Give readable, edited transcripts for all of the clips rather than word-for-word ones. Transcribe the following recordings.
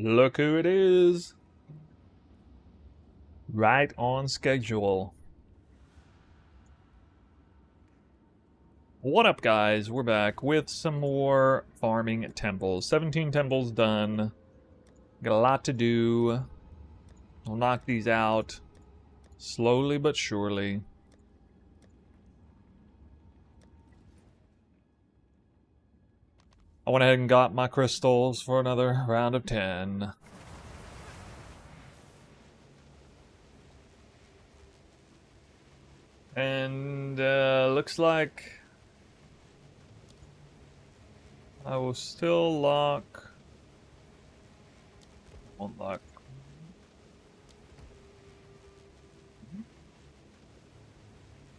Look who it is. Right on schedule. What up, guys? We're back with some more farming temples. 17 temples done. Got a lot to do. I'll knock these out slowly but surely. I went ahead and got my crystals for another round of 10. And looks like I will still lock. Won't lock.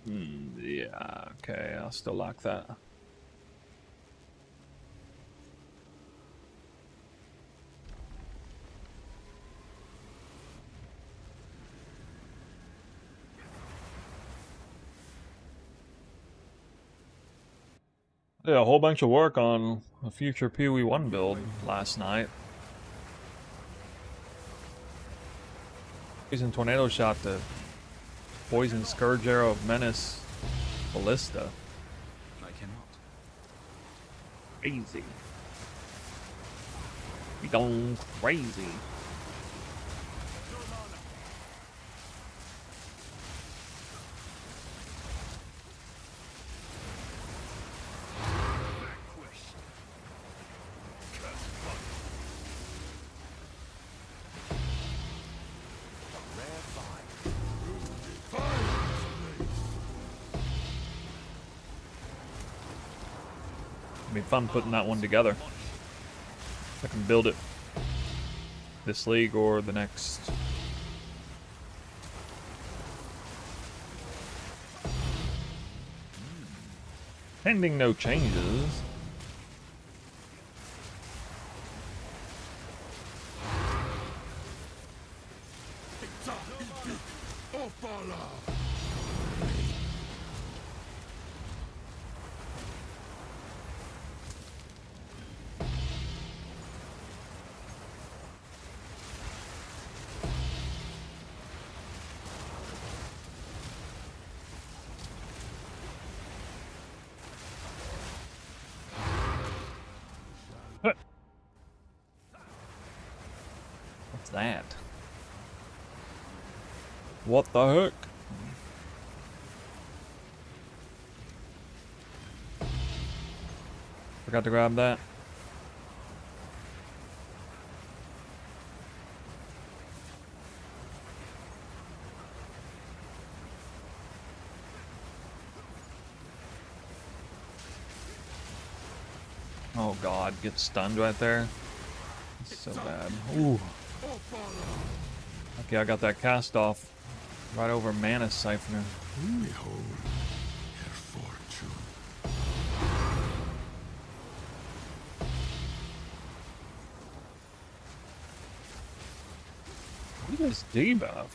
Yeah, okay, I'll still lock that. Did a whole bunch of work on a future PoE1 build last night. Poison Tornado Shot the Poison Scourge Arrow of Menace Ballista. I cannot. Crazy. We gone crazy. It'll be fun putting that one together. I can build it this league or the next. Pending no changes. What's that? What the heck? Forgot to grab that. Oh god, get stunned right there. It's so bad. Ooh. Okay, I got that cast off right over Mana Siphoner. Behold her fortune. Look at this debuff.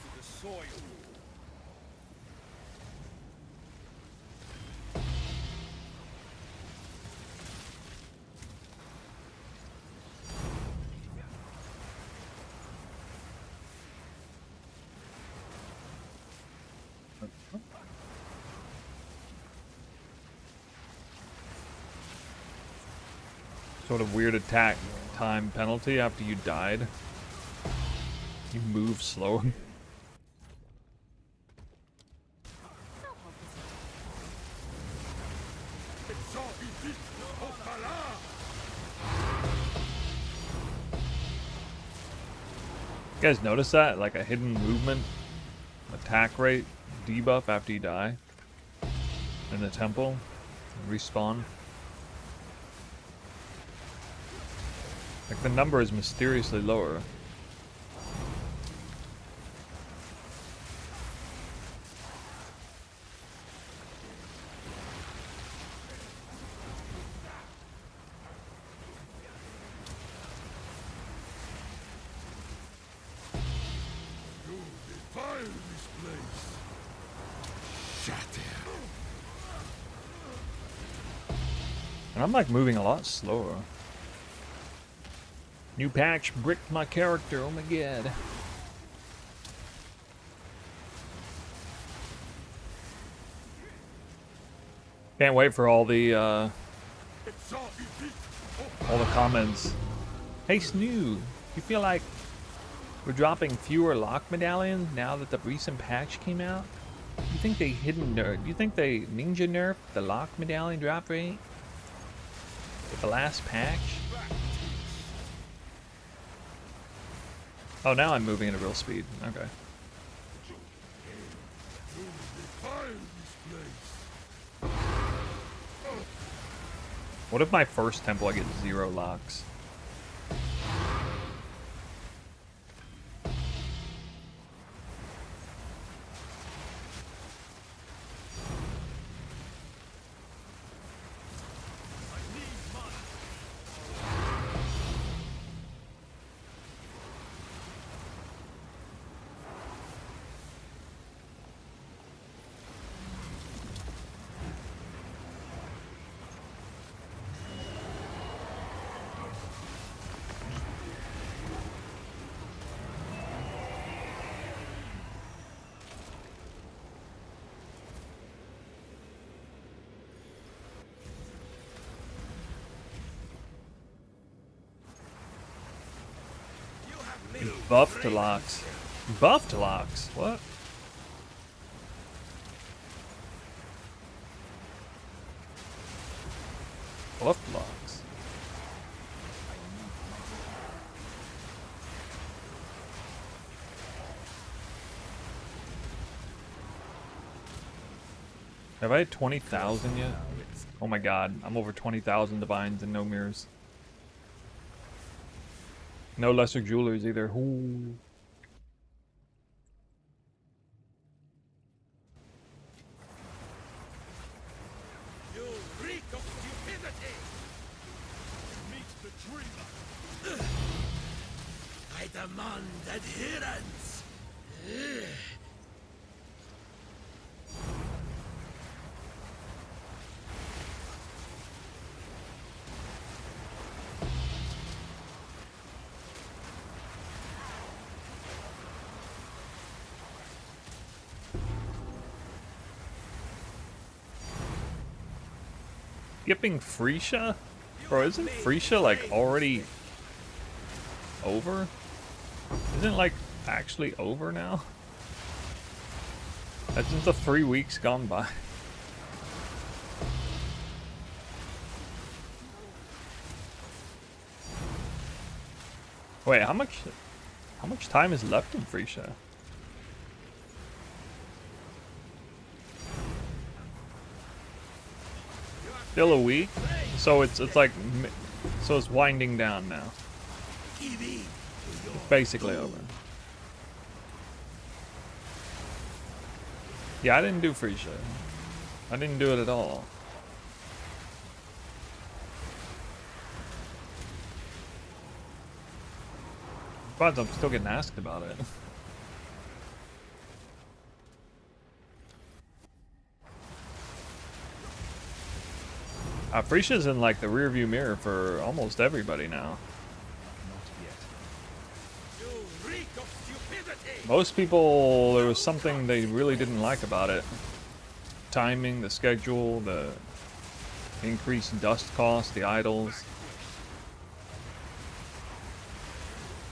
Sort of weird attack time penalty after you died. You move slower. You guys notice that? Like a hidden movement attack rate debuff after you die in the temple. Respawn. Like the number is mysteriously lower. Defile this place. Shatter. And I'm like moving a lot slower. New patch bricked my character. Oh my god. Can't wait for all the comments. Hey Snoo, you feel like we're dropping fewer lock medallions now that the recent patch came out? You think they you think they ninja nerfed the lock medallion drop rate with the last patch? Oh, now I'm moving at a real speed. Okay. What if my first temple I get 0 locks? Buffed locks. Buffed locks? What? Buffed locks. Have I had 20,000 yet? Oh my god, I'm over 20,000 divines and no mirrors. No lesser jewelers either. Ooh. You reek of stupidity! Meet the dreamer! I demand adherence! Skipping Freesia? Bro, isn't Freesia like already over? Isn't it like actually over now? Hasn't the 3 weeks gone by? Wait, how much time is left in Freesia? Still a week, so it's like, so it's winding down now. It's basically over. Yeah, I didn't do Freesia. I didn't do it at all. But I'm still getting asked about it. Frisia's in like the rearview mirror for almost everybody now. Most people, there was something they really didn't like about it. Timing, the schedule, the increased dust cost, the idols.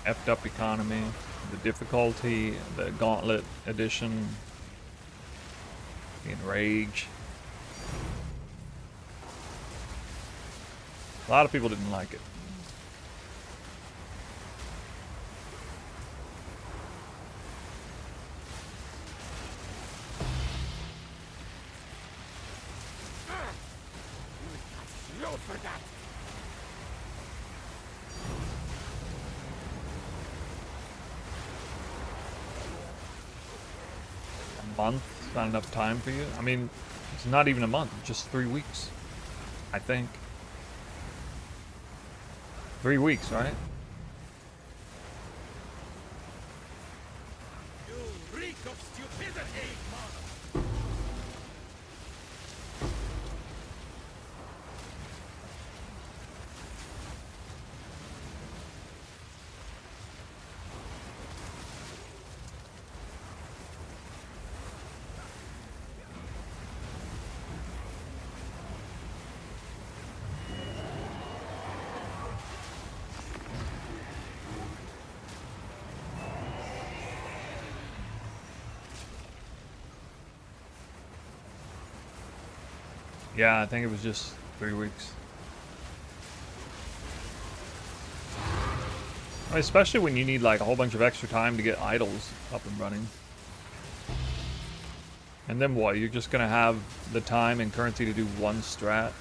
Effed up economy, the difficulty, the gauntlet edition, the enrage. A lot of people didn't like it. A month? Not enough time for you? I mean, it's not even a month, it's just 3 weeks. I think. 3 weeks, right? You reek of stupidity! Yeah, I think it was just 3 weeks. Especially when you need like a whole bunch of extra time to get idols up and running. And then what? You're just gonna have the time and currency to do one strat?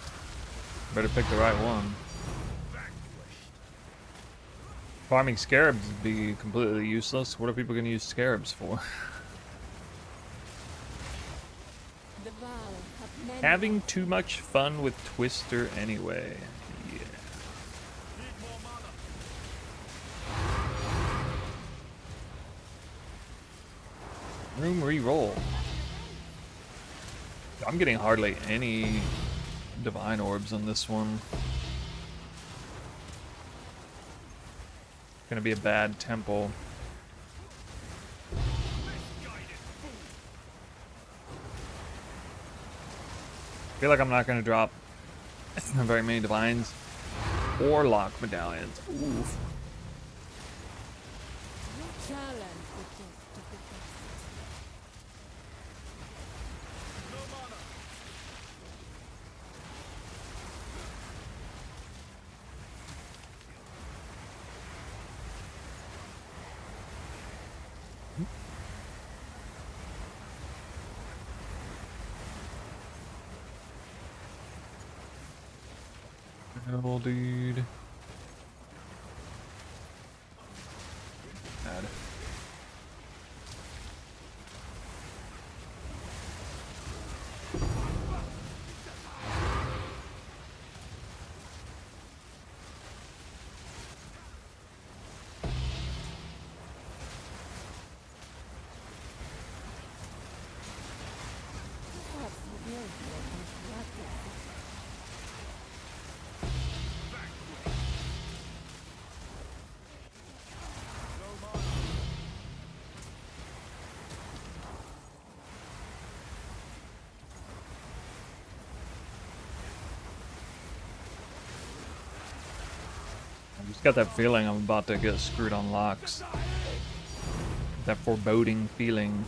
Better pick the right one. Farming scarabs would be completely useless. What are people gonna use scarabs for? Having too much fun with Twister anyway. Yeah. Room re-roll. I'm getting hardly any divine orbs on this one. Gonna be a bad temple. I feel like I'm not gonna drop very many divines or lock medallions. Oof. Hell, dude. Bad. I just got that feeling I'm about to get screwed on locks. That foreboding feeling.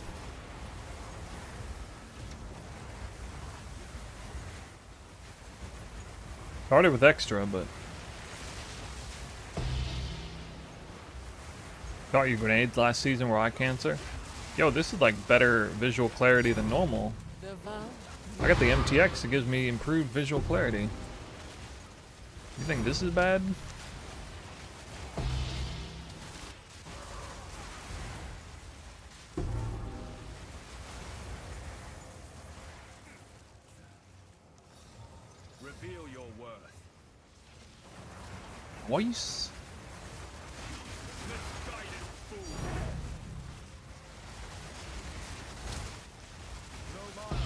Started with extra, but got your grenades last season were eye cancer. Yo, this is like better visual clarity than normal. I got the MTX, it gives me improved visual clarity. You think this is bad? Reveal your worth. Voice? Misguided fool. No mana.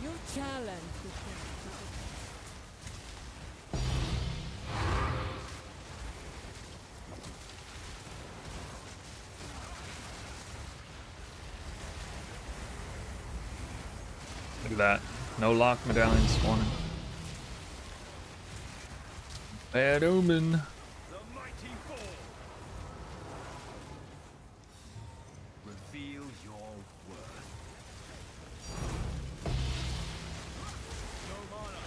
You challenge. Look at that. No lock medallion spawning. Bad omen. The mighty fall. Reveal your worth. No mana.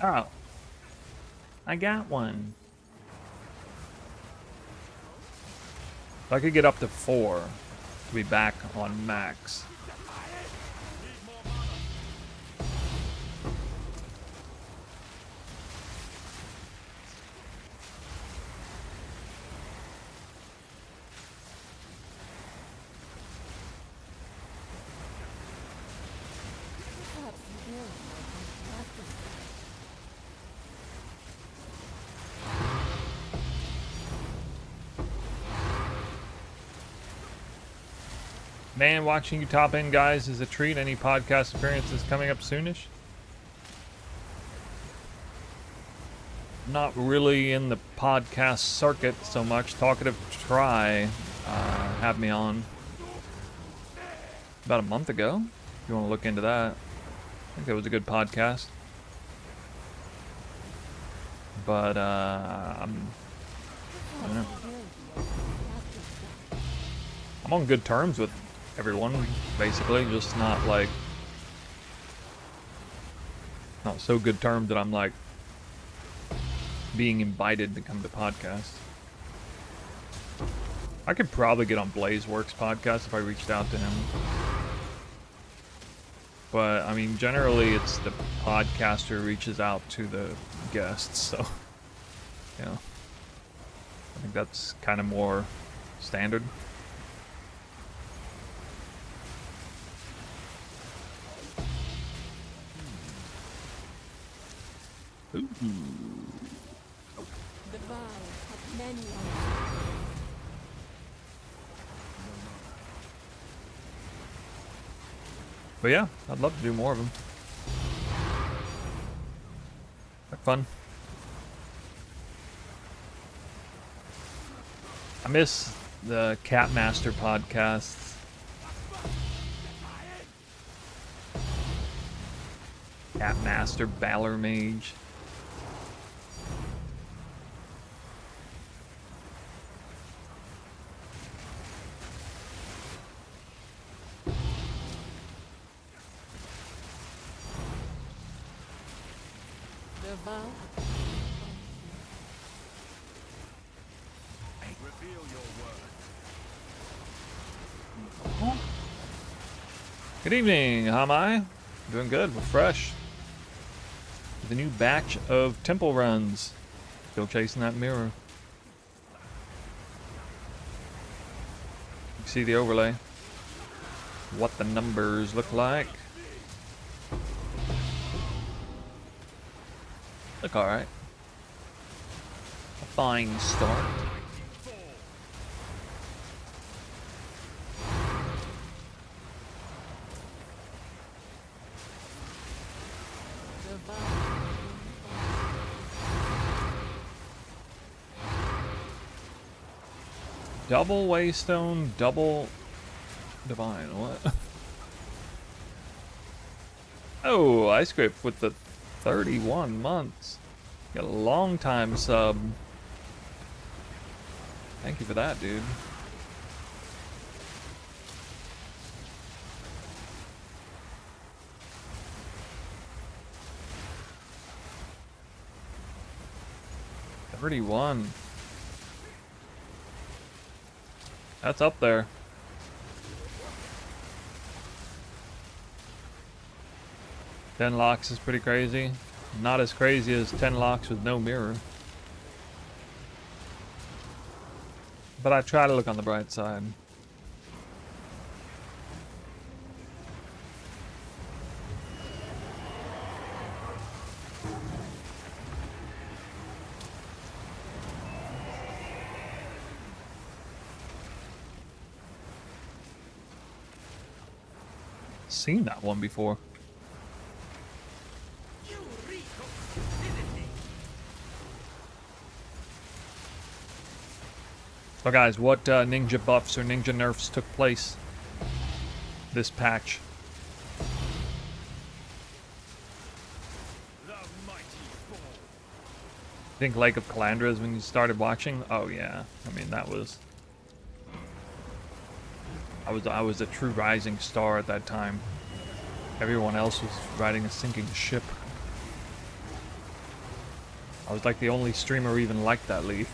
Oh. I got one. If I could get up to 4 to be back on max. Man, watching you top end, guys, is a treat. Any podcast appearances coming up soonish? Not really in the podcast circuit so much. Talkative Try had me on about a month ago. If you want to look into that, I think that was a good podcast. But I don't know. I'm on good terms with everyone, basically, just not so good terms that I'm like being invited to come to podcasts. I could probably get on Blazeworks podcast if I reached out to him. But I mean, generally it's the podcaster reaches out to the guests, so yeah. I think that's kind of more standard. Ooh. The vow of many But yeah, I'd love to do more of them. They're fun. I miss the Catmaster podcasts. Catmaster, Valor Mage. the vow. Reveal your worth. Good evening, how am I? Doing good, we're fresh. With a new batch of temple runs. Still chasing that mirror. You see the overlay. What the numbers look like. Look alright. A fine start. The vow. Double Waystone, double Divine. What? Oh, Ice Grip with the 31 months. Got a long time sub. Thank you for that, dude. $31. That's up there. Ten locks is pretty crazy. Not as crazy as 10 locks with no mirror. But I try to look on the bright side. Seen that one before. So guys, what ninja buffs or ninja nerfs took place this patch? The mighty fall. I think Lake of Calandra is when you started watching. Oh yeah, I mean that was. I was a true rising star at that time. Everyone else was riding a sinking ship. I was like the only streamer who even liked that leaf.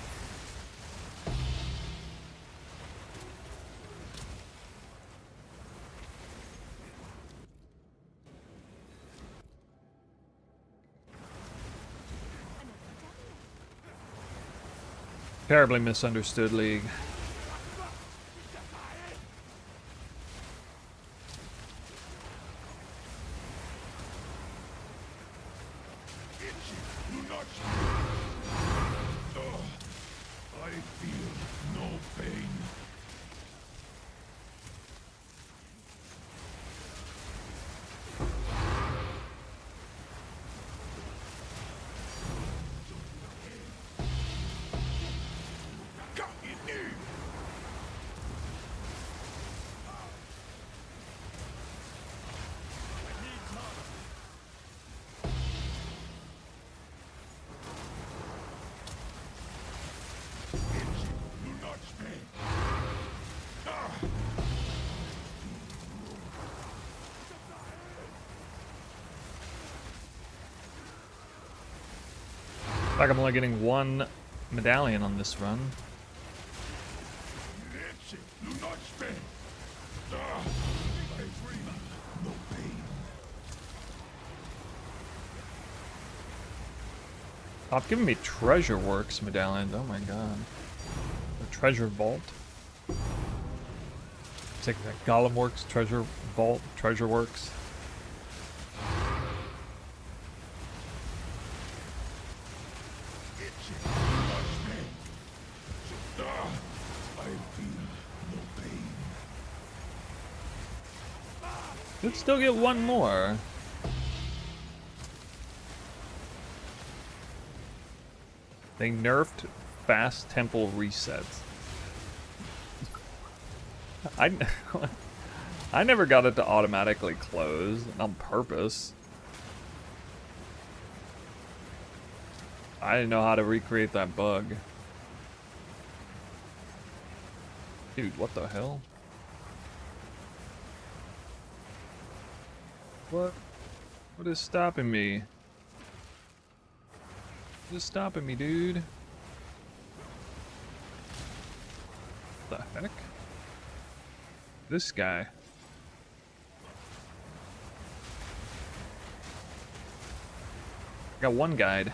Terribly misunderstood league. I feel no pain. like I'm only getting one medallion on this run. Stop giving me treasure works medallions. Oh my god. The treasure vault. Take that Golem works, treasure vault, treasure works. Let's still get one more. They nerfed fast temple resets. I never got it to automatically close on purpose. I didn't know how to recreate that bug. Dude, what the hell? What? What is stopping me? What is stopping me, dude? What the heck? This guy. I got one guide.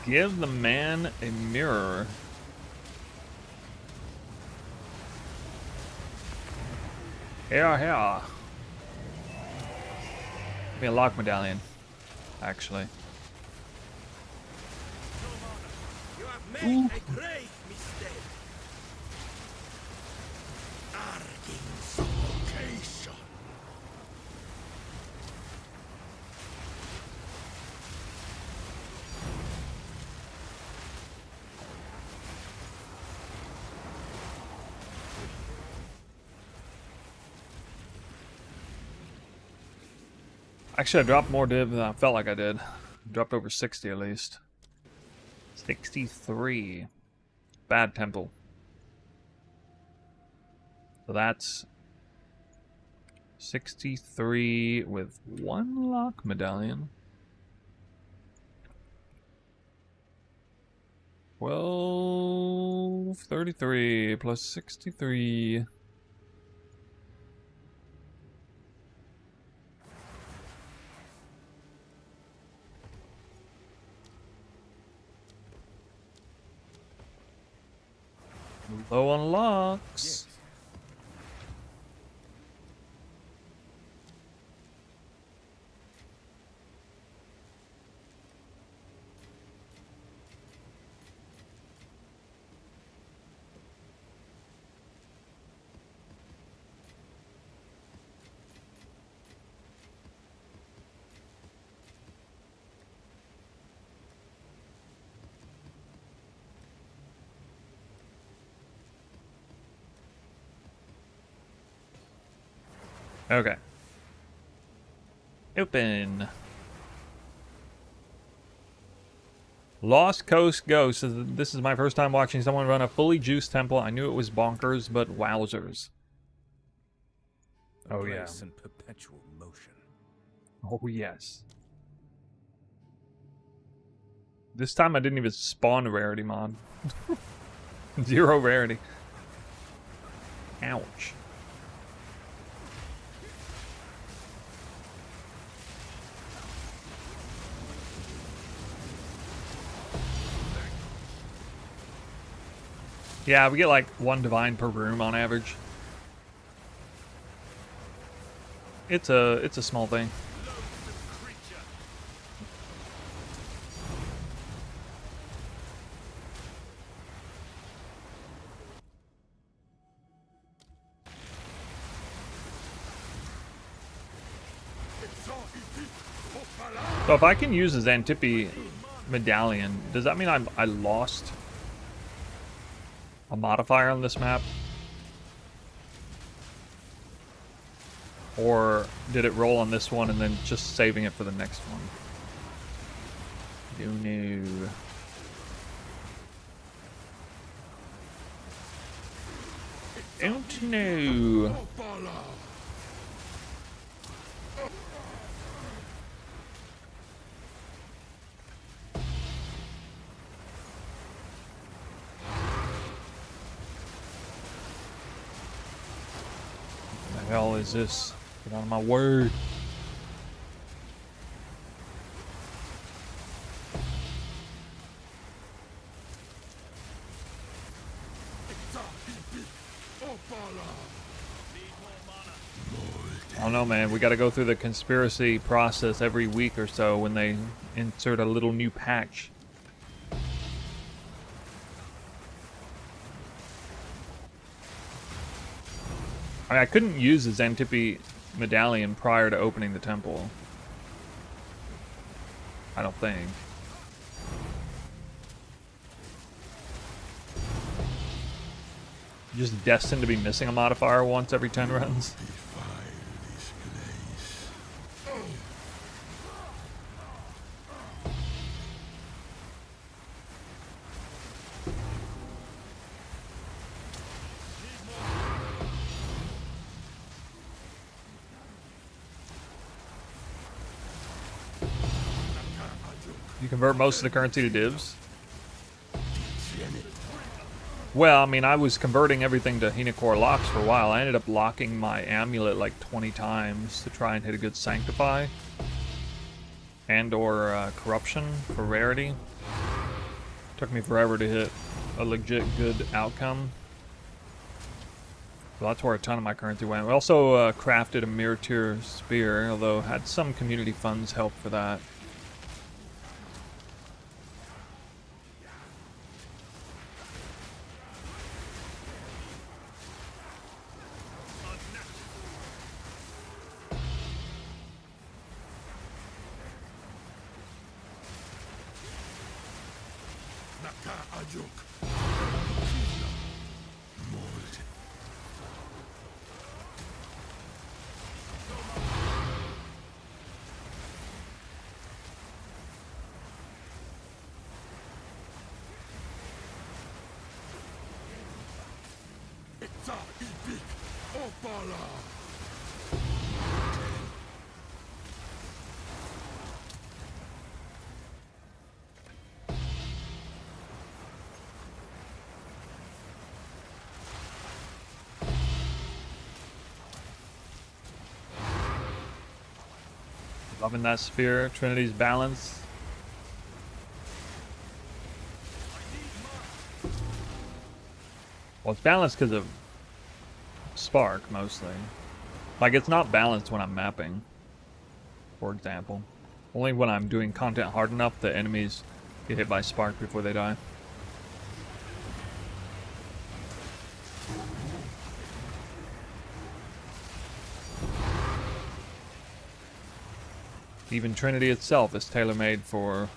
Give the man a mirror. Here, here. Give me a lock medallion, actually. You have made a great mistake. Arging suffocation. Actually, I dropped more div than I felt like I did. Dropped over 60 at least. 63. Bad temple. So that's 63 with one lock medallion. 1233 plus 63. Low on locks. Yes. Okay. Open. Lost Coast Ghost says, this is my first time watching someone run a fully juiced temple. I knew it was bonkers, but wowzers. Oh yeah. Place in perpetual motion. Oh yes. This time I didn't even spawn a rarity mod. 0 rarity. Ouch. Yeah, we get like 1 divine per room on average. It's a small thing. So if I can use a Xantippe medallion, does that mean I lost a modifier on this map? Or did it roll on this one and then just saving it for the next one? Don't know. Don't know. What the hell is this? Get out of my word. I don't know, man. We got to go through the conspiracy process every week or so when they insert a little new patch. I mean, I couldn't use the Xantippe medallion prior to opening the temple. I don't think. Just destined to be missing a modifier once every 10 runs. You convert most of the currency to divs? Well, I mean, I was converting everything to Henacor locks for a while. I ended up locking my amulet like 20 times to try and hit a good Sanctify. And or Corruption for Rarity. Took me forever to hit a legit good outcome. So that's where a ton of my currency went. We also crafted a Mirror Tier Spear, although had some community funds help for that. Loving that spear. Trinity's balance. Well, it's balanced because of Spark, mostly. Like, it's not balanced when I'm mapping, for example. Only when I'm doing content hard enough that enemies get hit by Spark before they die. Even Trinity itself is tailor-made for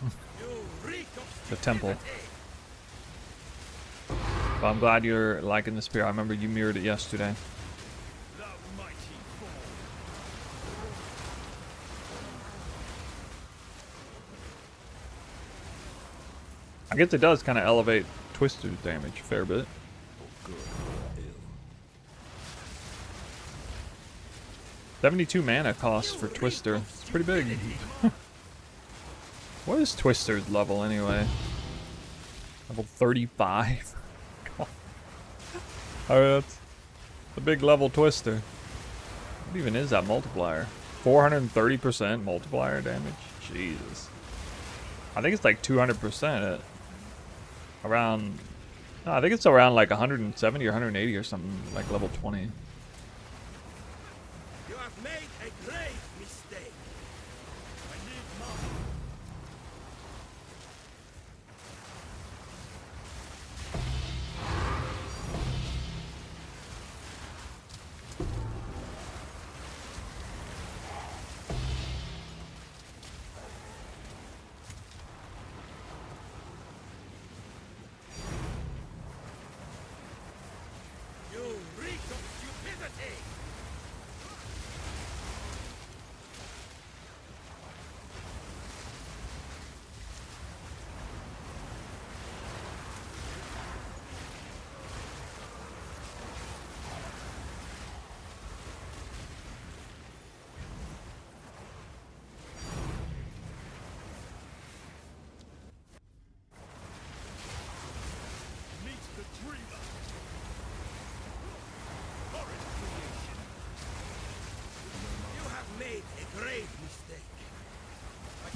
the temple. But I'm glad you're liking the spear. I remember you mirrored it yesterday. I guess it does kind of elevate Twister's damage a fair bit. 72 mana cost for Twister. It's pretty big. What is Twister's level anyway? Level 35? Oh, that's a big level Twister. What even is that multiplier? 430% multiplier damage? Jesus. I think it's like 200% at around... No, I think it's around like 170 or 180 or something, like level 20. You have made a grave mistake. I need more.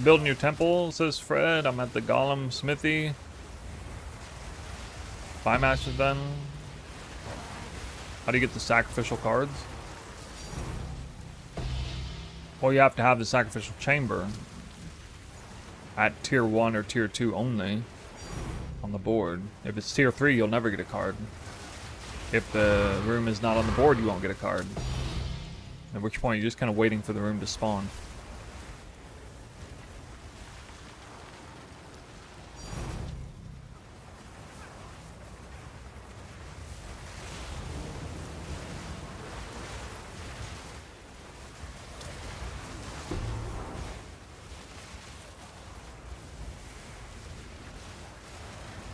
Building your temple, says Fred. I'm at the Golem Smithy. 5 matches done. How do you get the sacrificial cards? Well, you have to have the sacrificial chamber at tier 1 or tier 2 only on the board. If it's tier 3, you'll never get a card. If the room is not on the board, you won't get a card. At which point, you're just kind of waiting for the room to spawn.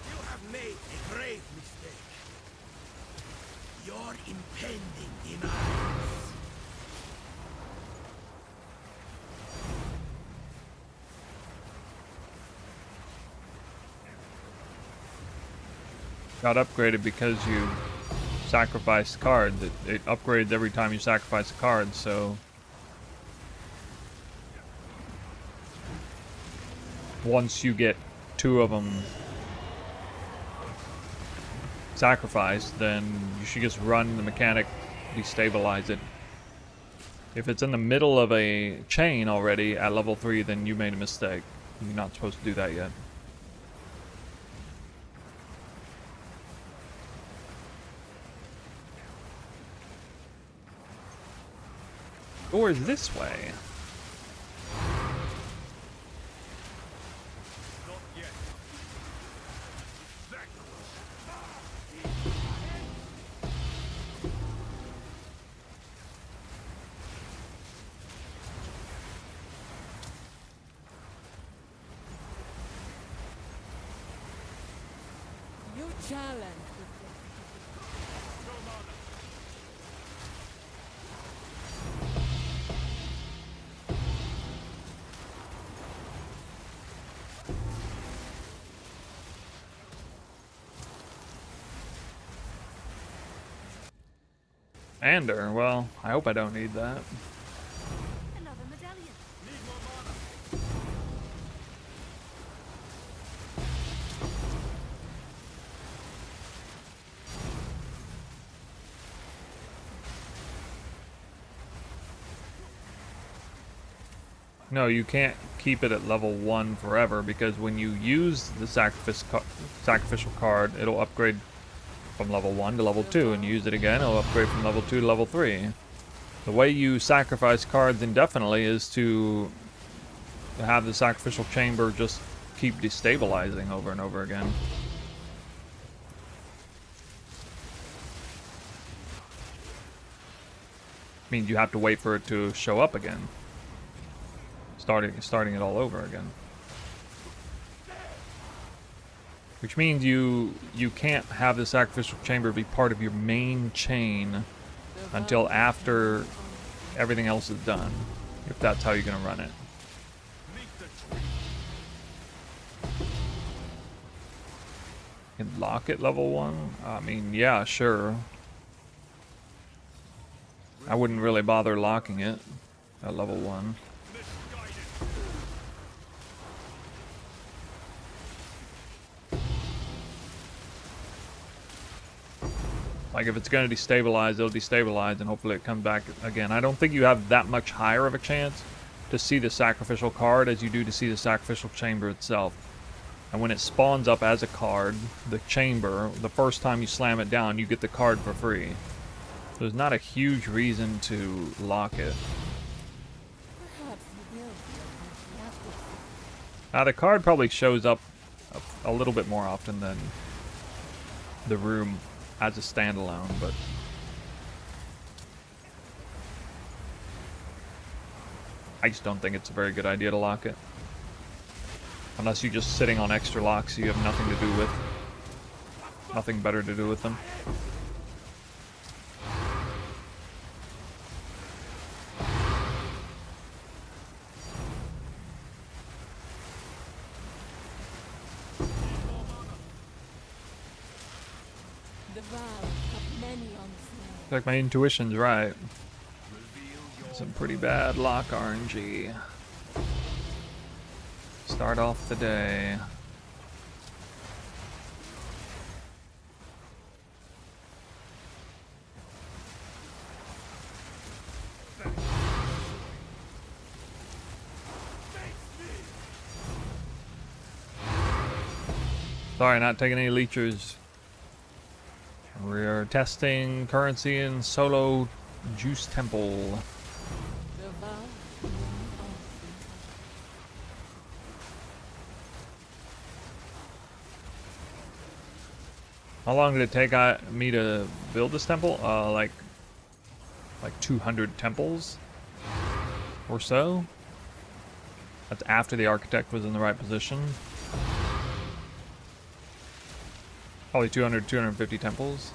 You have made a grave mistake. Your impending demise. Got upgraded because you sacrificed cards. It upgrades every time you sacrifice a card, so once you get 2 of them sacrificed, then you should just run the mechanic, destabilize it. If it's in the middle of a chain already at level 3, then you made a mistake. You're not supposed to do that yet. Door is this way. Not yet. You challenge. Ander, well, I hope I don't need that. Another medallion. Need more mana. No, you can't keep it at level 1 forever, because when you use the sacrificial card, it'll upgrade from level 1 to level 2, and you use it again, it'll upgrade from level 2 to level 3. The way you sacrifice cards indefinitely is to have the sacrificial chamber just keep destabilizing over and over again. Means you have to wait for it to show up again. Starting it all over again. Which means you can't have the sacrificial chamber be part of your main chain until after everything else is done, if that's how you're gonna run it. Meet the tree. You can lock it level 1? I mean, yeah, sure. I wouldn't really bother locking it at level 1. Misguided. Like, if it's going to destabilize, it'll destabilize, and hopefully it comes back again. I don't think you have that much higher of a chance to see the sacrificial card as you do to see the sacrificial chamber itself. And when it spawns up as a card, the chamber, the first time you slam it down, you get the card for free. There's not a huge reason to lock it. Perhaps you will. The card probably shows up a little bit more often than the room as a standalone, but I just don't think it's a very good idea to lock it. Unless you're just sitting on extra locks you have nothing to do with. Nothing better to do with them. The vow of many onslaught. Like, my intuition's right. Some pretty bad lock RNG. Start off the day. Sorry, not taking any leechers. We're testing currency in Solo Juice Temple. How long did it take me to build this temple? Like 200 temples or so. That's after the architect was in the right position. Probably 200, 250 temples.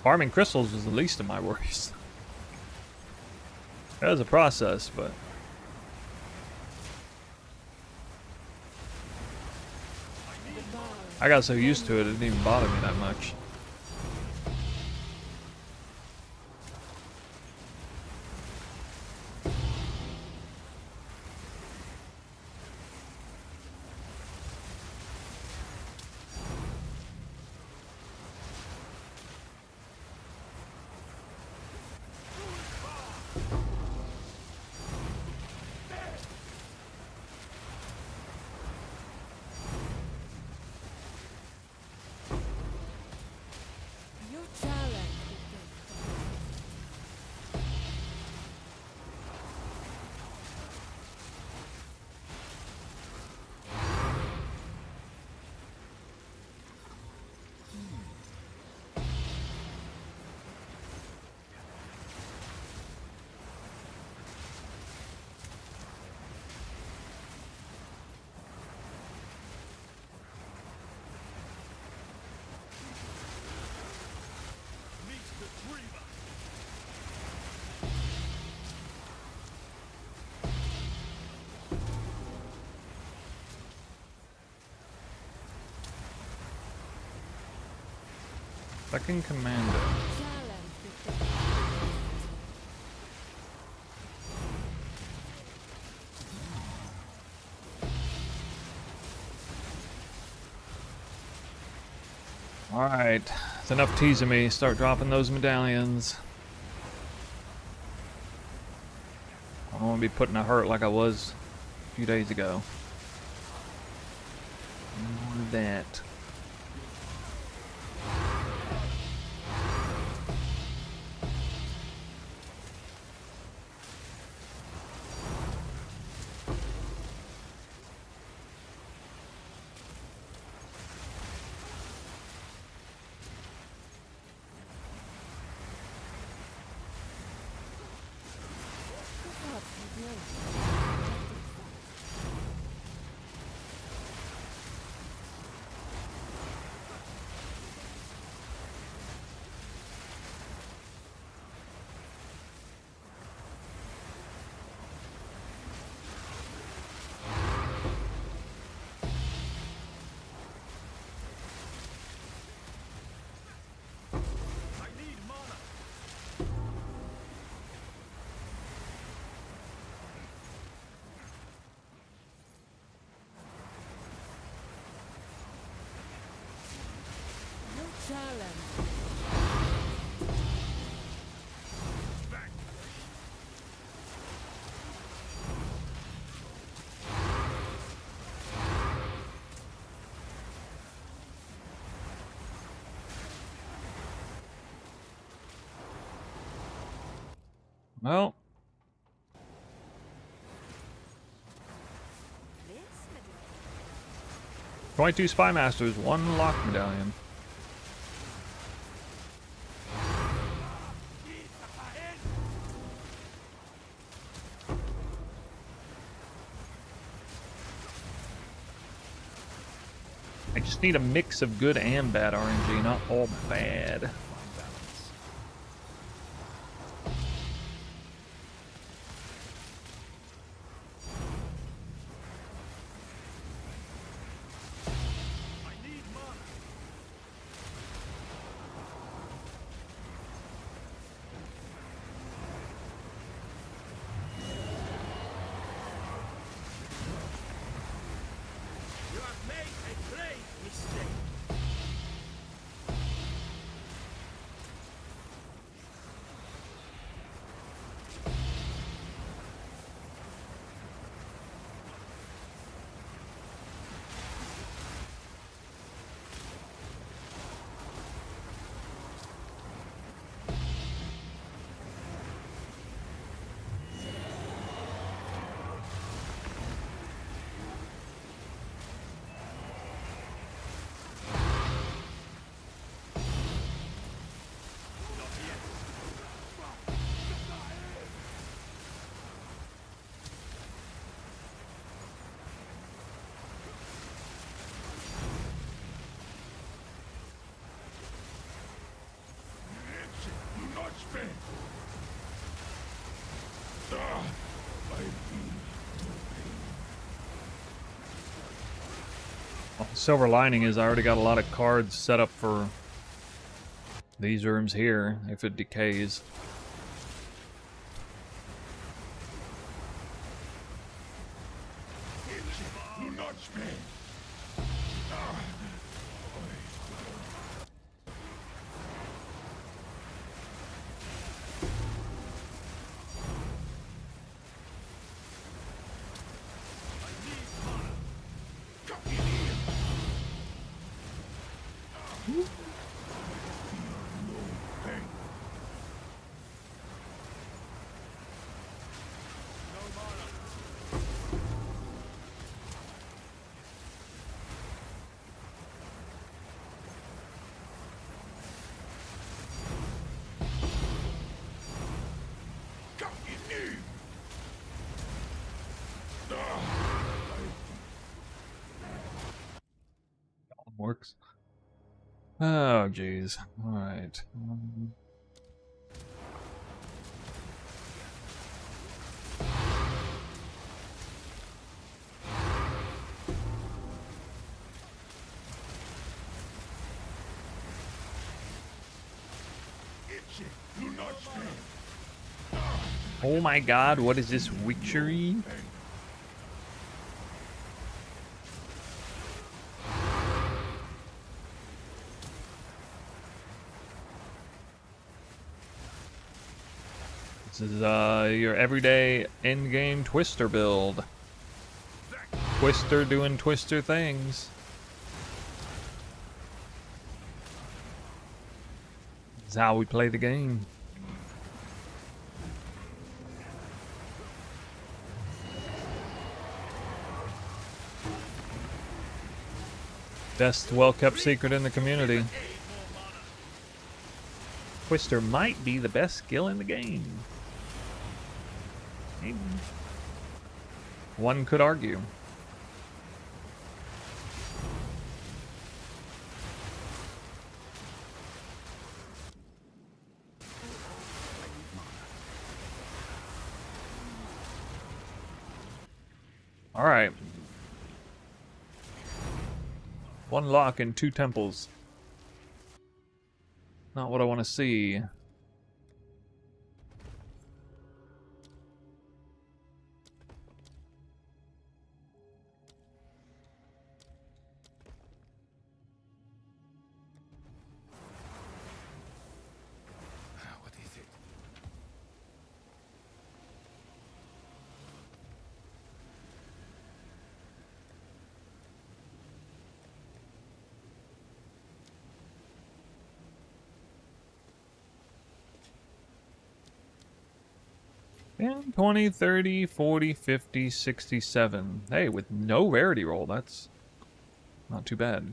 Farming crystals was the least of my worries. That was a process, but I got so used to it, it didn't even bother me that much. Your talent. Meet the dreamer. Second Commander. Talent. Alright, it's enough teasing me. Start dropping those medallions. I don't want to be put in a hurt like I was a few days ago. More of that. I need mana. Your talent. Back. Well, This medallion. 22 Spy Masters, 1 lock medallion. I just need a mix of good and bad RNG, not all bad. I need mana. silver lining is I already got a lot of cards set up for these rooms here if it decays. Works. Oh, jeez. Alright. Oh my god, what is this witchery? This is your everyday in-game Twister build. Twister doing Twister things. This is how we play the game. Best well-kept secret in the community. Twister might be the best skill in the game. Maybe. One could argue. All right. One lock and 2 temples. Not what I want to see. What is it? And 20, 30, 40, 50, 67. Hey, with no rarity roll, that's not too bad.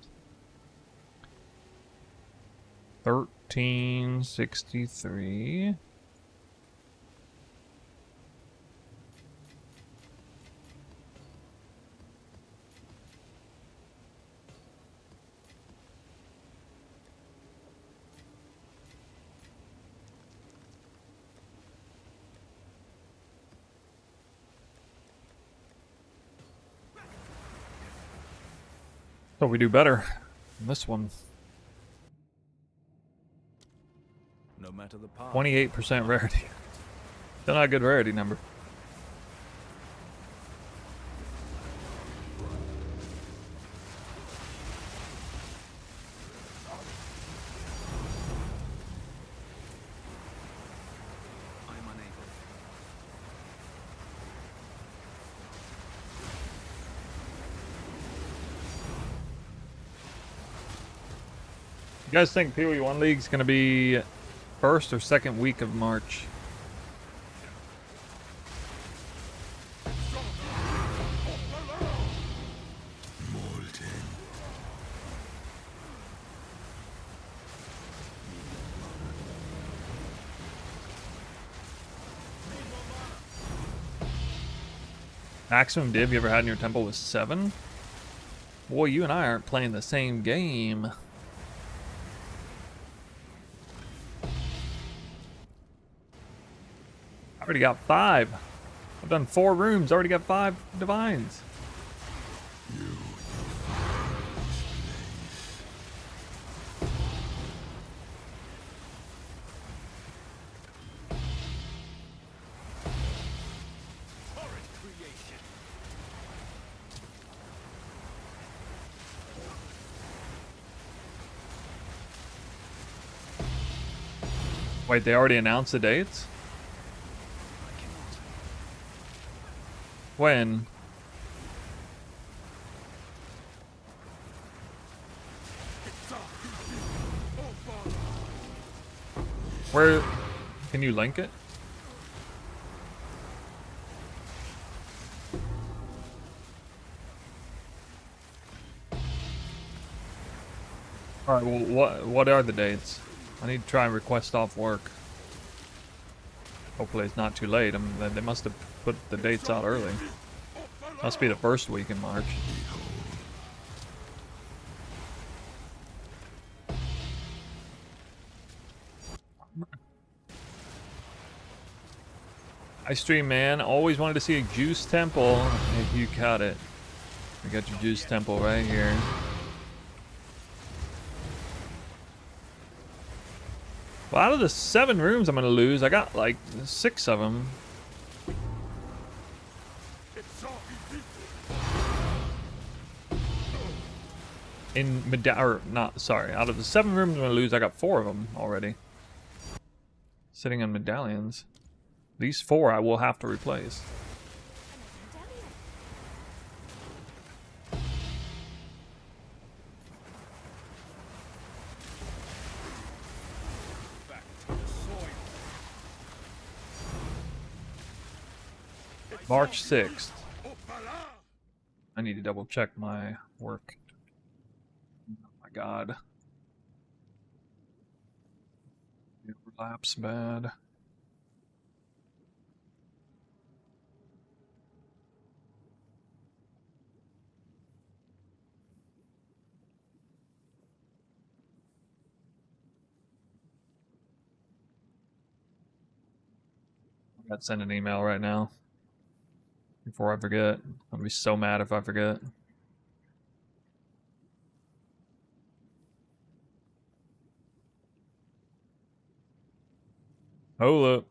1363. So we do better than this one. No matter the path. 28% rarity. Still not a good rarity number. I'm unable. You guys think PoE1 League's gonna be first or second week of March? Maximum div you ever had in your temple was 7? Boy, you and I aren't playing the same game. I already got 5. I've done 4 rooms, already got 5 divines. Wait, they already announced the dates? When? Where? Can you link it? All right. Well, what are the dates? I need to try and request off work. Hopefully it's not too late. They must have put the dates out early. Must be the first week in March. I stream, man. Always wanted to see a juice temple. Hey, you got it. We got your juice temple right here. Well, out of the 7 rooms I'm gonna lose, I got like 6 of them. In out of the 7 rooms I'm gonna lose, I got 4 of them already. Sitting on medallions. These 4 I will have to replace. March 6th. I need to double check my work. Oh my god. It overlaps bad. I gotta send an email right now. Before I forget. I'll be so mad if I forget. Hold up.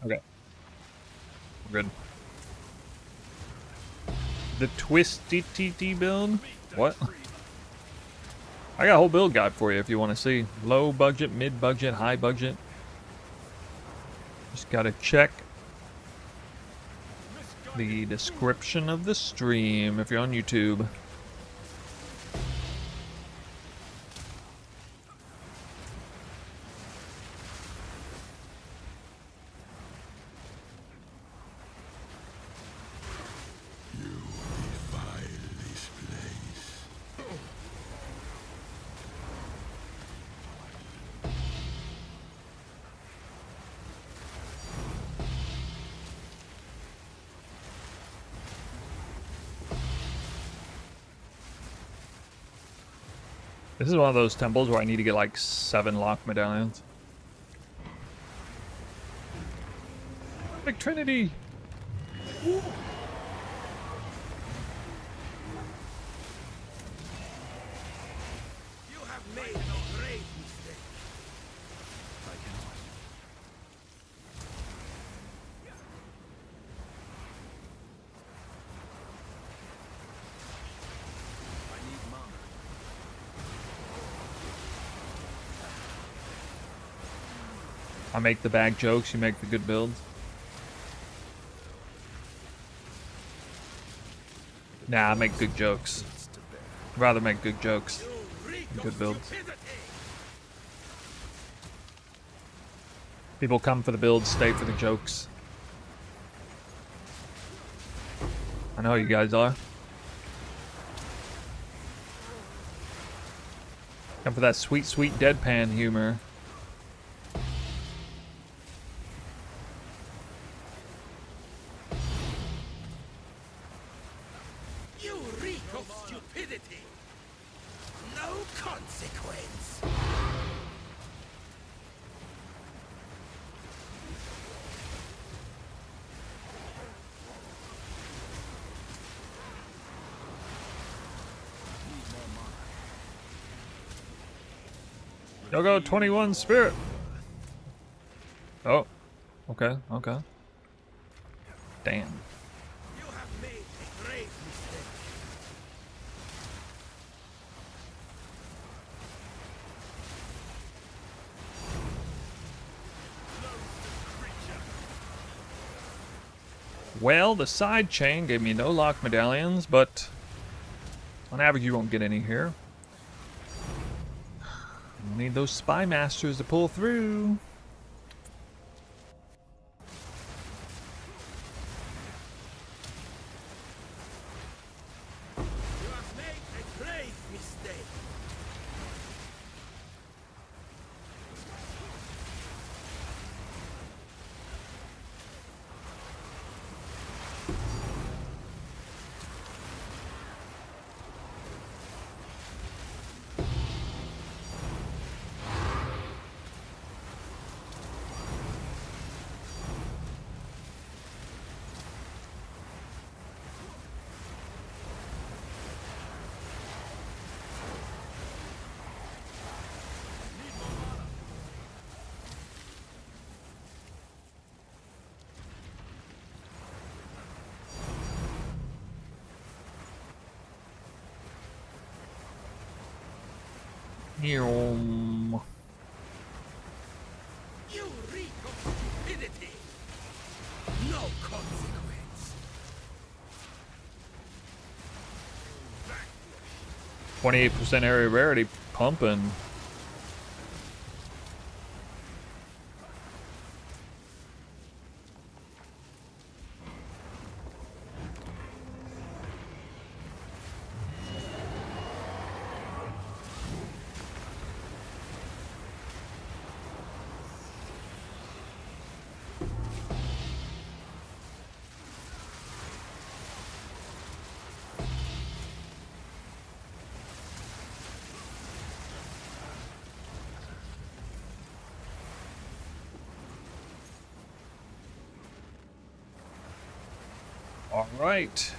Okay. We're good. The twisty TT build? What? I got a whole build guide for you if you want to see. Low budget, mid budget, high budget. Just gotta check the description of the stream if you're on YouTube. This is one of those temples where I need to get like 7 lock medallions. Big Trinity! Woo. I make the bad jokes, you make the good builds. Nah, I make good jokes. I'd rather make good jokes than good builds. People come for the builds, stay for the jokes. I know you guys are. Come for that sweet, sweet deadpan humor. You reek of stupidity. No consequence. Y'all go 21 spirit. Oh, okay, okay. Damn. You have made a grave mistake. Well, the side chain gave me no lock medallions, but on average you won't get any here. Need those spy masters to pull through. You have made a grave mistake. Yum. You reek of stupidity. No consequence. 28% area rarity pumping. All right,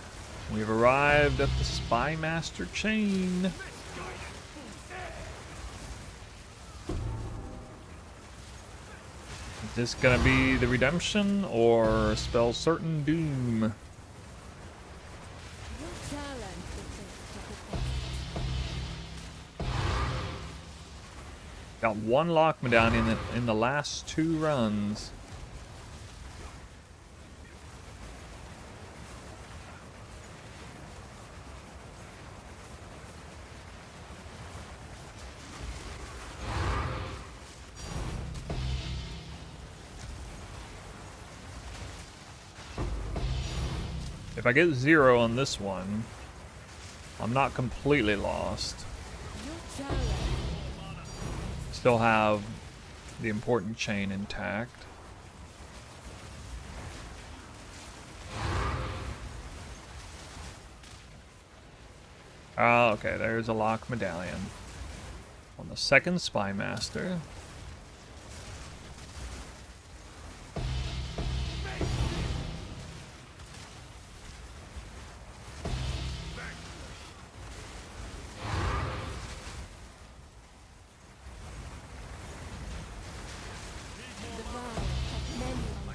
we've arrived at the Spy Master chain. Is this gonna be the redemption or spell certain doom? Your talent will take the Got one lock medallion in the last 2 runs. If I get 0 on this one, I'm not completely lost. Your talent. Still have the important chain intact. Ah, okay, there's a lock medallion. On the second Spy Master. The vow of many on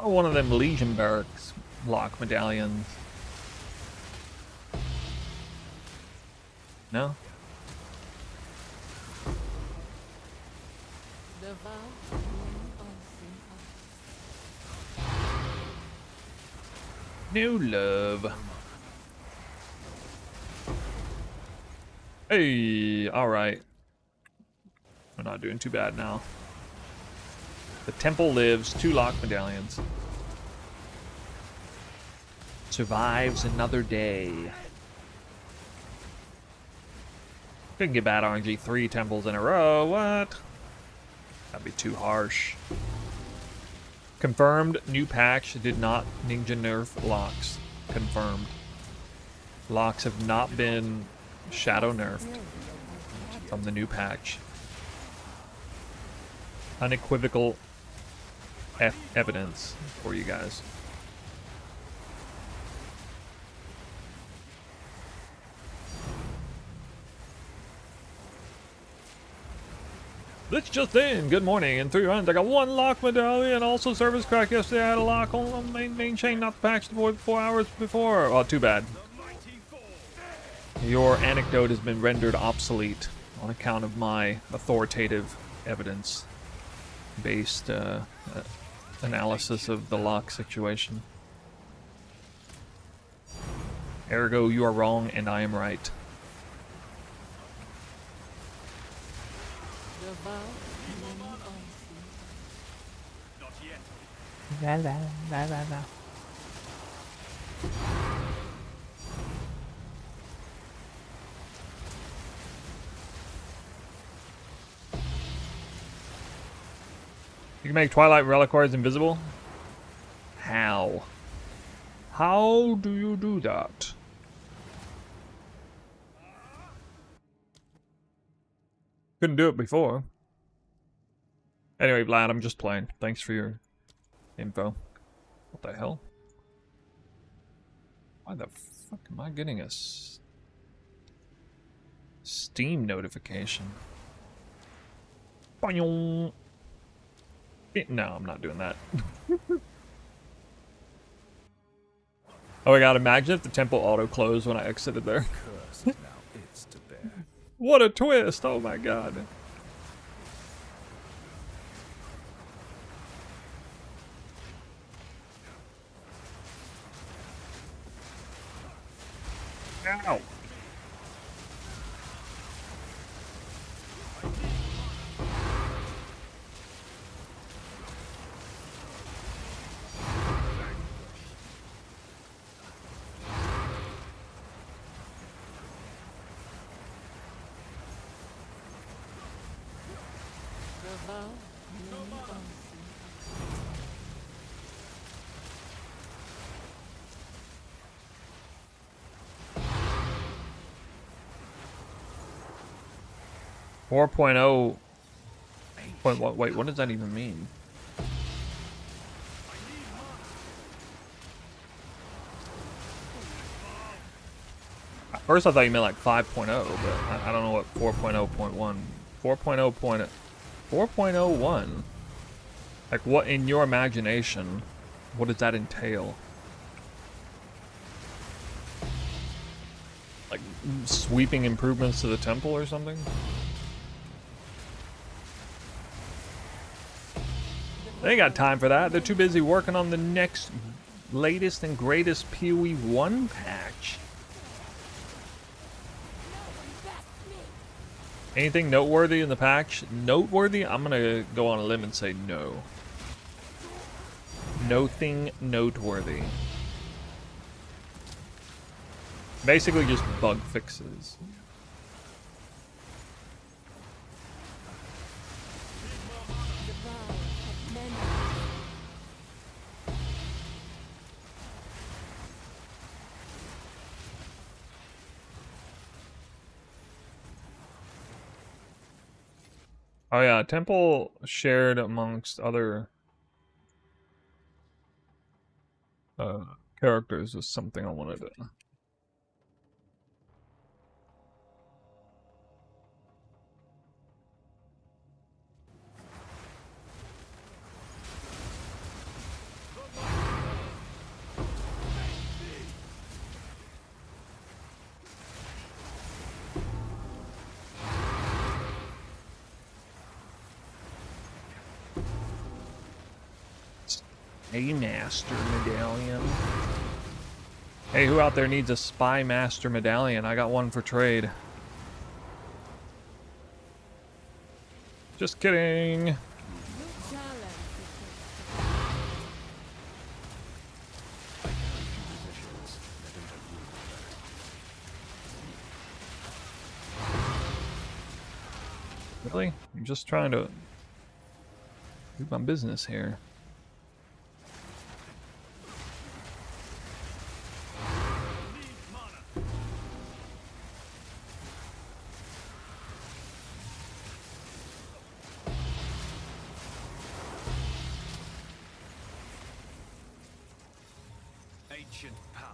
Or one of them Legion Barracks lock medallions. No? The vow of many unseen New love. Hey, alright. We're not doing too bad now. The temple lives, 2 lock medallions. Survives another day. Couldn't get bad RNG 3 temples in a row, what? That'd be too harsh. Confirmed, new patch did not ninja nerf locks. Confirmed. Locks have not been shadow nerfed from the new patch. Unequivocal evidence for you guys. This just in. Good morning. In 3 rounds, I got 1 lock medallion. Also, service crack yesterday. I had a lock on main chain, not the patch deployed 4 hours before. Oh, too bad. Your anecdote has been rendered obsolete on account of my authoritative evidence-based analysis of the lock situation. Ergo, you are wrong and I am right. The vow of many unseen. Not yet. La la la la la. You can make Twilight Reliquaries invisible? How? How do you do that? Couldn't do it before. Anyway, Vlad, I'm just playing. Thanks for your info. What the hell? Why the fuck am I getting a Steam notification? Boing. No, I'm not doing that. Oh my god, imagine if the temple auto-closed when I exited there. Curse is now it's to bear. What a twist! Oh my god. Ow! The vow of many unseen. 4.0. Wait, what does that even mean? At first I thought you meant like 5.0, but I don't know what 4.0.1. 4.01. Like what in your imagination, what does that entail? Like sweeping improvements to the temple or something? They ain't got time for that. They're too busy working on the next latest and greatest PoE 1 patch. Anything noteworthy in the patch? Noteworthy? I'm gonna go on a limb and say no. Nothing noteworthy. Basically just bug fixes. The vow of many. Oh yeah, temple shared amongst other characters is something I wanted to. A master medallion. Hey, who out there needs a spy master medallion? I got one for trade. Just kidding. Your challenge is Really? I'm just trying to do my business here. Ancient power.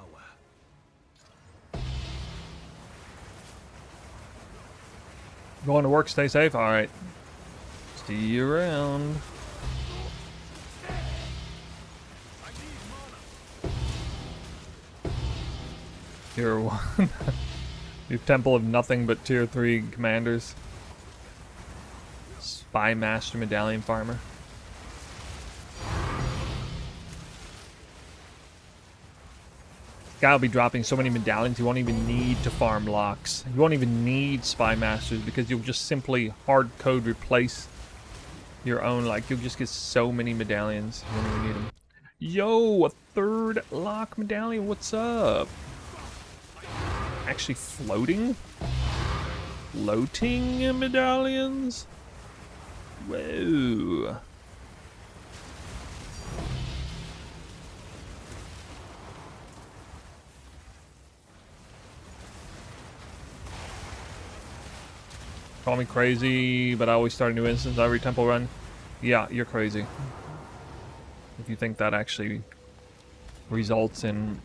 Going to work, stay safe. All right. See you around. I need mana. Tier 1. New temple of nothing but tier 3 commanders. Spy master medallion farmer. Guy will be dropping so many medallions you won't even need to farm locks. You won't even need spy masters because you'll just simply hard code replace your own. Like, you'll just get so many medallions. You won't even need them. Yo, a third lock medallion. What's up? Actually floating? Floating medallions? Whoa. Call me crazy, but I always start a new instance every temple run. Yeah, you're crazy. If you think that actually results in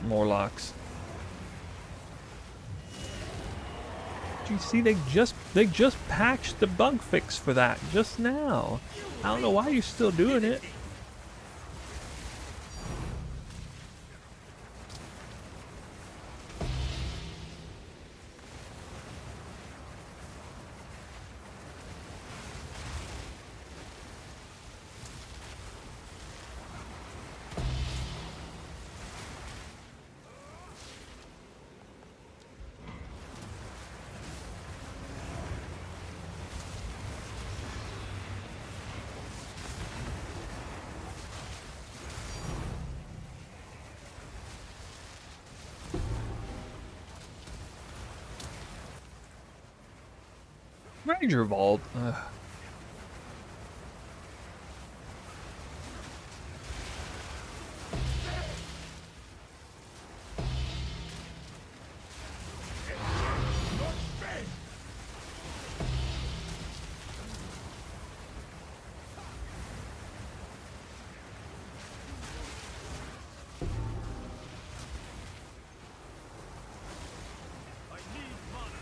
more locks. You see, they just patched the bug fix for that just now. I don't know why you're still doing it. Ranger Vault. Ugh. I need mana.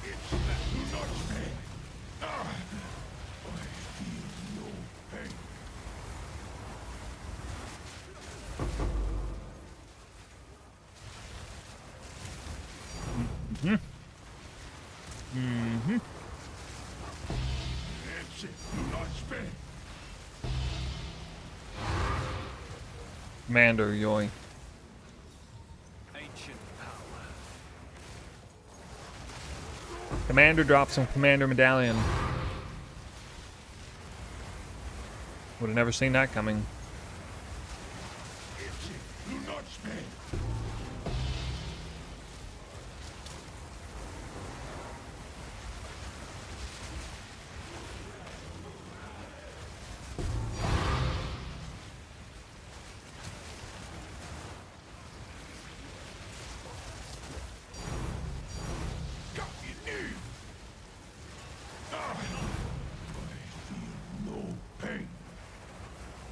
It's that do not me. I feel no pain. It's it. Do not spin. Commander, yoink. Ancient power. Commander drops some commander medallion. Would have never seen that coming. It's it. Do not spin. Got me knee. I feel no pain.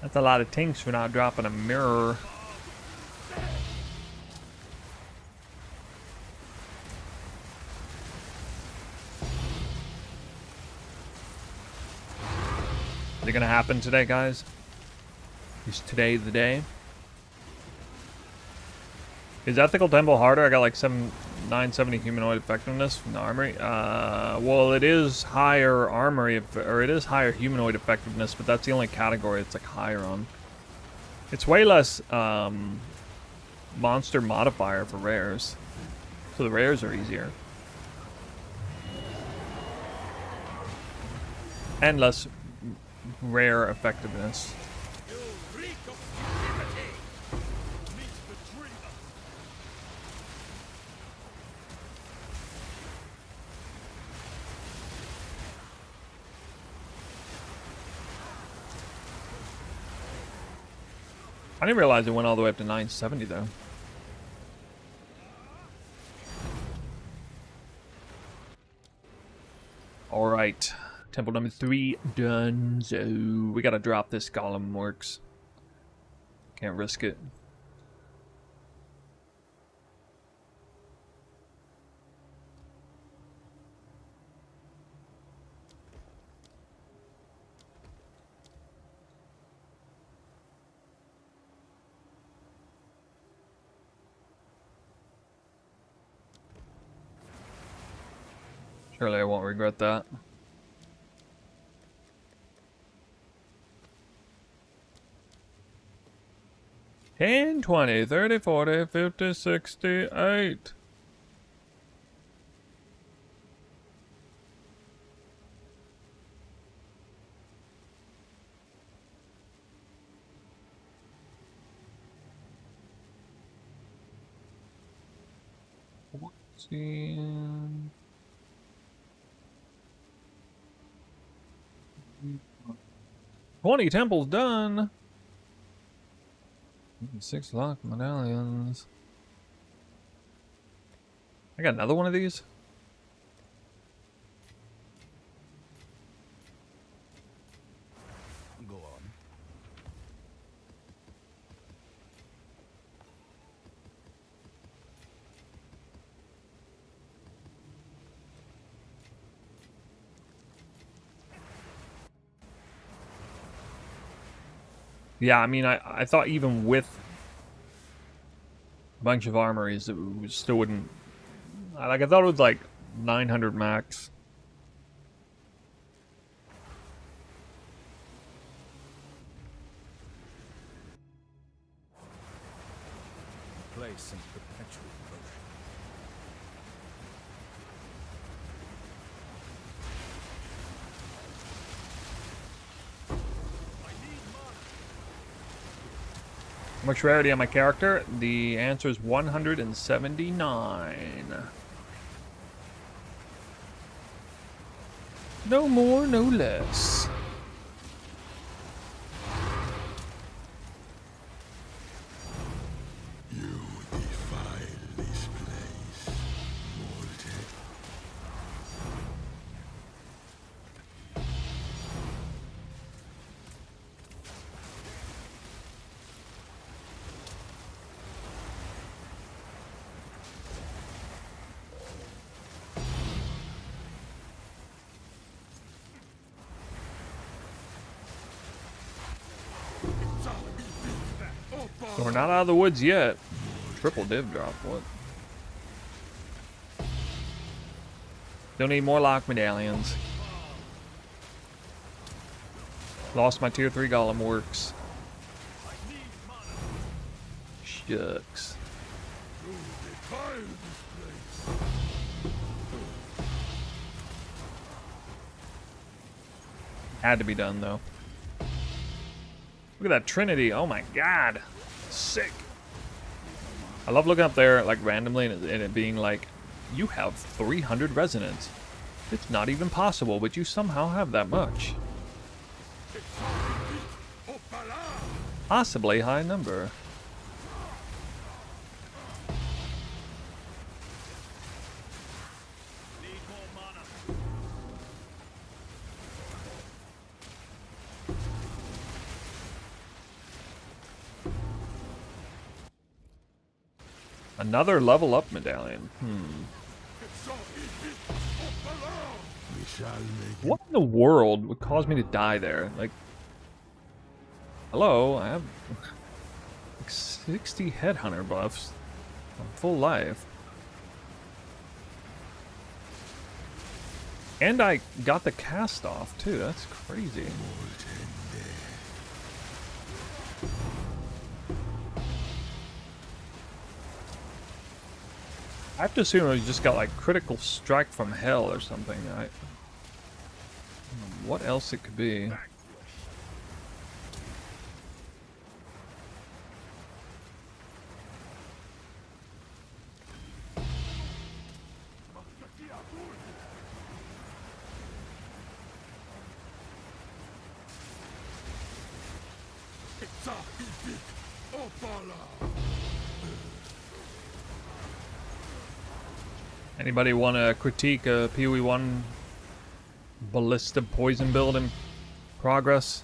That's a lot of tinks for not dropping a mirror. Is it gonna happen today, guys? Is today the day? Is Ethical Temple harder? I got like 970 humanoid effectiveness from the armory. Well, it is higher armory, or it is higher humanoid effectiveness, but that's the only category it's like higher on. It's way less monster modifier for rares, so the rares are easier and less rare effectiveness. I didn't realize it went all the way up to 970 though. Alright. Temple number 3 done. So we gotta drop this golem works. Can't risk it. Surely I won't regret that. $10, $20, $30, $40, $50, $68. See. 20 temples done. 6 locked medallions. I got another one of these. Go on. Yeah, I mean, I thought even with a bunch of armories, it still wouldn't. Like, I thought it was like 900 max. Place and perpetual devotion. How much rarity on my character? The answer is 179. No more, no less. You defile this place, mortal. So we're not out of the woods yet. Triple div drop, what? Still need more lock medallions. Lost my tier 3 golem works. Shucks. Had to be done though. Look at that Trinity. Oh my god. Sick. I love looking up there like randomly and it being like, you have 300 resonance. It's not even possible, but you somehow have that much. Possibly high number. Another level up medallion. We shall make What in the world would cause me to die there? Like, hello, I have like 60 headhunter buffs. I'm full life. And I got the cast off too. That's crazy. I have to assume I just got like critical strike from hell or something. I don't know what else it could be. Anybody want to critique a PoE 1 ballista poison build in progress?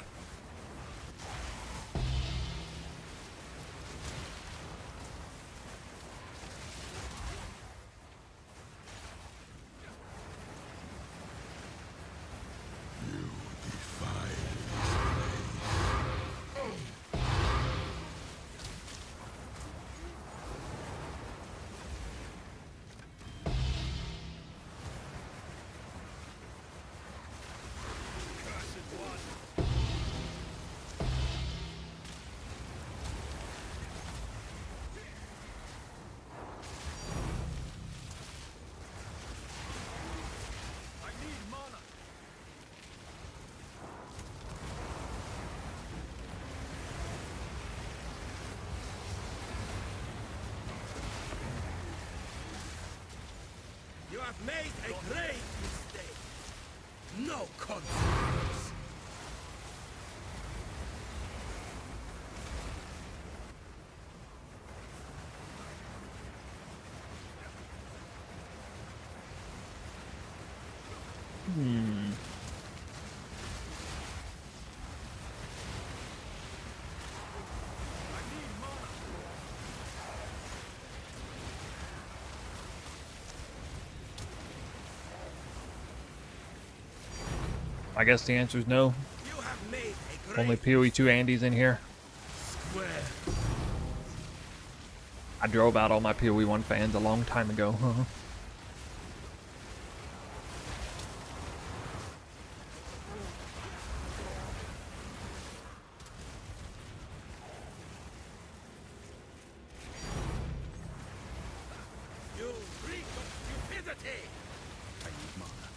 You have made a grave mistake. No consequence. I guess the answer is no. You have made a grave Only PoE 2 Andes in here. square. I drove out all my PoE 1 fans a long time ago. You reek of stupidity. I need mana.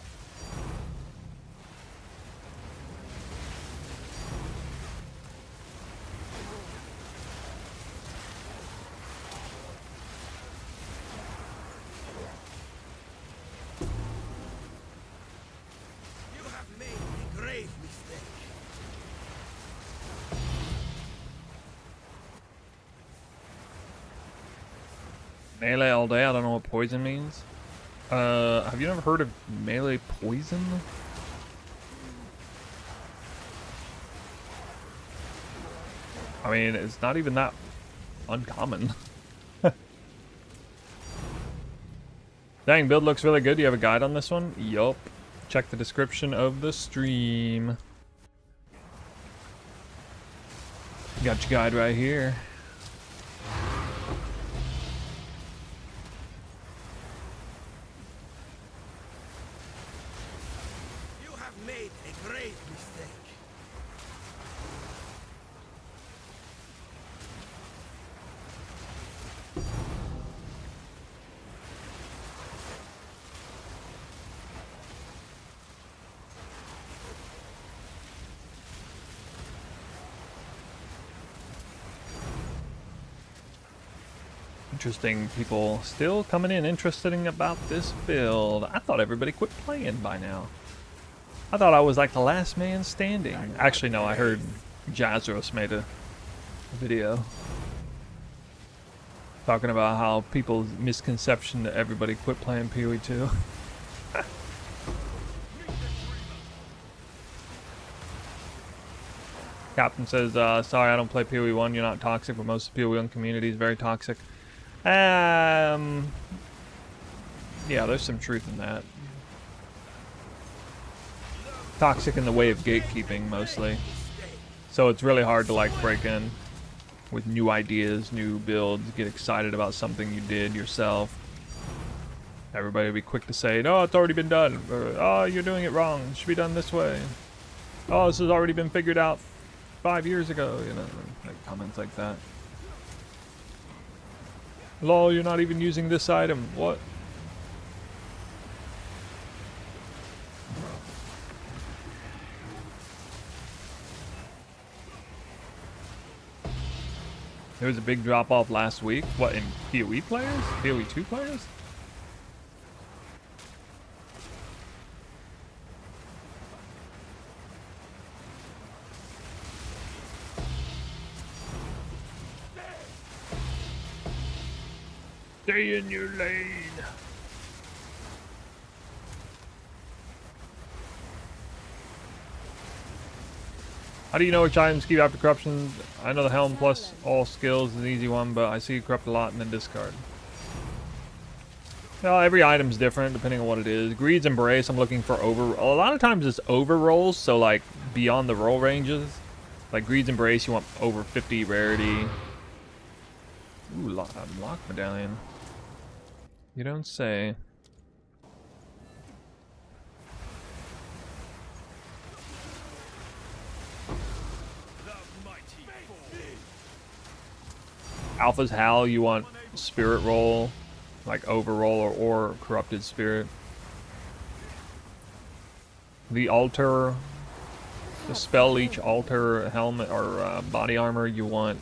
You have made a grave mistake. Melee all day. I don't know what poison means. Have you never heard of melee poison? I mean, it's not even that uncommon. Dang, build looks really good. Do you have a guide on this one? Yup. Check the description of the stream. Got your guide right here. You have made a grave mistake. Interesting, people still coming in interested about this build. I thought everybody quit playing by now. I thought I was like the last man standing. Actually, no, I heard Jazros made a video talking about how people's misconception that everybody quit playing PoE 2. Captain says, sorry I don't play PoE 1, you're not toxic, but most of the PoE 1 community is very toxic. Yeah, there's some truth in that. Toxic in the way of gatekeeping, mostly. So it's really hard to, like, break in with new ideas, new builds, get excited about something you did yourself. Everybody will be quick to say, no, it's already been done. Or, oh, you're doing it wrong. It should be done this way. Oh, this has already been figured out 5 years ago. You know, like comments like that. Lol, you're not even using this item. What? There was a big drop off last week. What, in PoE players? PoE 2 players? Stay in your lane. How do you know which items keep after corruption? I know the helm plus all skills is an easy one, but I see you corrupt a lot and then discard. Well, every item's different depending on what it is. Greed's Embrace, I'm looking for over... A lot of times it's over rolls, so like beyond the roll ranges. Like Greed's Embrace, you want over 50 rarity. Ooh, lock medallion. You don't say. Alpha's Hal, you want spirit roll, like overroll or corrupted spirit. The altar, the spell leech altar helmet or body armor, you want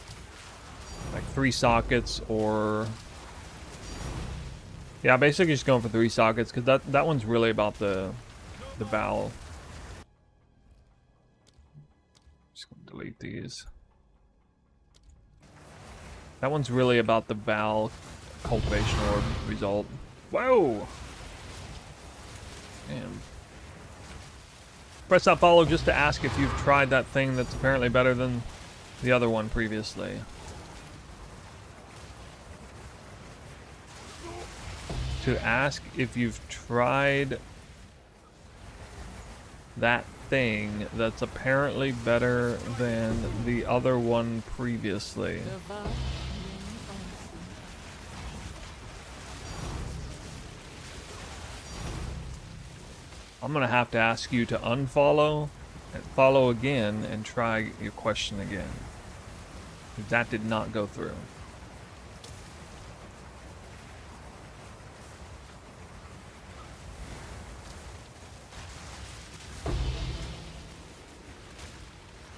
like 3 sockets or yeah, basically just going for 3 sockets because that one's really about the Val. Just gonna delete these. That one's really about the Val cultivation orb result. Whoa! Damn. Press that follow just to ask if you've tried that thing that's apparently better than the other one previously. To ask if you've tried that thing that's apparently better than the other one previously. I'm gonna have to ask you to unfollow and follow again and try your question again. That did not go through.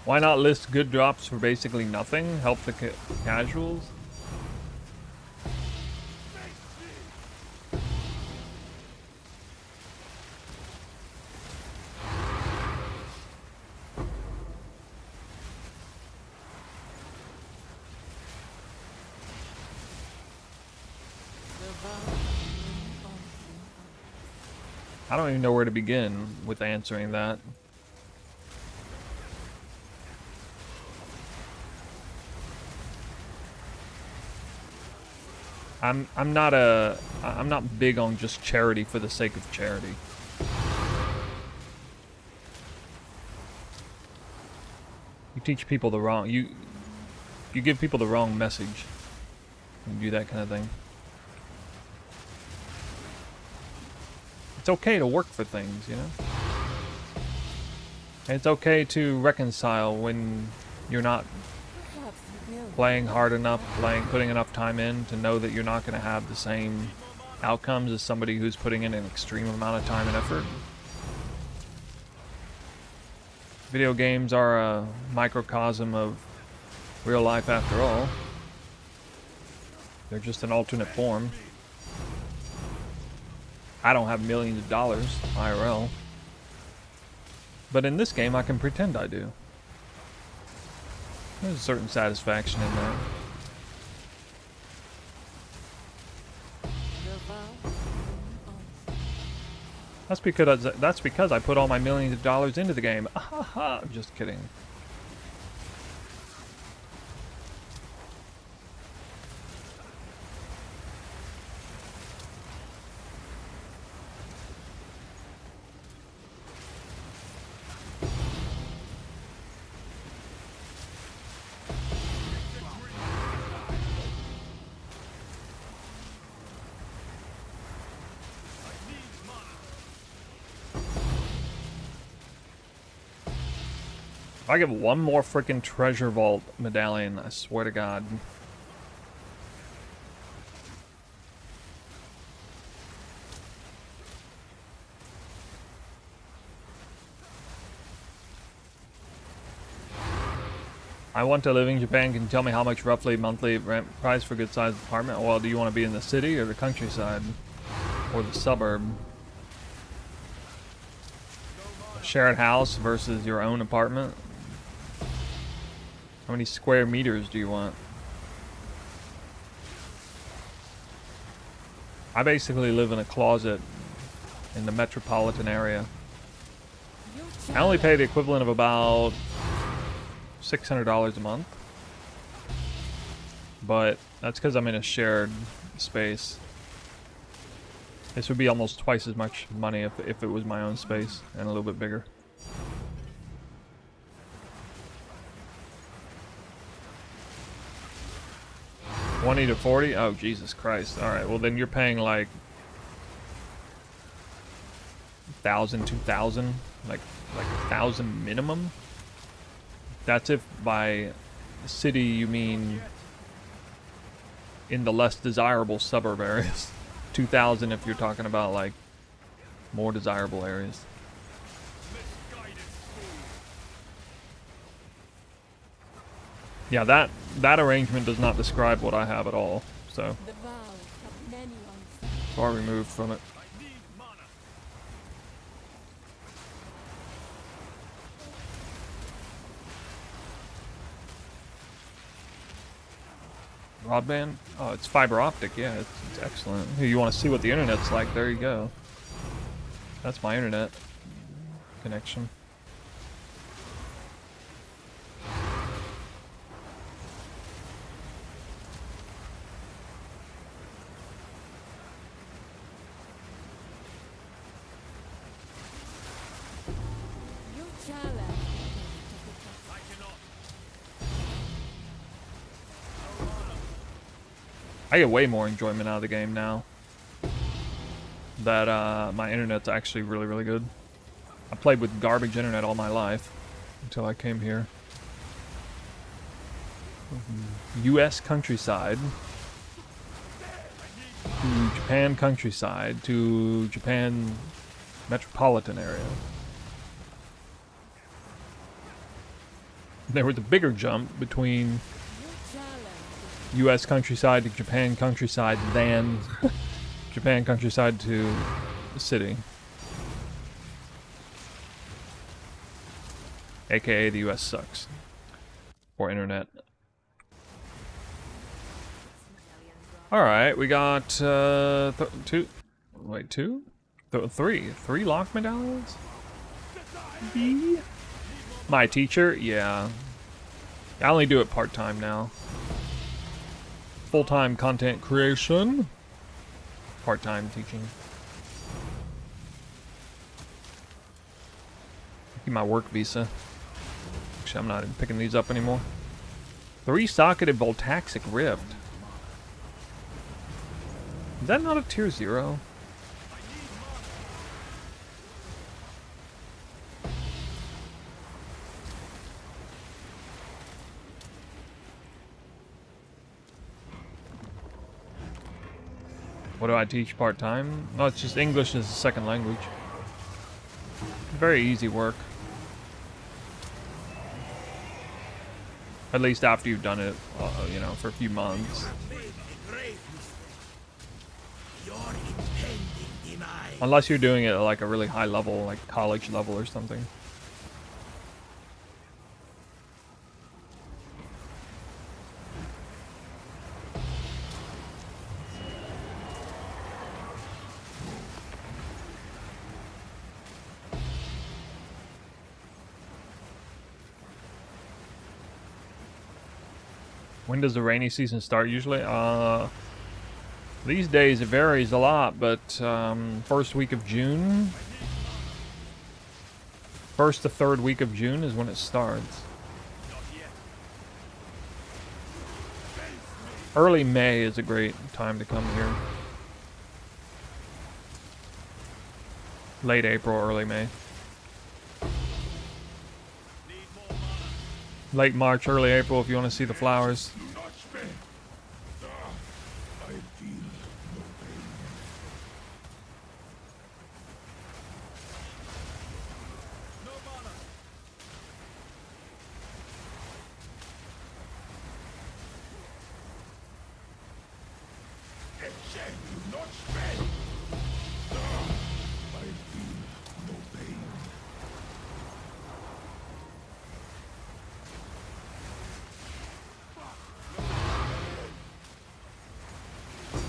Why not list good drops for basically nothing? Help the casuals? I don't even know where to begin with answering that. I'm not big on just charity for the sake of charity. You teach people the wrong you give people the wrong message. You do that kind of thing. It's okay to work for things, you know? And it's okay to reconcile when you're not playing hard enough, putting enough time in to know that you're not going to have the same outcomes as somebody who's putting in an extreme amount of time and effort. Video games are a microcosm of real life after all. They're just an alternate form. I don't have millions of dollars, IRL. But in this game, I can pretend I do. There's a certain satisfaction in that. That's because I put all my millions of dollars into the game. I'm just kidding. If I get one more freaking treasure vault medallion, I swear to God. I want to live in Japan. Can you tell me how much roughly monthly rent price for a good sized apartment? Well, do you want to be in the city or the countryside? Or the suburb? A shared house versus your own apartment? How many square meters do you want? I basically live in a closet in the metropolitan area. I only pay the equivalent of about $600 a month, but that's because I'm in a shared space. This would be almost twice as much money if it was my own space and a little bit bigger. $20 to $40? Oh, Jesus Christ. Alright, well then you're paying like $1,000, $2,000, like $1,000 minimum. That's if by city you mean in the less desirable suburb areas. 2,000 if you're talking about like more desirable areas. Yeah, that arrangement does not describe what I have at all. So The vows of many on far removed from it. Broadband? Oh, it's fiber optic. Yeah, it's excellent. Here, you want to see what the internet's like? There you go. That's my internet connection. you challenge. I get way more enjoyment out of the game now that my internet's actually really, really good. I played with garbage internet all my life until I came here. US countryside to Japan countryside to Japan metropolitan area. There was a bigger jump between You challenge. US countryside to Japan countryside than Japan countryside to the city. AKA the US sucks. For internet. Alright, we got three lock medallions? B? My teacher? Yeah. I only do it part-time now. Full-time content creation. Part-time teaching. Get my work visa. Actually, I'm not even picking these up anymore. 3-socketed voltaxic rift. Is that not a tier 0? What do I teach part-time? No, it's just English as a second language. Very easy work. At least after you've done it, you know, for a few months. Unless you're doing it at like a really high level, like college level or something. When does the rainy season start usually? These days it varies a lot, but first week of June. First to third week of June is when it starts. Early May is a great time to come here. Late April, early May. Late March, early April if you want to see the flowers. Do not spare. I feel no pain. No mana. Do not spare. I feel no pain.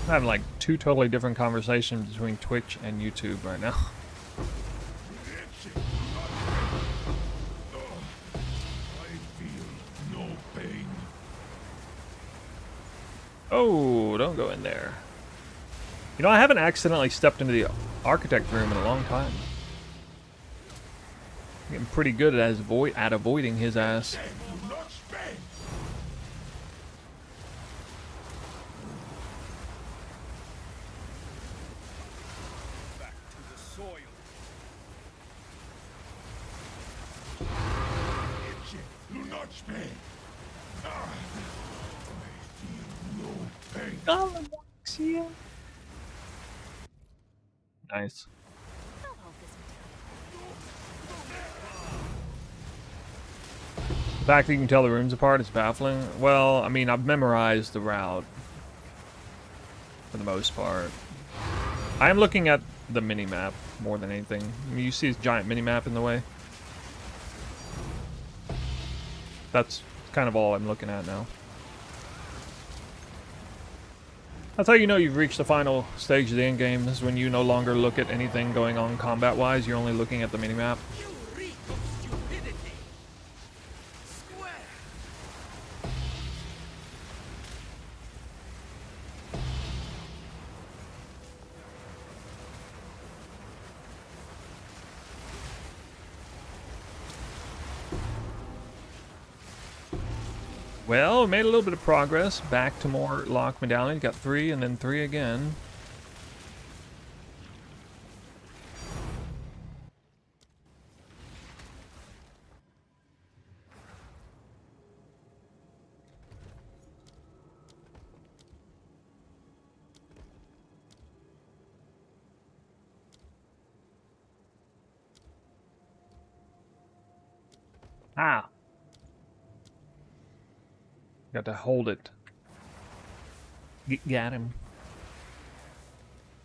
I'm having like two totally different conversations between Twitch and YouTube right now. I feel no pain. Oh, don't go in there. You know, I haven't accidentally stepped into the architect room in a long time. I'm getting pretty good at avoiding his ass. Do not spare. Back to the soil. Do not spare. I feel no pain. Nice. I'll hold this The fact that you can tell the rooms apart is baffling. Well, I mean, I've memorized the route for the most part. I am looking at the mini-map more than anything. I mean, you see this giant mini-map in the way? That's kind of all I'm looking at now. That's how you know you've reached the final stage of the endgame. This is when you no longer look at anything going on combat-wise. You're only looking at the minimap. You reek of stupidity. Square. Well, we made a little bit of progress. Back to more lock medallions. Got 3 and then 3 again. Ah. Got to hold it. Got him.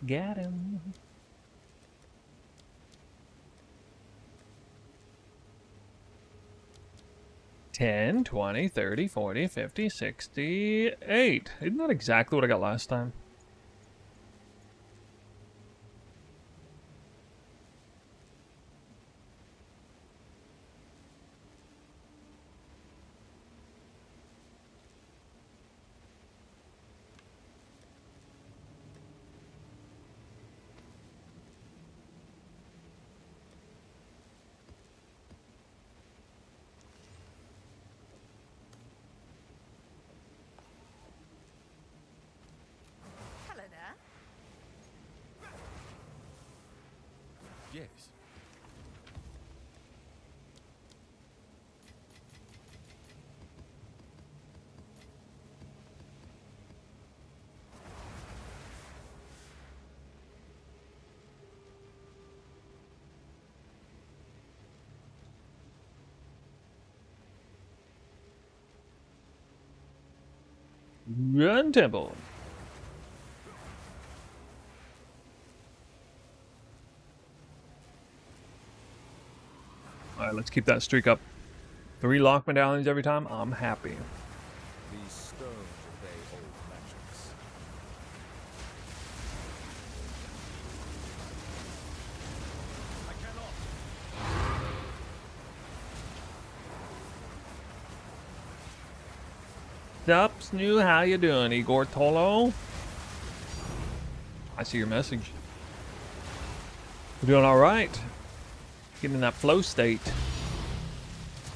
Got him. $10, $20, $30, $40, $50, $68. Isn't that exactly what I got last time? Hello there. Yes. Run temple. Alright, let's keep that streak up. 3 lock medallions every time. I'm happy. These stones obey old magics. I cannot. Sup, Snoo? How you doing, Igor Tolo? I see your message. We're doing alright. Getting in that flow state.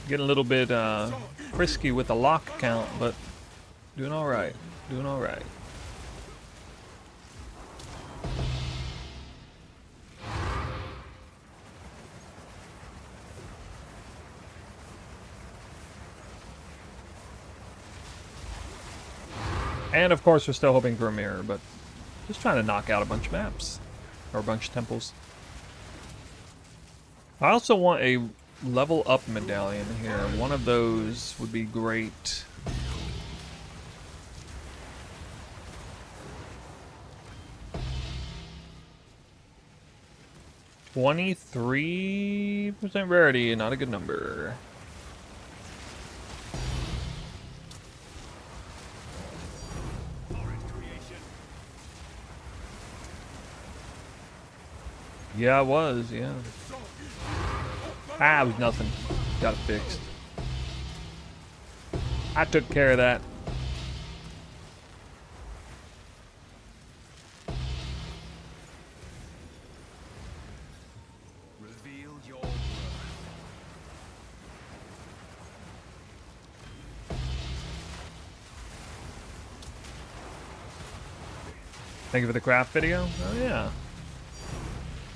Getting a little bit frisky with the lock count, but doing alright. Doing alright. And of course, we're still hoping for a mirror, but just trying to knock out a bunch of maps. Or a bunch of temples. I also want a level up medallion here. One of those would be great. "23% rarity, not a good number." Yeah, it was, yeah. Ah, it was nothing. Got it fixed. I took care of that. Reveal your worth. Thank you for the craft video. Oh yeah.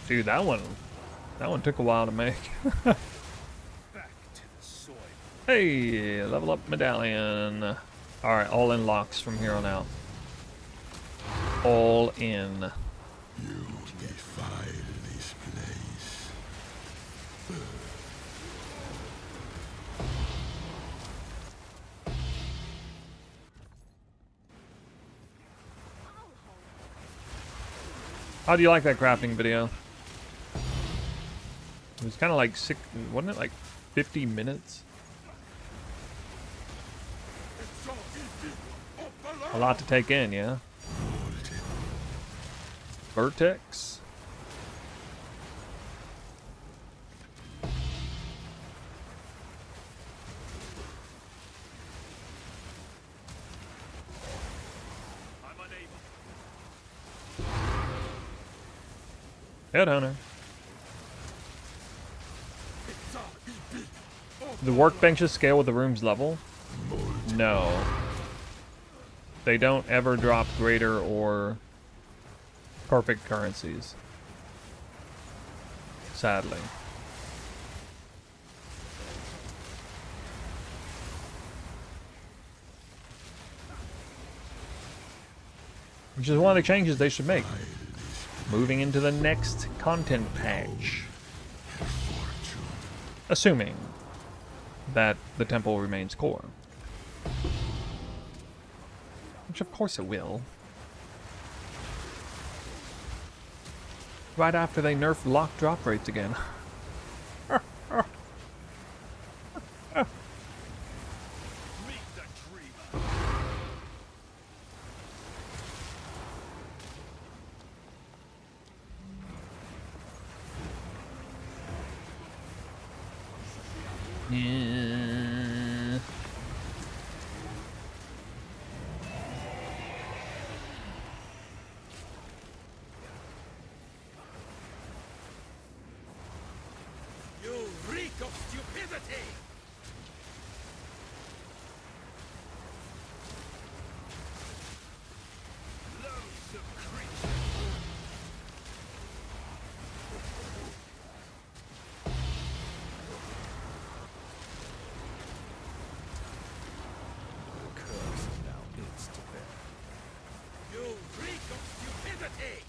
Dude, that one took a while to make. Back to the soil. Hey, level up medallion. Alright, all in locks from here on out. All in. You defile this place. How do you like that crafting video? It was kind of like wasn't it like 50 minutes? A lot to take in, yeah. Vertex. I'm unable. Headhunter. The workbenches scale with the room's level? No. They don't ever drop greater or perfect currencies. Sadly. Which is one of the changes they should make. Moving into the next content patch. Assuming that the temple remains core. Which of course it will. Right after they nerf lock drop rates again. Meet the dreamer. Yeah. You reek of stupidity. Loathsome creature. The curse is now its to bear. You reek of stupidity.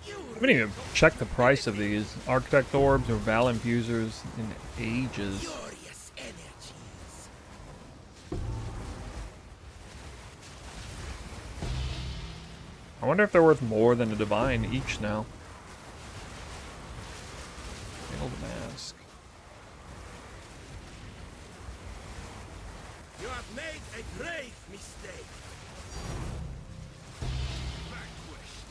I haven't even checked the price of these Architect Orbs or Val Infusers in ages. Furious energies. I wonder if they're worth more than a Divine each now. Failed mask. You have made a grave mistake. Vanquished.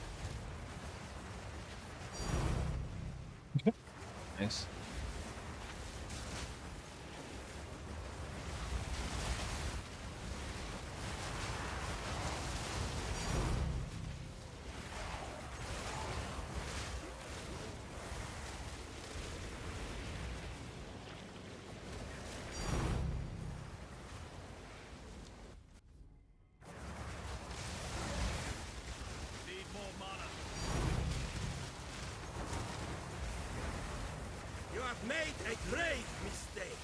Nice. made a grave mistake.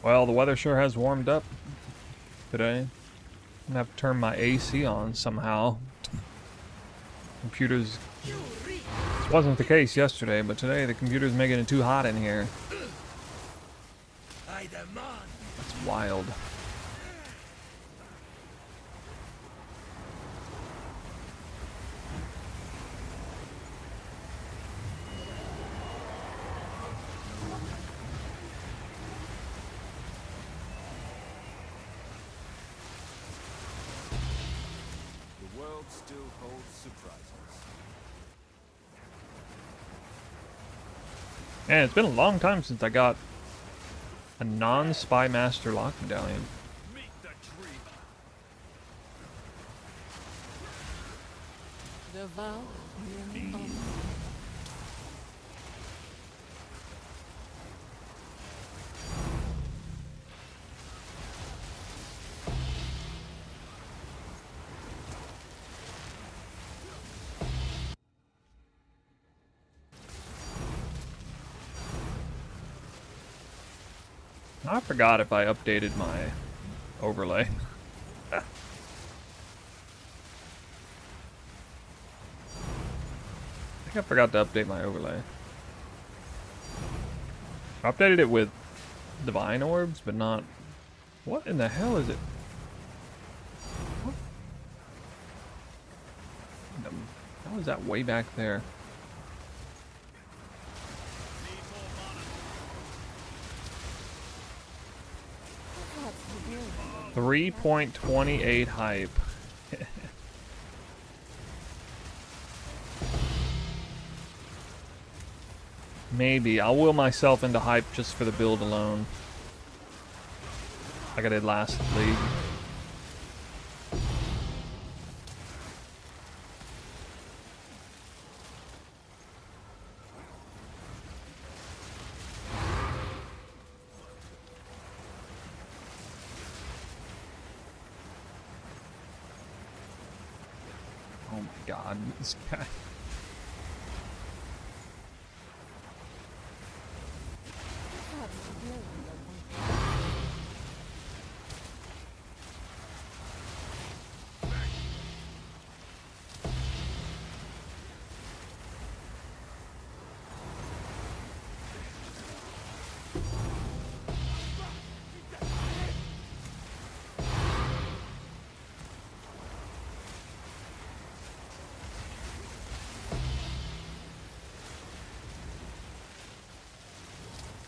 Well, the weather sure has warmed up today. I'm gonna have to turn my AC on somehow. Computers. This wasn't the case yesterday, but today the computer's making it too hot in here. I demand. That's wild. The world still holds surprises. Man, it's been a long time since I got a non-spy master lock medallion. Meet the dreamer. The vow nearly on. I forgot if I updated my overlay. I think I forgot to update my overlay. I updated it with divine orbs, but not... What in the hell is it? What? How is that way back there? Perhaps the 3.28 hype. Maybe. I'll will myself into hype just for the build alone. Like I did last league. Oh my god, this guy. perhaps the glory of one.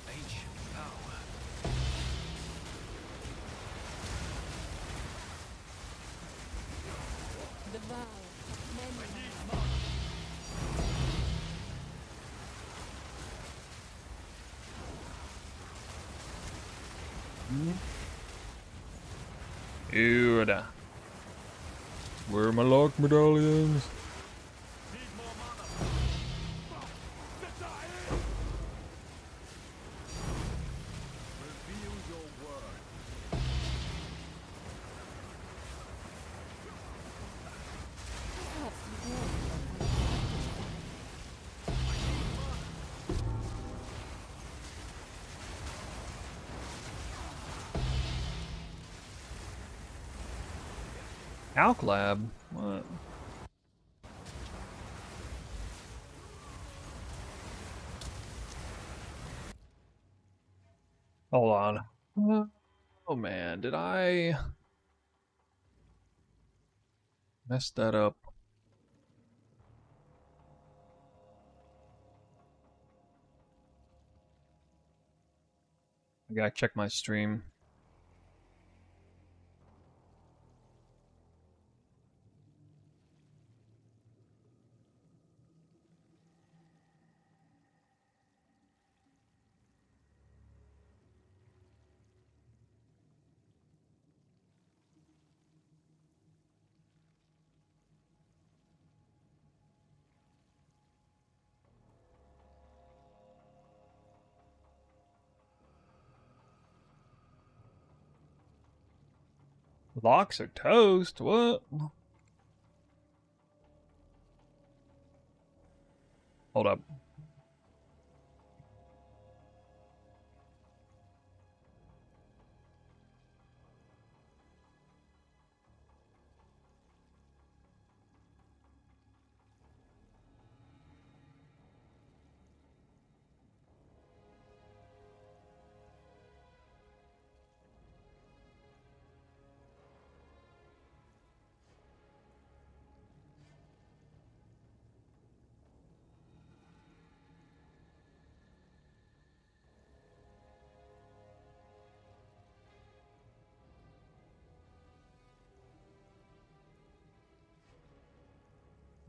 Ancient power. The vow of many. Dude. Where are my lock medallions? Reveal your word. Perhaps the glory of one. Alk Lab? What? Hold on. Oh man, did I mess that up? I gotta check my stream. Locks are toast? What? Hold up.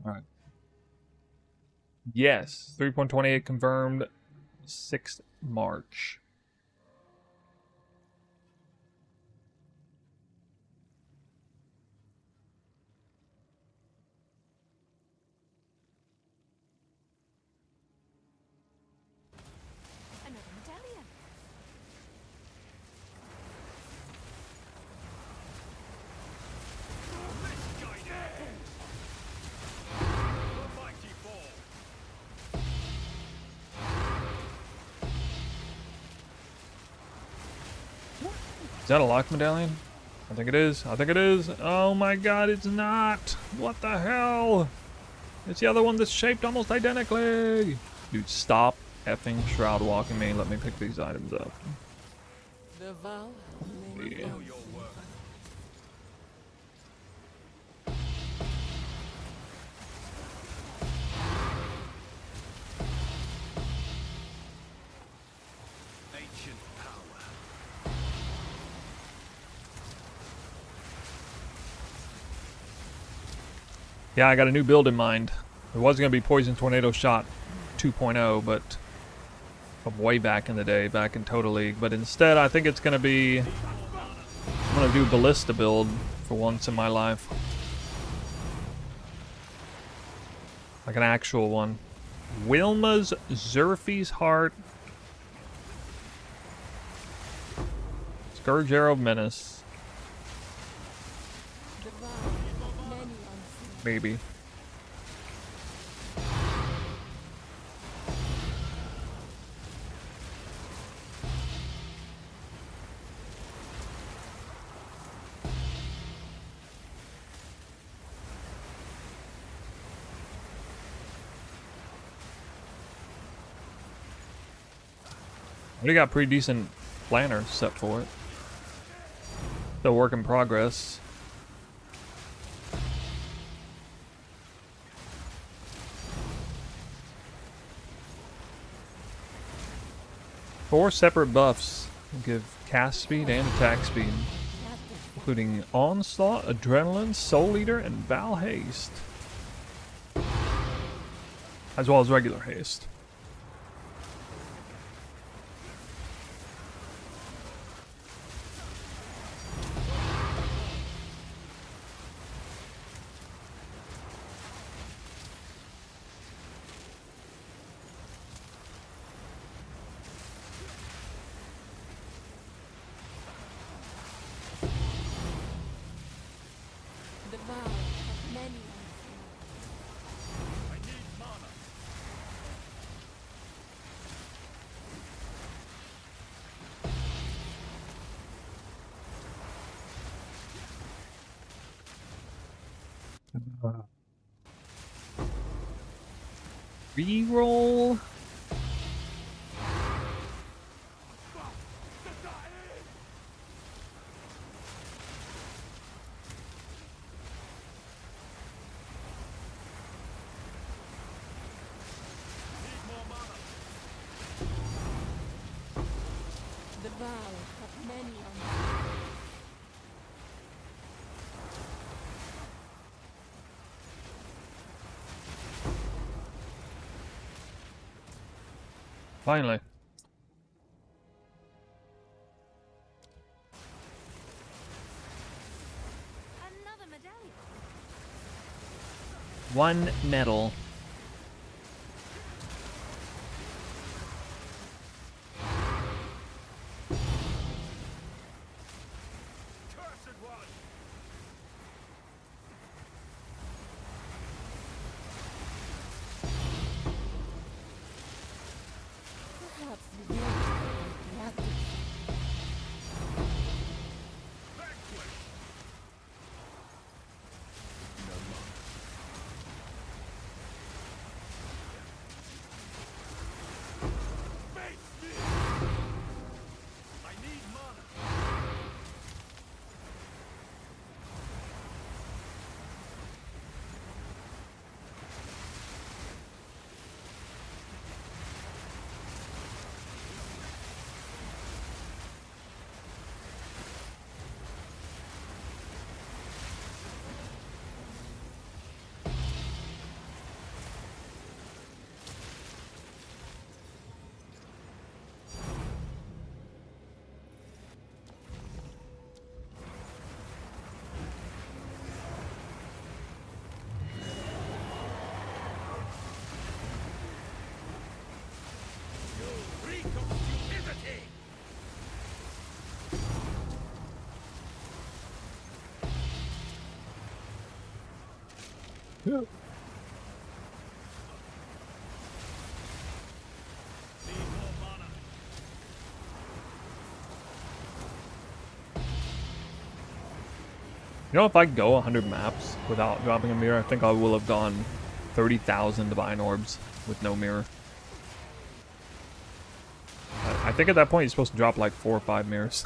Alright. Yes. 3.28 confirmed. 6th March. Another medallion. Is that a lock medallion? I think it is. I think it is. Oh my god, it's not. What the hell? It's the other one that's shaped almost identically. Dude, stop effing shroud walking me. Let me pick these items up. The vow of many Yeah. unseen. Ancient power. Yeah, I got a new build in mind. It was going to be Poison Tornado Shot 2.0, but from way back in the day, back in Total League. But instead, I think it's going to be... I'm going to do Ballista build for once in my life. Like an actual one. Wilma's Zerfie's Heart. Scourge Arrow of Menace. The vow of many unseen. Maybe. Already got pretty decent planners set for it. Still work in progress. Four separate buffs give cast speed and attack speed, including Onslaught, Adrenaline, Soul Eater, and Val Haste, as well as regular haste. The vow of many unseen. I need mana. Reroll. The vow Finally. Another medallion. One medal. Cursed one! Perhaps you will react. Vanquish! No longer. Face me! I need mana. You reek of stupidity! Need more mana. You know, if I go 100 maps without dropping a mirror, I think I will have gone 30,000 divine orbs with no mirror. I think at that point you're supposed to drop like 4 or 5 mirrors.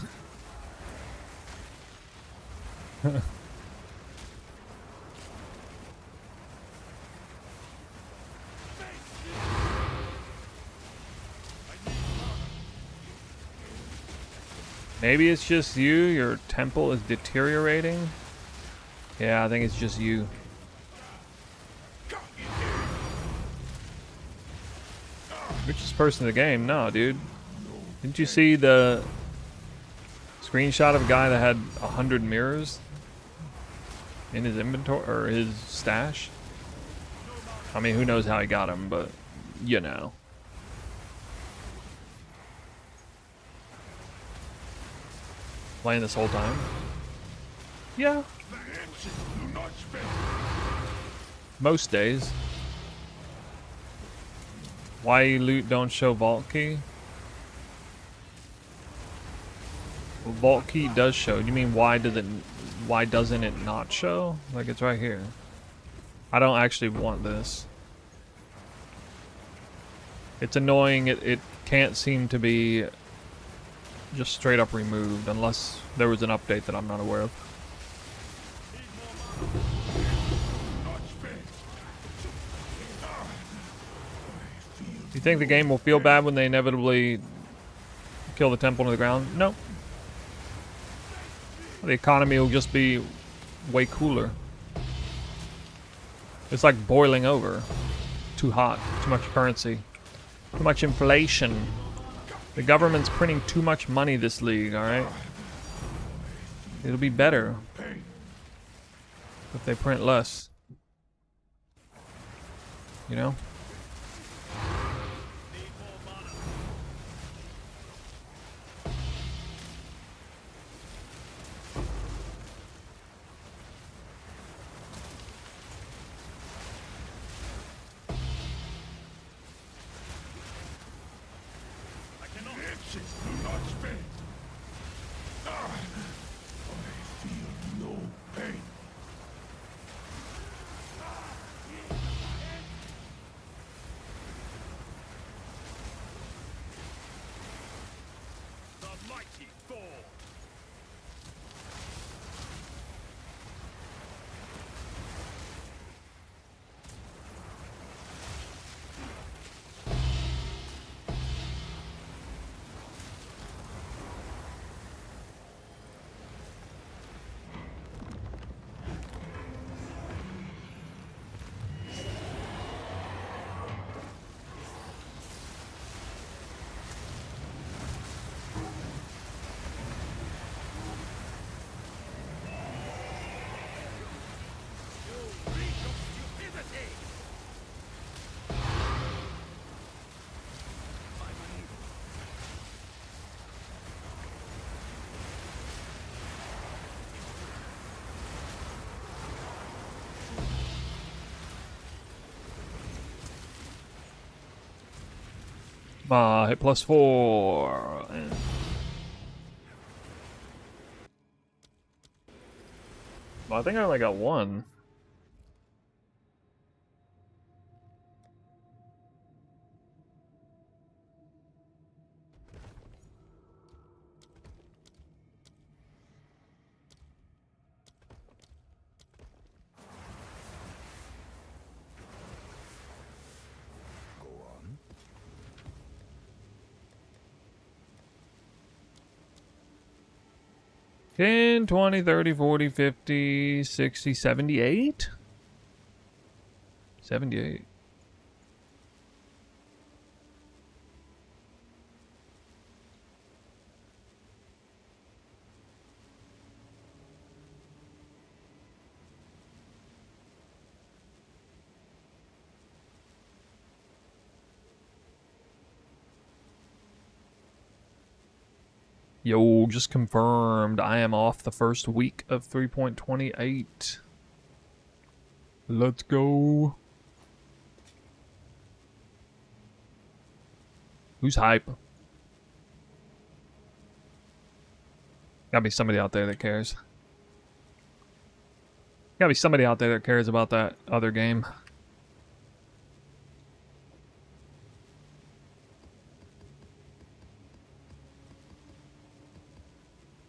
Maybe it's just you, your temple is deteriorating. Yeah, I think it's just you. Richest person in the game? No, dude. Didn't you see the screenshot of a guy that had 100 mirrors in his inventory or his stash? I mean, who knows how he got them, but you know. Playing this whole time? Yeah. Most days. Why loot don't show vault key? Well, vault key does show. You mean why doesn't it not show? Like it's right here. I don't actually want this. It's annoying. It can't seem to be just straight up removed unless there was an update that I'm not aware of. You think the game will feel bad when they inevitably kill the temple to the ground? No. The economy will just be way cooler. It's like boiling over. Too hot, too much currency, too much inflation. The government's printing too much money this league, alright? It'll be better if they print less. You know? No. Hit +4. Well, I think I only got one. Go on. 10, 20, 30, 40, 50, 60, 78? 78. Yo, just confirmed. I am off the first week of 3.28. Let's go. Who's hype? Gotta be somebody out there that cares. Gotta be somebody out there that cares about that other game.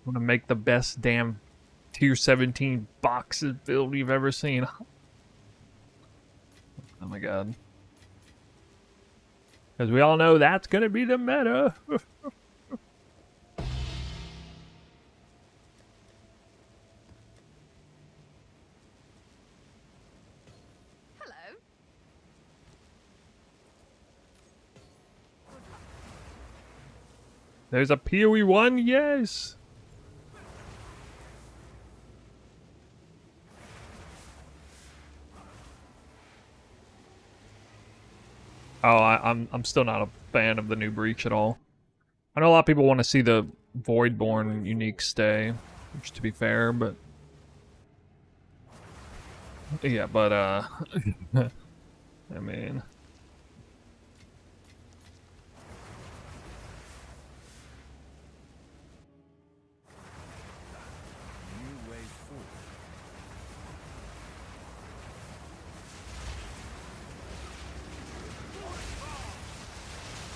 I'm gonna make the best damn tier 17 boxes build you've ever seen. Oh my god. Because we all know that's gonna be the meta. Hello. There's a PoE 1, yes! Oh, I'm still not a fan of the new Breach at all. I know a lot of people want to see the Voidborn unique stay, which to be fair, but yeah, but I mean, New way forward.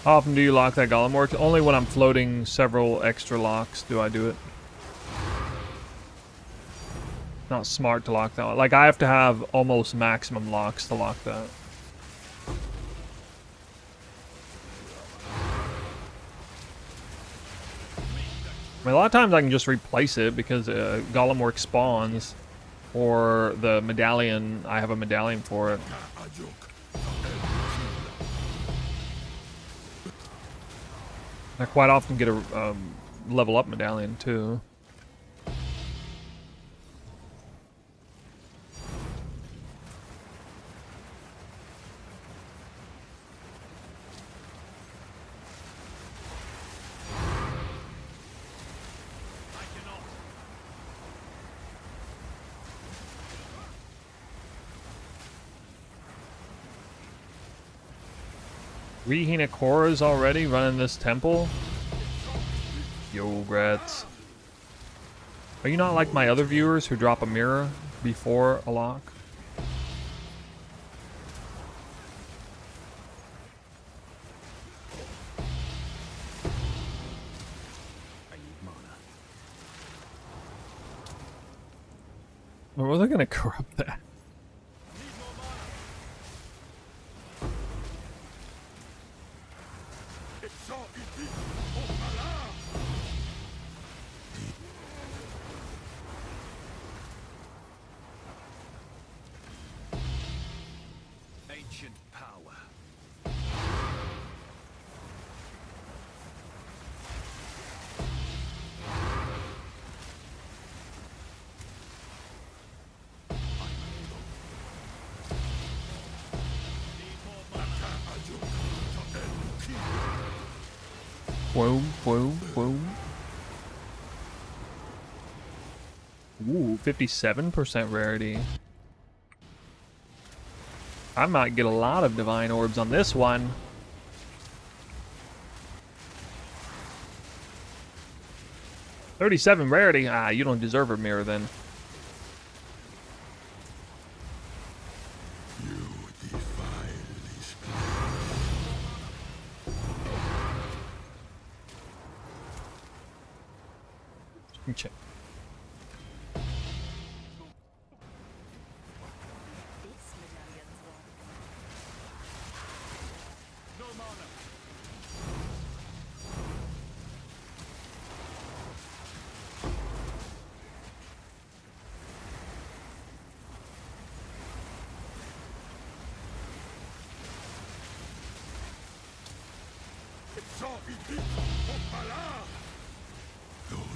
how often do you lock that Golem work? Only when I'm floating several extra locks do I do it. Not smart to lock that one. Like, I have to have almost maximum locks to lock that. I mean, a lot of times I can just replace it because Golem work spawns, or the medallion, I have a medallion for it. I quite often get a level up medallion too. Rihina Korra's already running this temple? Yo, grats. Are you not like my other viewers who drop a mirror before a lock? I need mana. Or was I gonna corrupt that? Ancient power. Boom, boom, boom. Ooh, 57% rarity. I might get a lot of divine orbs on this one. 37 rarity. Ah, you don't deserve a mirror then. You defile this Check. This medallion's one. No mana. So it is Opala! Gold.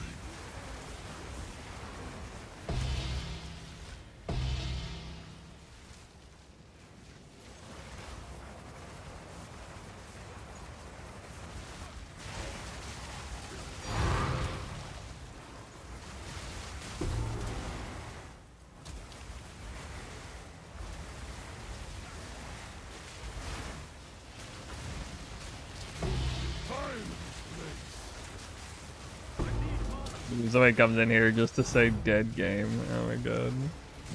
Somebody comes in here just to say dead game. Oh my god.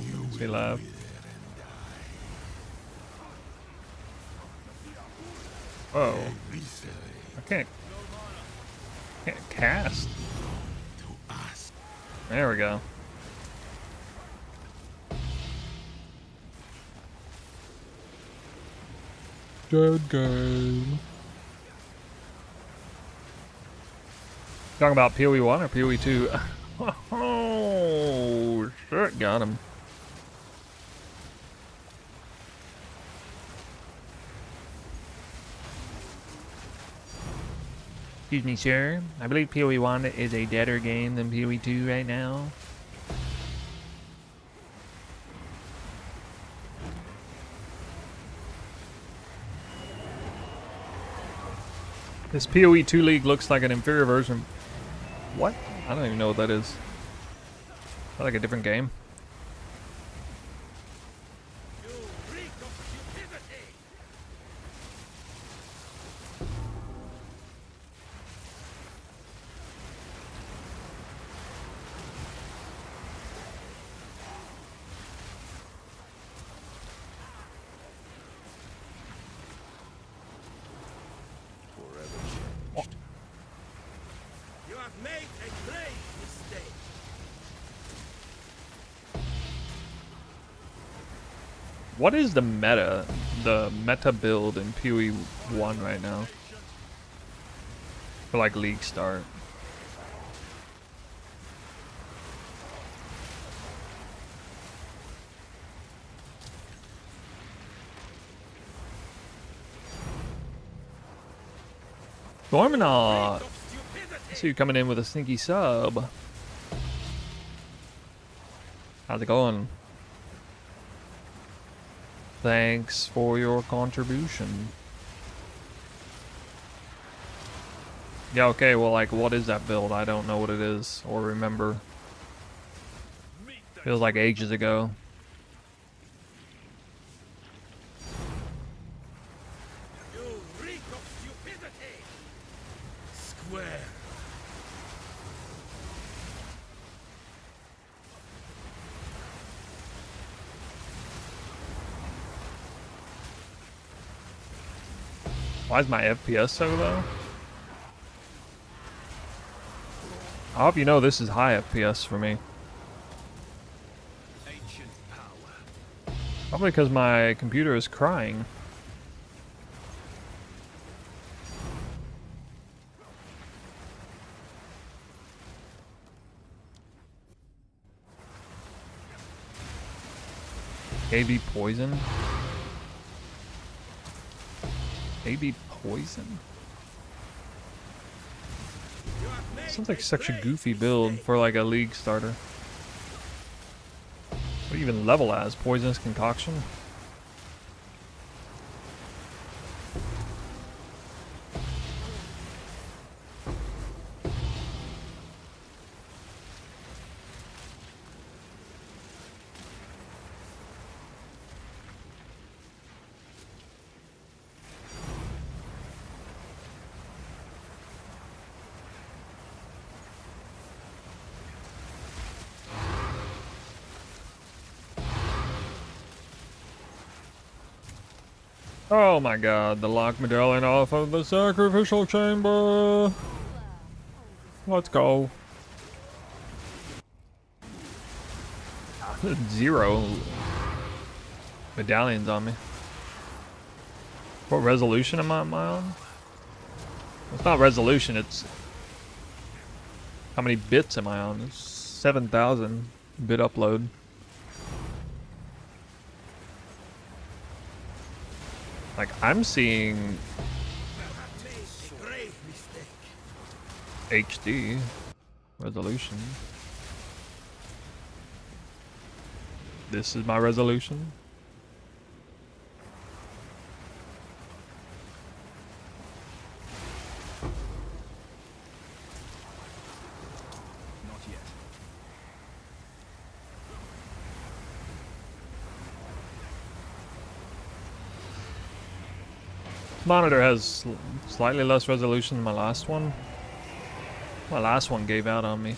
You Makes me will laugh. wither and die. Whoa. Eviscerate I can't cast. to us. There we go. Dead game. Talking about PoE 1 or PoE 2? Oh, shit, got him. Excuse me, sir. I believe PoE 1 is a deader game than PoE 2 right now. This PoE 2 League looks like an inferior version. What? I don't even know what that is. Is that like a different game? You reek of stupidity. You have made a grave mistake. What is the meta build in PoE 1 right now? For like league start. Gormanaut! I see you coming in with a sneaky sub. How's it going? Thanks for your contribution. Yeah, okay, well, like, what is that build? I don't know what it is or remember. Feels like ages ago. You reek of stupidity. Square. Why is my FPS so low? I hope you know this is high FPS for me. Ancient power. Probably because my computer is crying. AB poison? AB poison? You have made Sounds like a such a grave goofy build mistake. for like a league starter. What even level as? Poisonous concoction? Oh my god, the lock medallion off of the sacrificial chamber. Let's go. 0 medallions on me. What resolution am I on? It's not resolution, it's how many bits am I on? It's 7,000 bit upload. Like, I'm seeing HD resolution. This is my resolution. Not yet. Monitor has slightly less resolution than my last one. My last one gave out on me.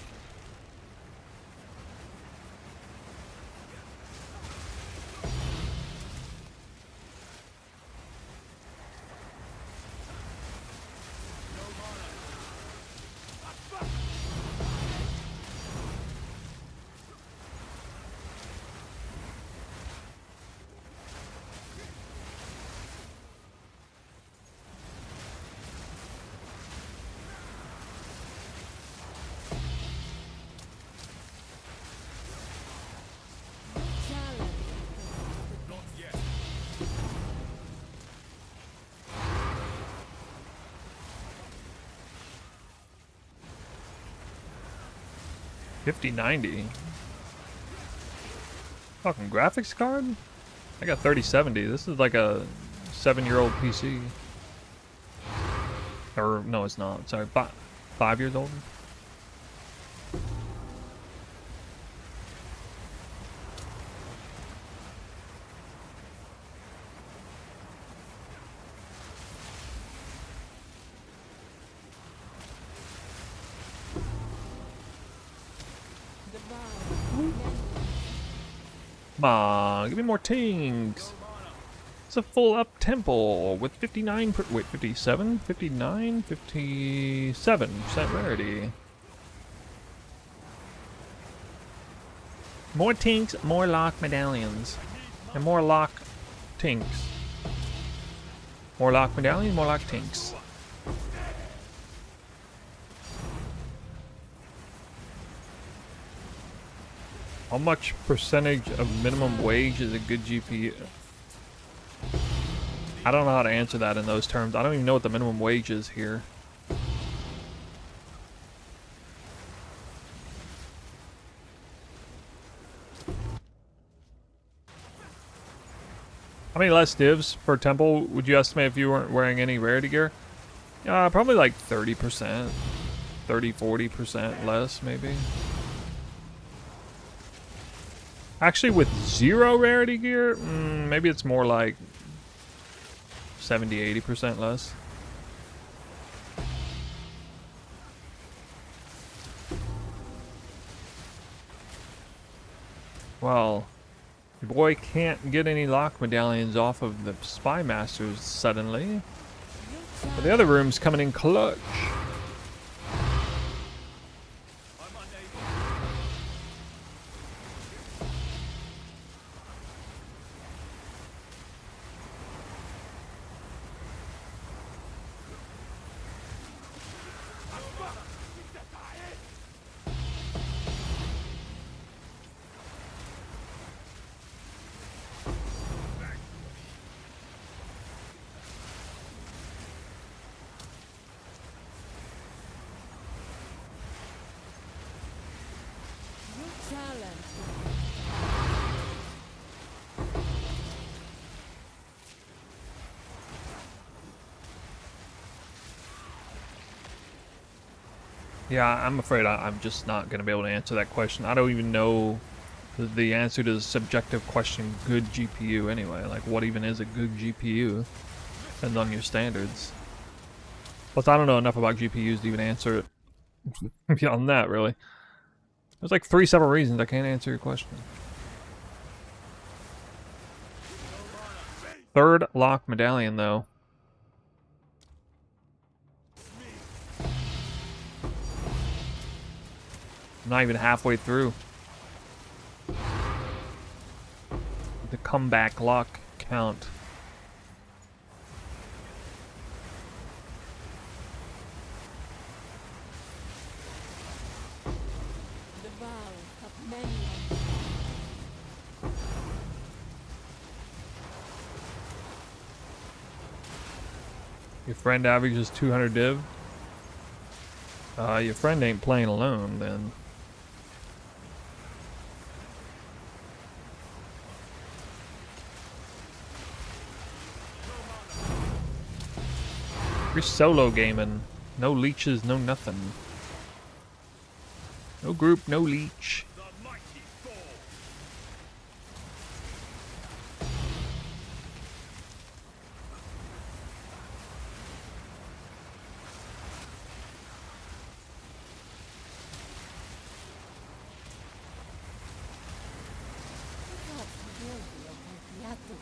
Not yet. 5090. Fucking graphics card? I got 3070. This is like a 7-year-old PC. Or, no, it's not. Sorry, 5 years old. Come on, give me more tings. It's a full up temple with 59 wait, 57? 59? 57% rarity. More tinks, more lock medallions. And more lock tinks. More lock medallions, more lock tinks. How much percentage of minimum wage is a good GPU? I don't know how to answer that in those terms. I don't even know what the minimum wage is here. How many less divs per temple would you estimate if you weren't wearing any rarity gear? Probably like 30%. 30-40% less, maybe. Actually, with 0 rarity gear, maybe it's more like 70-80% less. Well, your boy can't get any lock medallions off of the Spy Masters suddenly. But the other room's coming in clutch. Yeah, I'm afraid I'm just not going to be able to answer that question. I don't even know the answer to the subjective question, good GPU anyway. Like, what even is a good GPU? Depends on your standards. Plus, I don't know enough about GPUs to even answer it beyond that, really. There's like 3 separate reasons I can't answer your question. third lock medallion, though. I'm not even halfway through. The comeback lock count. The vow of many unseen. Your friend averages 200 div. Your friend ain't playing alone, then. You're solo gaming. No leeches, no nothing. No group, no leech. The mighty fall. The gods will be of the Atlas.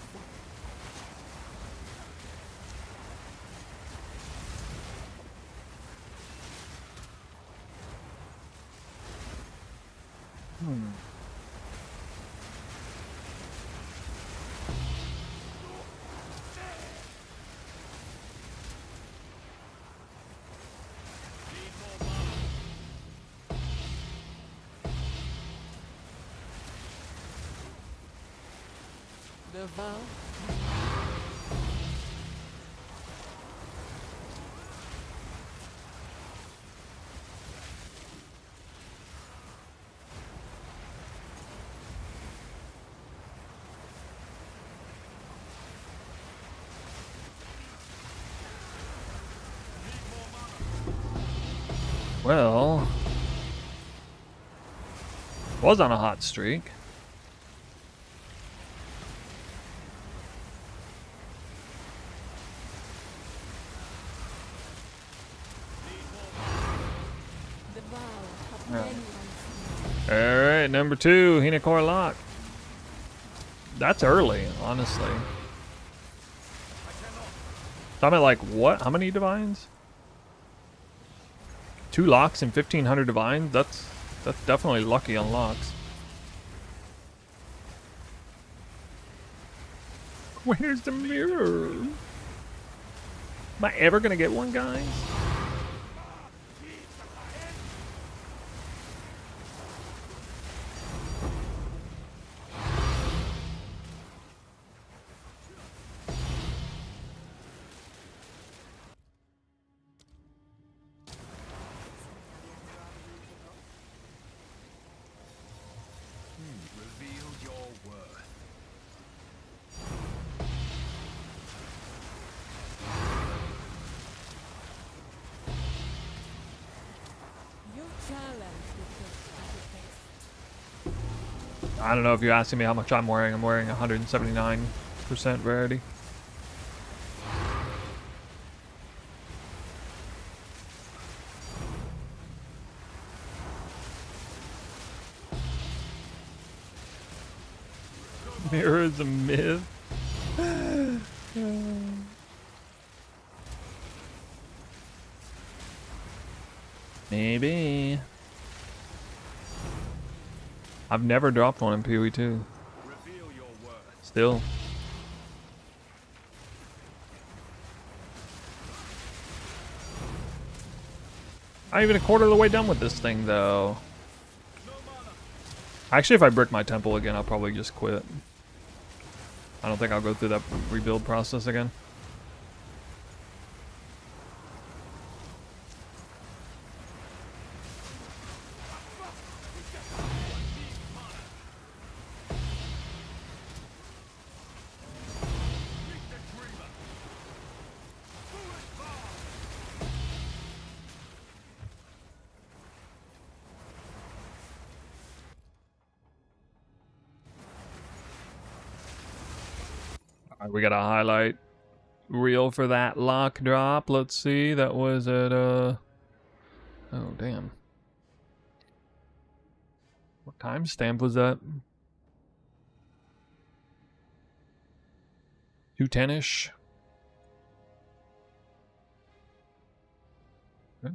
The vow. Well, was on a hot streak. The vow of many unseen. All right, number 2, Hinekor lock. That's early, honestly. So I'm at like what? How many divines? 2 locks and 1,500 divines. That's definitely lucky on locks. Where's the mirror? Am I ever gonna get one, guys? Reveal your worth. You challenge the test. I don't know if you're asking me how much I'm wearing. I'm wearing 179% rarity. Mirror is a myth. Maybe. I've never dropped one in PoE2. Reveal your worth. Still. I'm even a quarter of the way done with this thing, though. Actually, if I brick my temple again, I'll probably just quit. I don't think I'll go through that rebuild process again. Alright, we got a highlight reel for that lock drop. Let's see. That was at oh damn. What timestamp was that? 210-ish. Okay.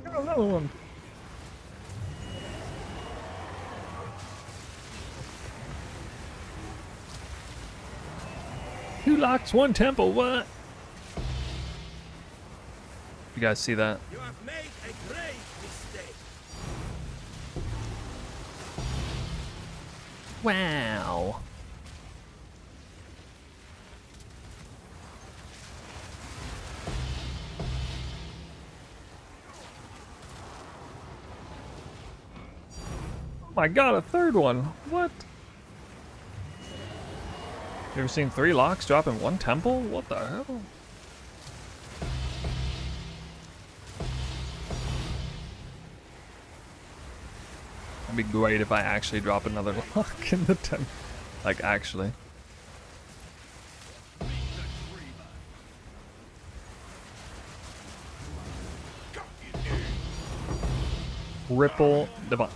I got another one. Two locks, one temple. What? You guys see that? You have made a grave mistake. Wow. Oh my god, a third one. What? You ever seen 3 locks drop in 1 temple? What the hell? That'd be great if I actually drop another lock in the temple. Like, actually. Ripple Divine.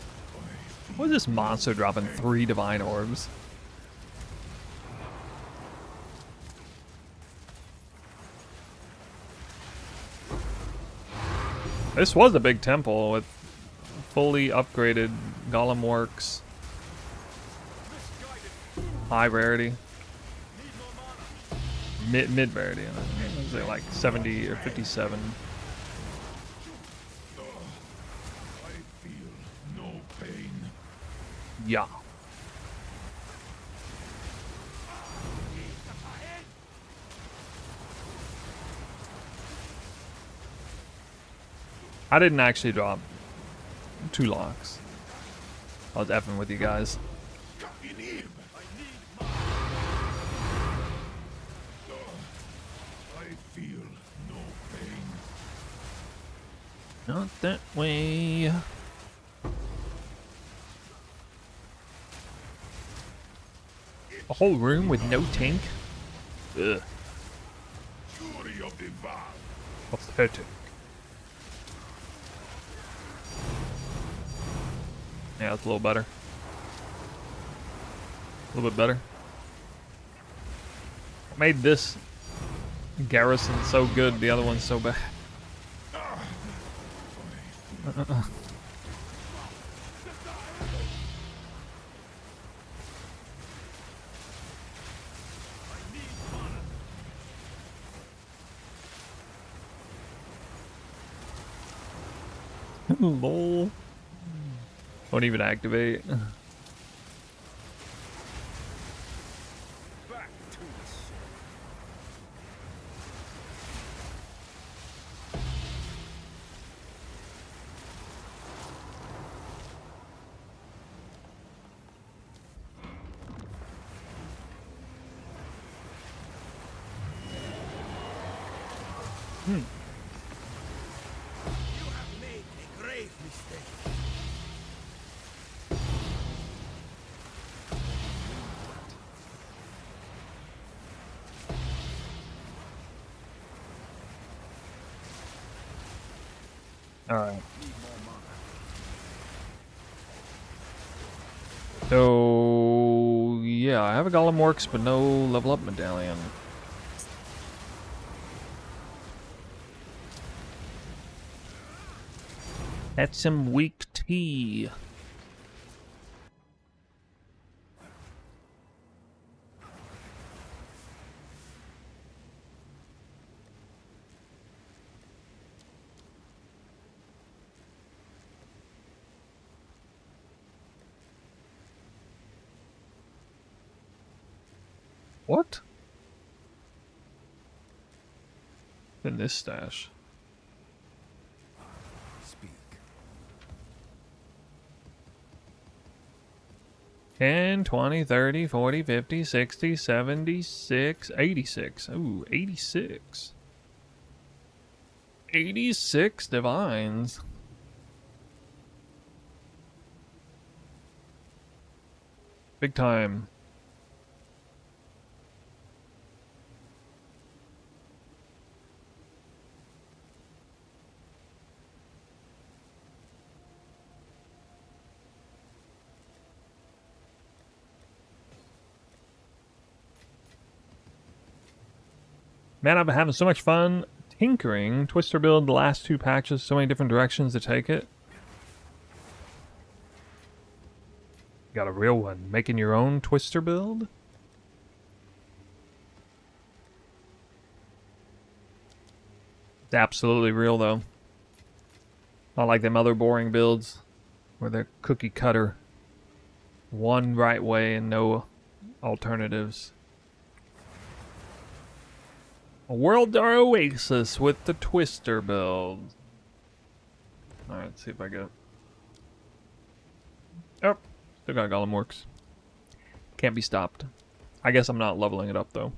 What is this monster dropping 3 divine orbs? This was a big temple with fully upgraded golem works. High rarity. Mid rarity. Is it like 70 or 57? I feel no pain. Yeah. I didn't actually drop 2 locks. I was effing with you guys. I feel no pain. Not that way. A whole room with no tank? Ugh. Fury of the vow. Pathetic. Yeah, that's a little better. A little bit better. What made this garrison so good, the other one's so bad? Lol. Won't even activate. Back to the soul. You have made a grave mistake. Alright. So, yeah, I have a Golem Works, but no level up medallion. That's some weak tea. What? In this stash. Speak. 10, 20, 30, 40, 50, 60, 76, 86. Ooh, 86. 86 divines. Big time. Man, I've been having so much fun tinkering. Twister build the last 2 patches, so many different directions to take it. Got a real one. Making your own Twister build? It's absolutely real, though. Not like them other boring builds where they're cookie cutter. One right way and no alternatives. A World Oasis with the Twister build. Alright, let's see if I get it. Oh, still got Golem Works. Can't be stopped. I guess I'm not leveling it up, though.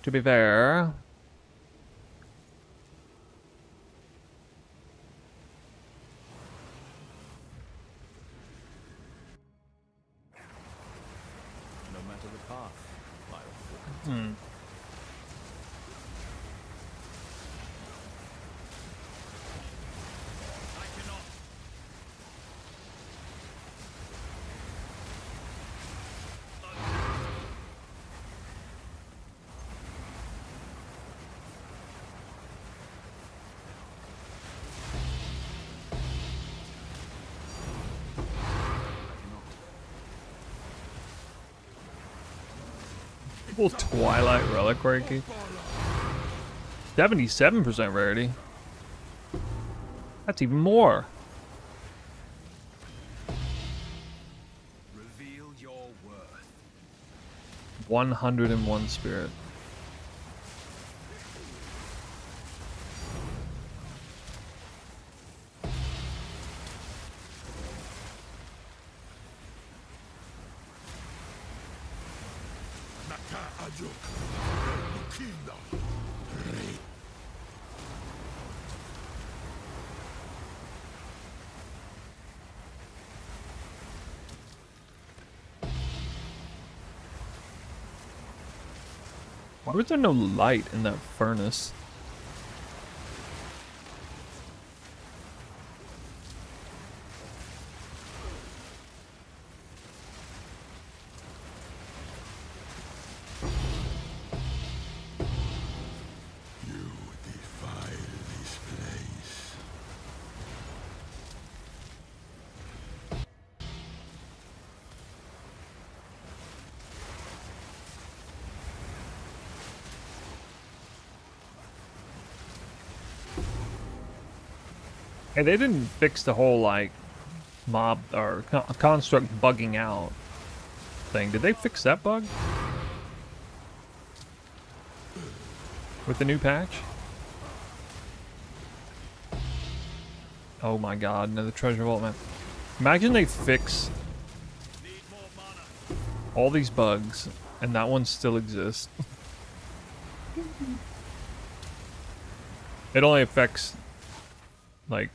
To be fair... No matter the path, I walk. Hmm. Full Twilight Reliquary key. 77% rarity. That's even more. Reveal your worth. 101 spirit. Why was there no light in that furnace? Hey, they didn't fix the whole, like, mob or construct bugging out thing. Did they fix that bug? With the new patch? Oh my god, another treasure vault, man. Imagine they fix all these bugs and that one still exists. It only affects, like,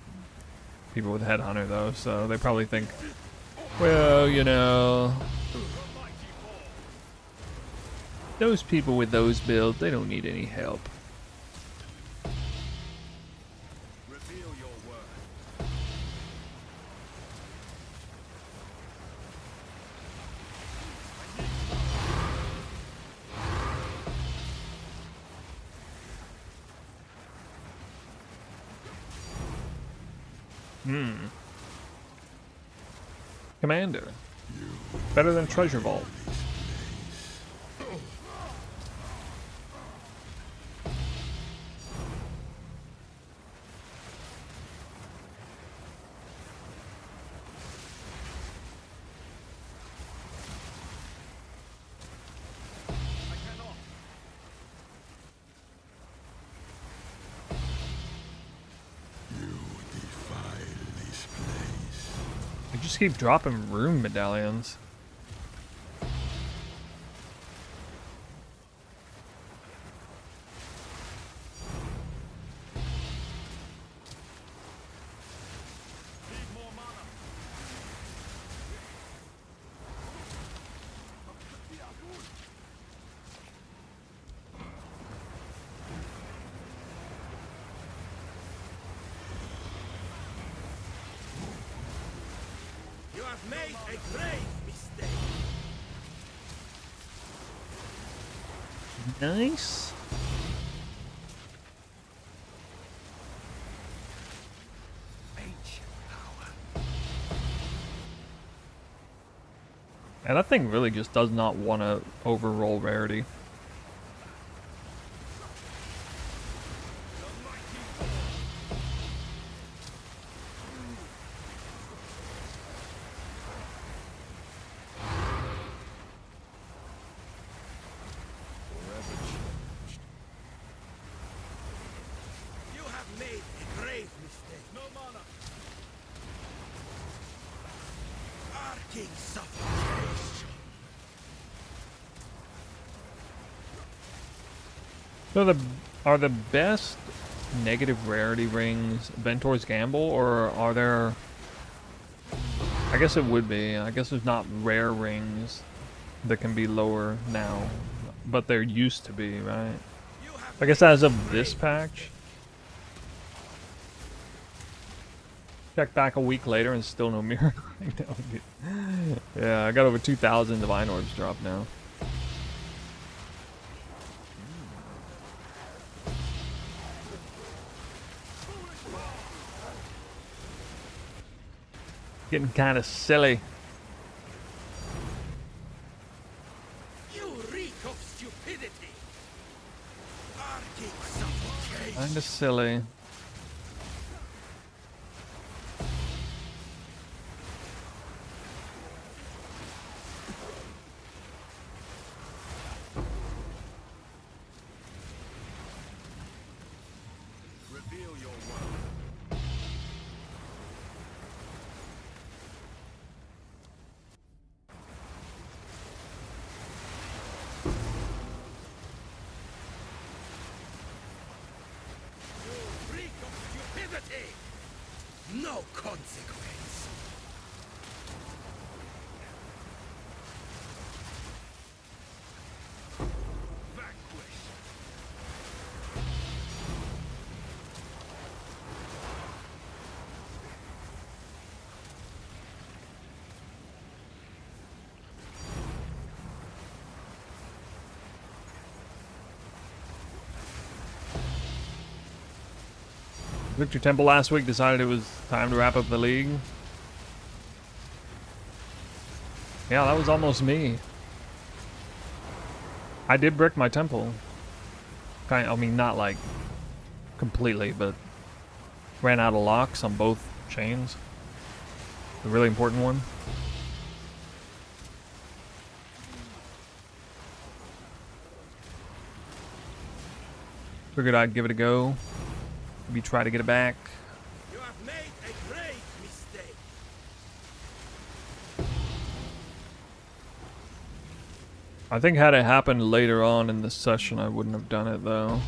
people with Headhunter, though, so they probably think, well, you know, those people with those builds, they don't need any help. Reveal your worth. Commander. Better than Treasure Vault. I just keep dropping rune medallions. have made a grave mistake. Nice. Ancient power. And that thing really just does not want to overroll rarity. You have made a grave mistake. No mana. Arcing suffocation. So are the best negative rarity rings Ventor's Gamble, or are there... I guess it would be. I guess there's not rare rings that can be lower now, but there used to be, right? I guess as of this patch. Check back a week later and still no mirror. Yeah, I got over 2,000 Divine Orbs drop now. Getting kind of silly. You reek of stupidity. Arcing suffocation. Kind of silly. Reveal your world. You reek of stupidity. No consequence. Vanquish. Victor Temple last week decided it was time to wrap up the league. Yeah, that was almost me. I did brick my temple. I mean, not like completely, but ran out of locks on both chains. The really important one. Figured I'd give it a go. Maybe try to get it back. You have made a grave mistake. I think had it happened later on in the session, I wouldn't have done it though.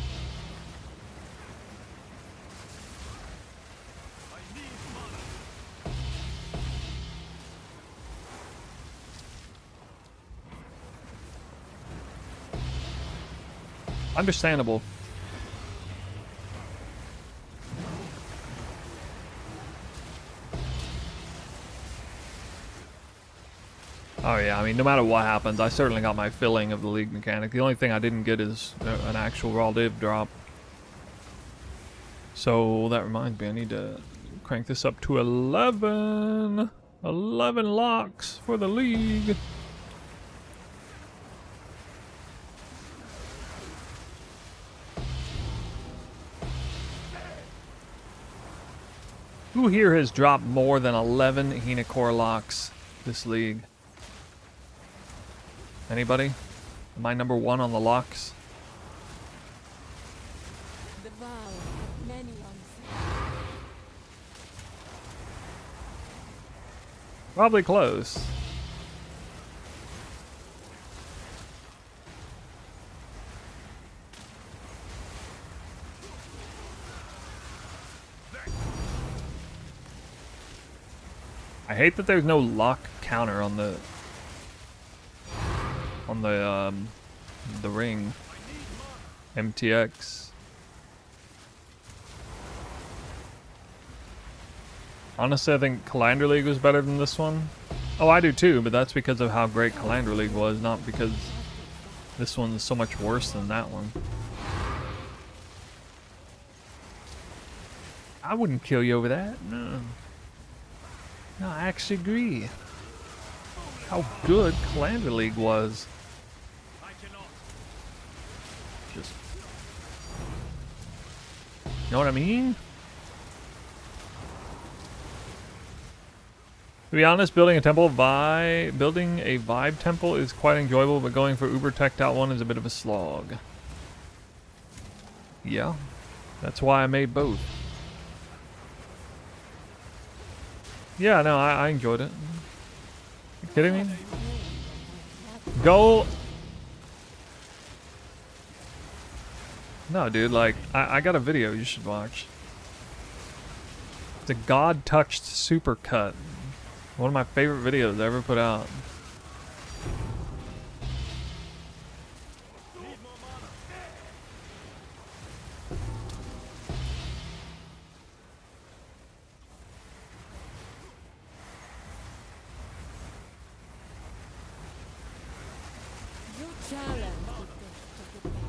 I need mana. Understandable. Oh yeah, I mean, no matter what happens, I certainly got my filling of the league mechanic. The only thing I didn't get is an actual raw div drop. So that reminds me, I need to crank this up to 11. 11 locks for the league. Who here has dropped more than 11 Hinacore locks this league? Anybody? Am I number one on the locks? The vow of many unslain. Probably close. I hate that there's no lock counter on the ring. MTX. Honestly, I think Calendar League was better than this one. Oh, I do too, but that's because of how great Calandra League was, not because this one's so much worse than that one. I wouldn't kill you over that. No. No, I actually agree. How good Calandra League was. I cannot. Just, you know what I mean? To be honest, building a vibe temple is quite enjoyable, but going for uber teched out one is a bit of a slog. Yeah, that's why I made both. Yeah, no, I enjoyed it. You kidding me? Go. No, dude, like, I got a video you should watch. It's a God-touched supercut. One of my favorite videos I ever put out. You challenge the best of the best.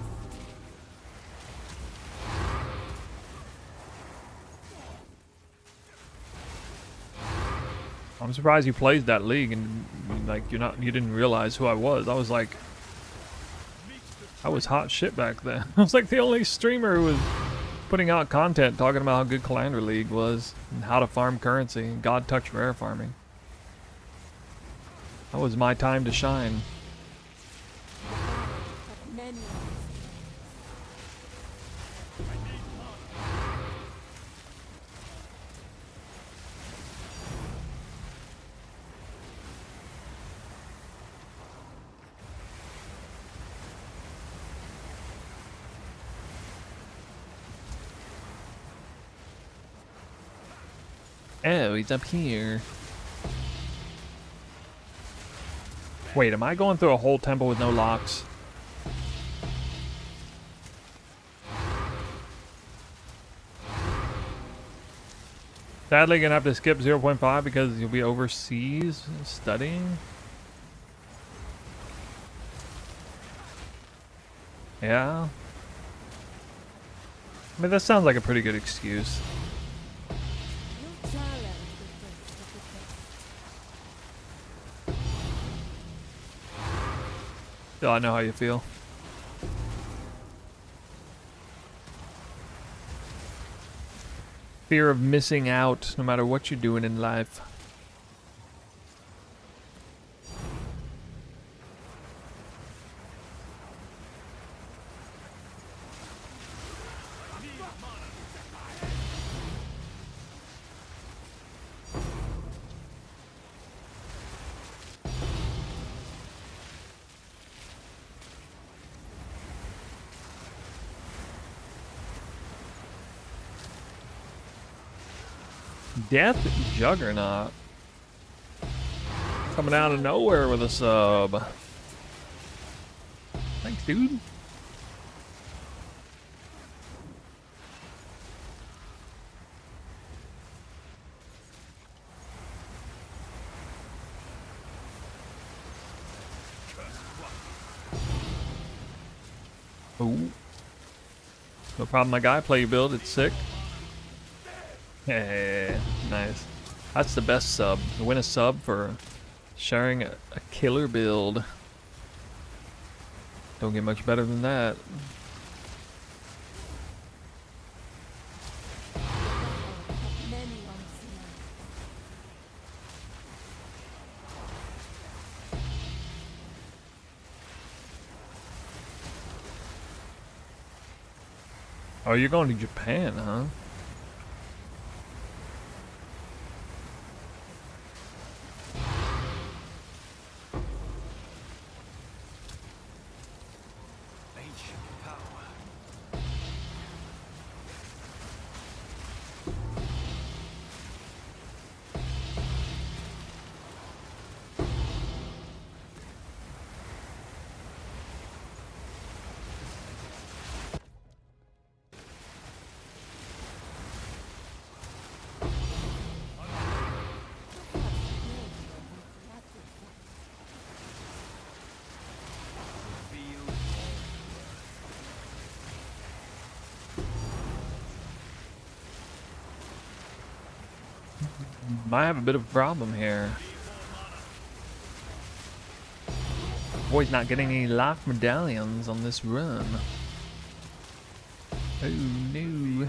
I'm surprised you played that league and like you didn't realize who I was. I was like, I was hot shit back then. I was like the only streamer who was putting out content talking about how good Calandra League was and how to farm currency and God touch rare farming. That was my time to shine. But many on this Oh, he's up here. Wait, am I going through a whole temple with no locks? Sadly, gonna have to skip 0.5 because you'll be overseas studying. Yeah. I mean, that sounds like a pretty good excuse. you challenge the best of the best. Still, I know how you feel. Fear of missing out, no matter what you're doing in life. Death Juggernaut. Coming out of nowhere with a sub. Thanks, dude. Ooh. No problem, my guy. Play your build. It's sick. Yeah, nice. That's the best sub. You win a sub for sharing a killer build. Don't get much better than that. But many on this land. Oh, you're going to Japan, huh? Ancient power. Might have a bit of a problem here. Boy's not getting any life medallions on this run. Oh no.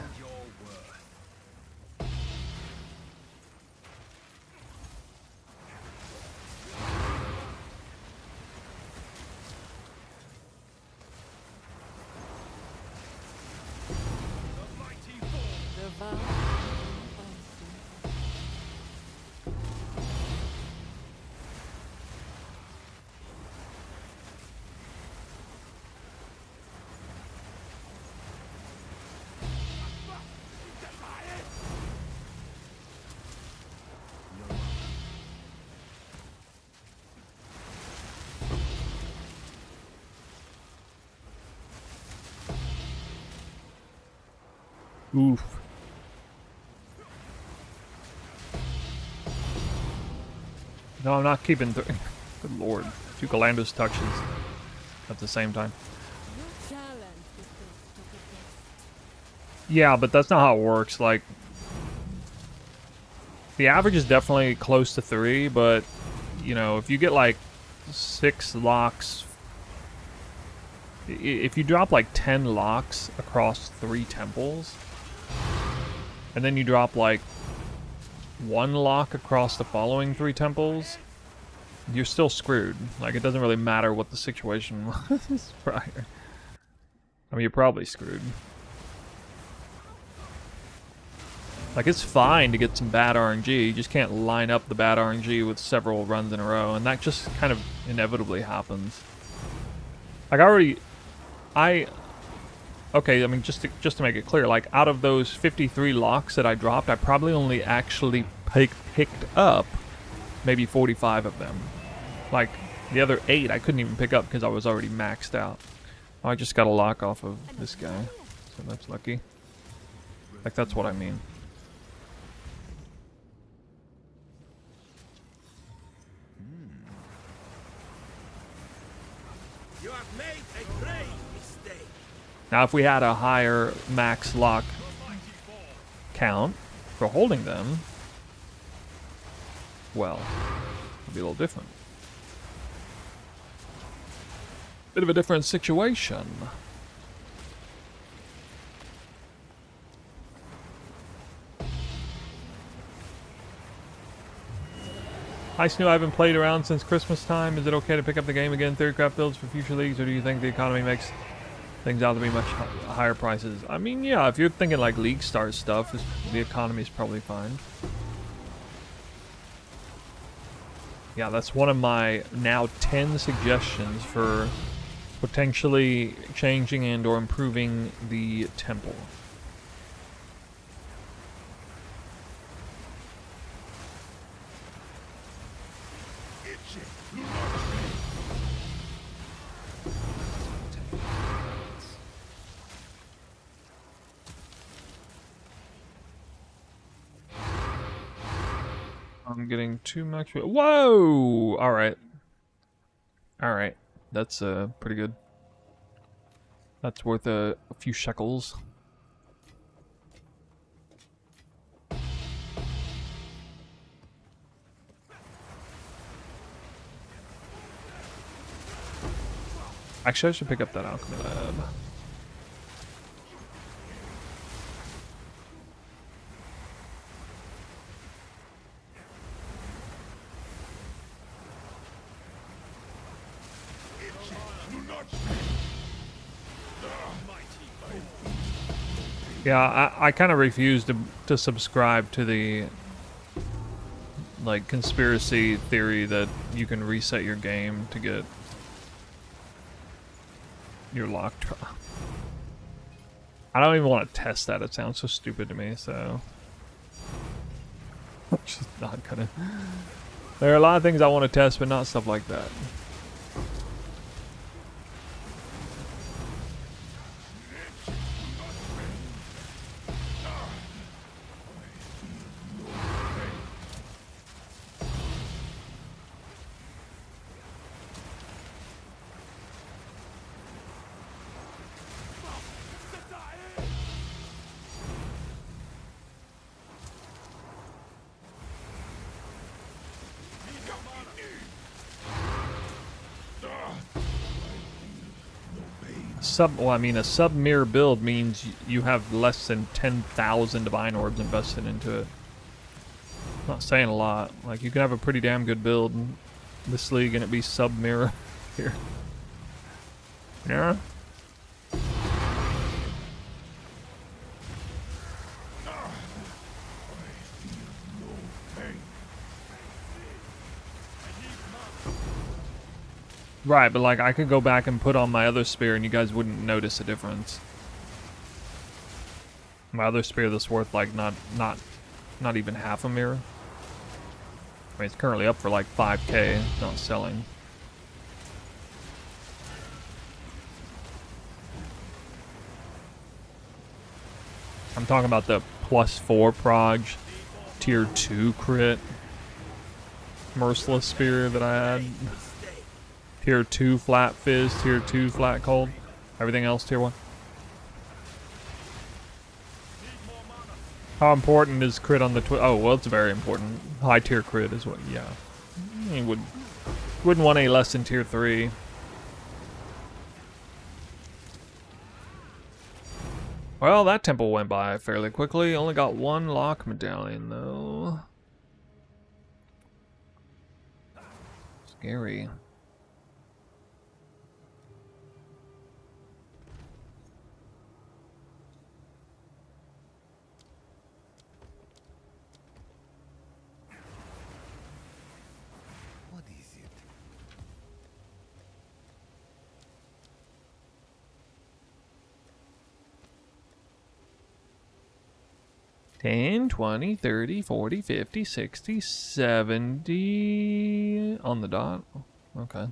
The vow. Oof. No, I'm not keeping three. Good lord. 2 Galandos touches at the same time. Your challenge is to the best. Yeah, but that's not how it works. Like, the average is definitely close to 3, but, you know, if you get like 6 locks, if you drop like 10 locks across 3 temples, and then you drop like 1 lock across the following 3 temples, you're still screwed. Like, it doesn't really matter what the situation was prior. I mean, you're probably screwed. Like, it's fine to get some bad RNG, you just can't line up the bad RNG with several runs in a row, and that just kind of inevitably happens. Like, okay, I mean, just to make it clear, like, out of those 53 locks that I dropped, I probably only actually picked up maybe 45 of them. Like, the other 8 I couldn't even pick up because I was already maxed out. Oh, I just got a lock off of this guy, so that's lucky. Like, that's what I mean. You have made a grave mistake. Now, if we had a higher max lock count for holding them, well, it'd be a little different. Bit of a different situation. Hi Snoo, I haven't played around since Christmas time. Is it okay to pick up the game again, third craft builds for future leagues, or do you think the economy makes things out to be much higher prices? I mean, yeah, if you're thinking like league start stuff, the economy is probably fine. Yeah, that's one of my now 10 suggestions for potentially changing and or improving the temple. I'm getting too much. Whoa! Alright. Alright. That's pretty good. That's worth a few shekels. Actually, I should pick up that alchemy lab. Yeah, I kind of refuse to subscribe to the like conspiracy theory that you can reset your game to get your lock. I don't even want to test that. It sounds so stupid to me. So I'm just not gonna. There are a lot of things I want to test, but not stuff like that. well, I mean, a sub-mirror build means you have less than 10,000 divine orbs invested into it. Not saying a lot. Like, you can have a pretty damn good build in this league and it be sub-mirror here. Yeah? Right, but like I could go back and put on my other spear and you guys wouldn't notice a difference. My other spear that's worth like not even half a mirror. I mean, it's currently up for like 5k, not selling. I'm talking about the +4 prog tier 2 crit merciless spear that I had. Tier 2 flat fizz, tier 2 flat cold. Everything else tier 1. How important is crit on the oh, well, it's very important. High tier crit is what, yeah. You wouldn't want any less than tier 3. Well, that temple went by fairly quickly. Only got 1 lock medallion, though. Scary. What is it? $10, $20, $30, $40, $50, $60, $70 on the dot. Okay.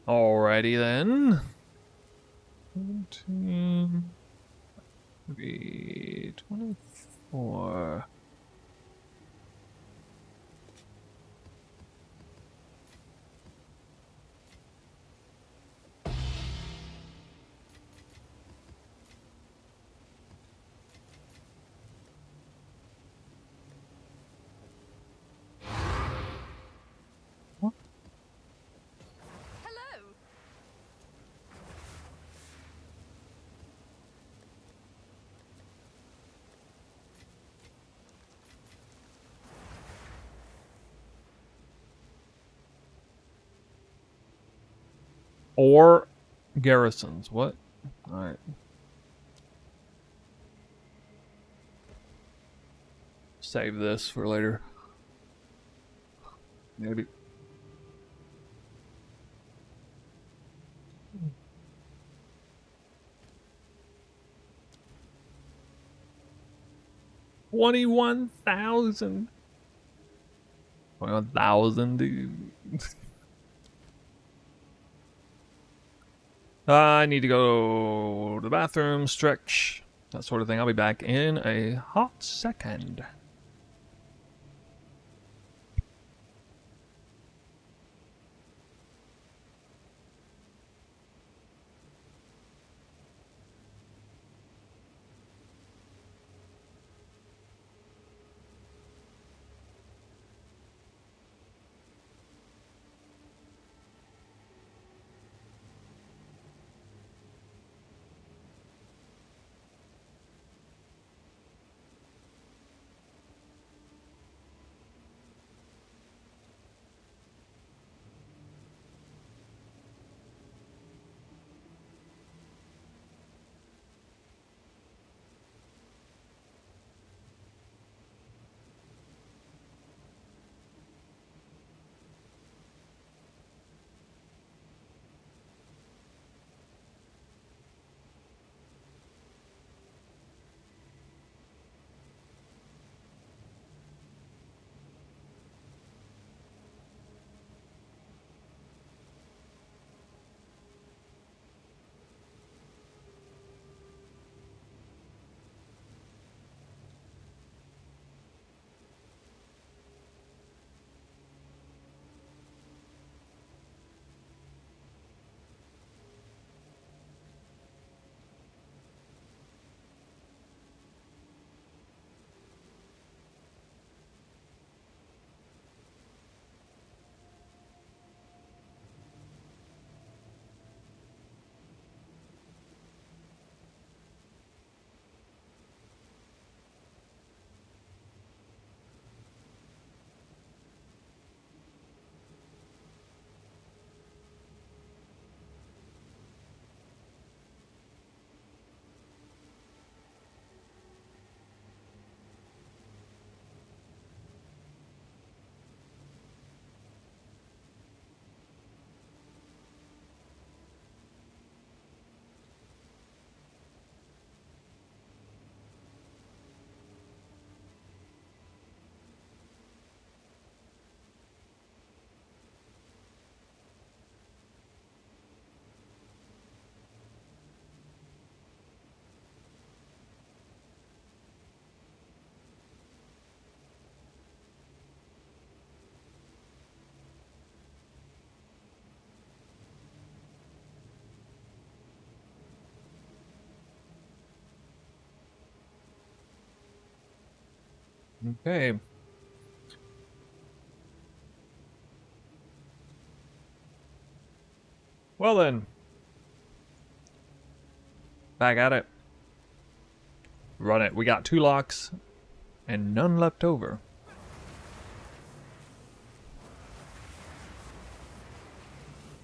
Alrighty then. 17, 24. Hello. Or garrisons. What? Alright. Save this for later. Maybe. $21,000. 21,000, dude. I need to go to the bathroom, stretch, that sort of thing. I'll be back in a hot second. Okay. Well then. Back at it. Run it. We got 2 locks and none left over.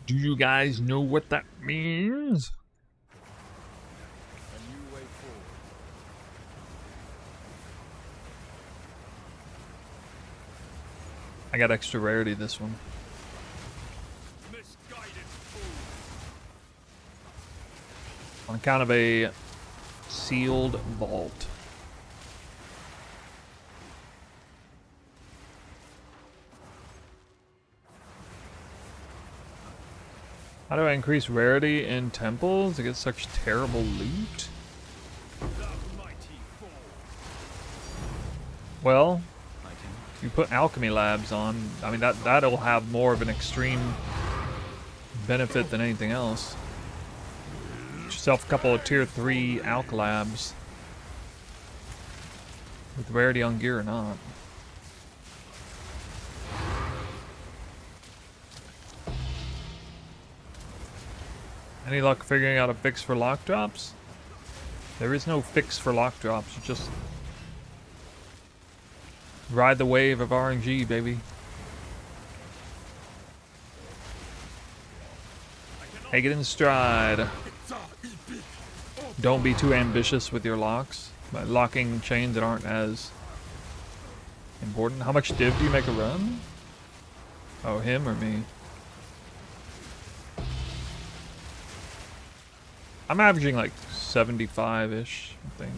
Do you guys know what that means? A new way forward. I got extra rarity this one. Misguided fool. On account of a sealed vault. How do I increase rarity in temples to get such terrible loot? The mighty fall. Well, you put alchemy labs on. I mean, that'll have more of an extreme benefit than anything else. Get yourself a couple of tier 3 alch labs. With rarity on gear or not. Any luck figuring out a fix for lock drops? There is no fix for lock drops. You just ride the wave of RNG, baby. Take it in stride. Don't be too ambitious with your locks. By locking chains that aren't as important. How much div do you make a run? Oh, him or me? I'm averaging like 75-ish, I think.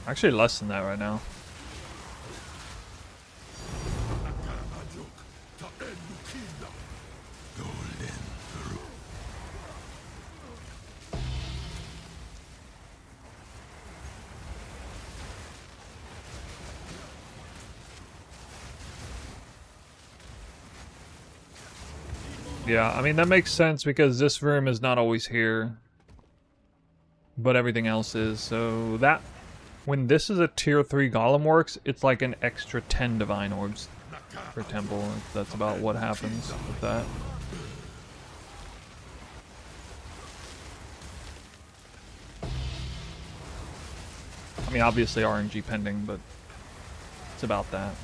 Actually less than that right now. Yeah, I mean, that makes sense because this room is not always here. But everything else is. So that... When this is a tier 3 golem works, it's like an extra 10 divine orbs per temple. That's about what happens with that. I mean, obviously RNG pending, but it's about that.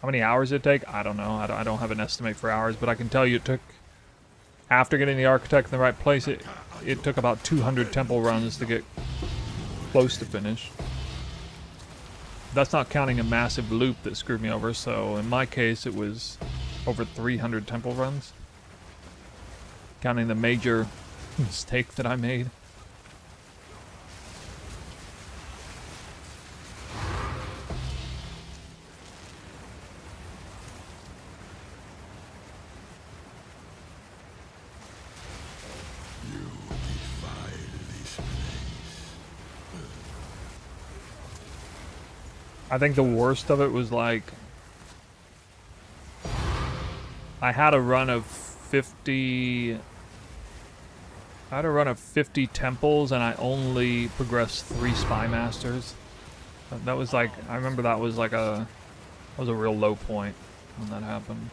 How many hours it take? I don't know. I don't have an estimate for hours, but I can tell you it took, after getting the architect in the right place, it took about 200 temple runs to get close to finish. That's not counting a massive loop that screwed me over, so in my case it was over 300 temple runs. Counting the major mistake that I made. I think the worst of it was like I had a run of 50 temples and I only progressed 3 spy masters. That was like, I remember that was like a real low point when that happened.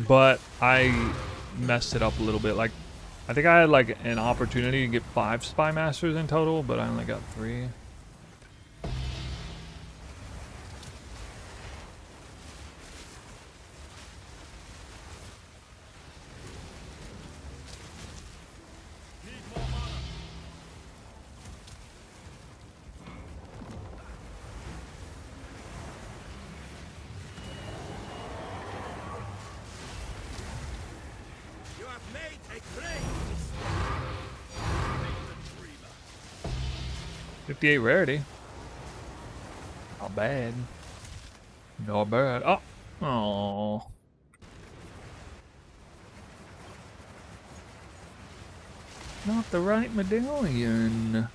But I messed it up a little bit. Like, I think I had like an opportunity to get 5 spy masters in total, but I only got 3. You have made a great mistake. 58 rarity. Not bad. Not bad. Oh! Aww. Not the right medallion.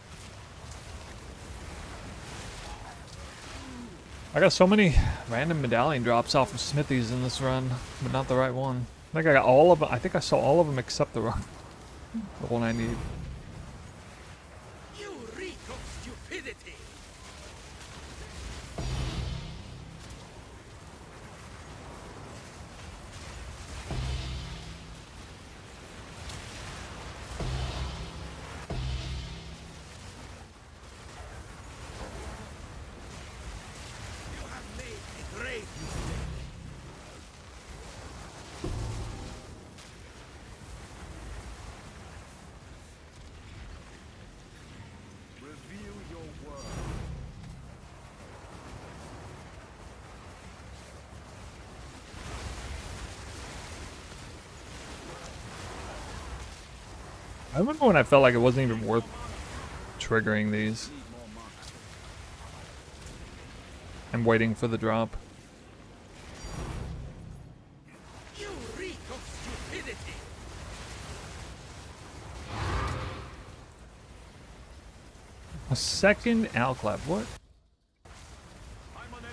I got so many random medallion drops off of smithies in this run, but not the right one. I think I got all of them. I think I saw all of them except the one I need. You reek of stupidity! You have made a great mistake. Reveal your worth. I remember when I felt like it wasn't even worth triggering these. I'm waiting for the drop. You reek of stupidity! A second Alclap. What? I'm unable.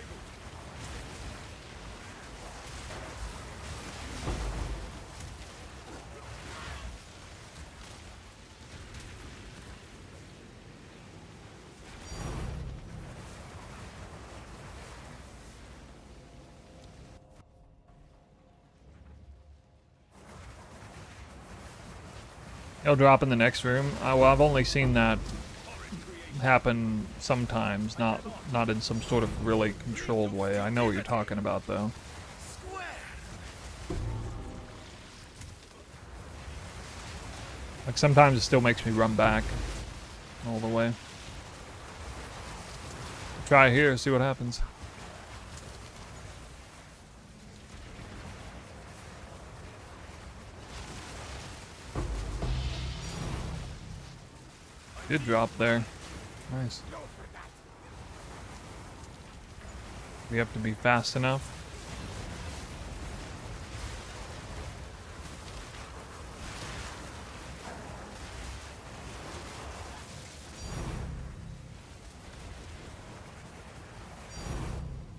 It'll drop in the next room. Well, I've only seen that happen sometimes, not in some sort of really controlled way. I know what you're talking about, though. Square! Like, sometimes it still makes me run back all the way. Try it here, see what happens. Good drop there. Nice. We have to be fast enough.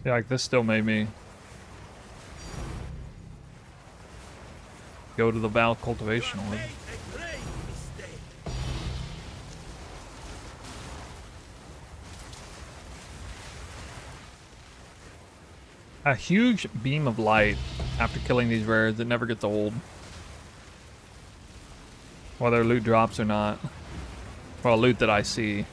Yeah, like this still made me go to the Val cultivation orb. Made a great mistake. A huge beam of light after killing these rares that never gets old. Whether loot drops or not. Well, loot that I see.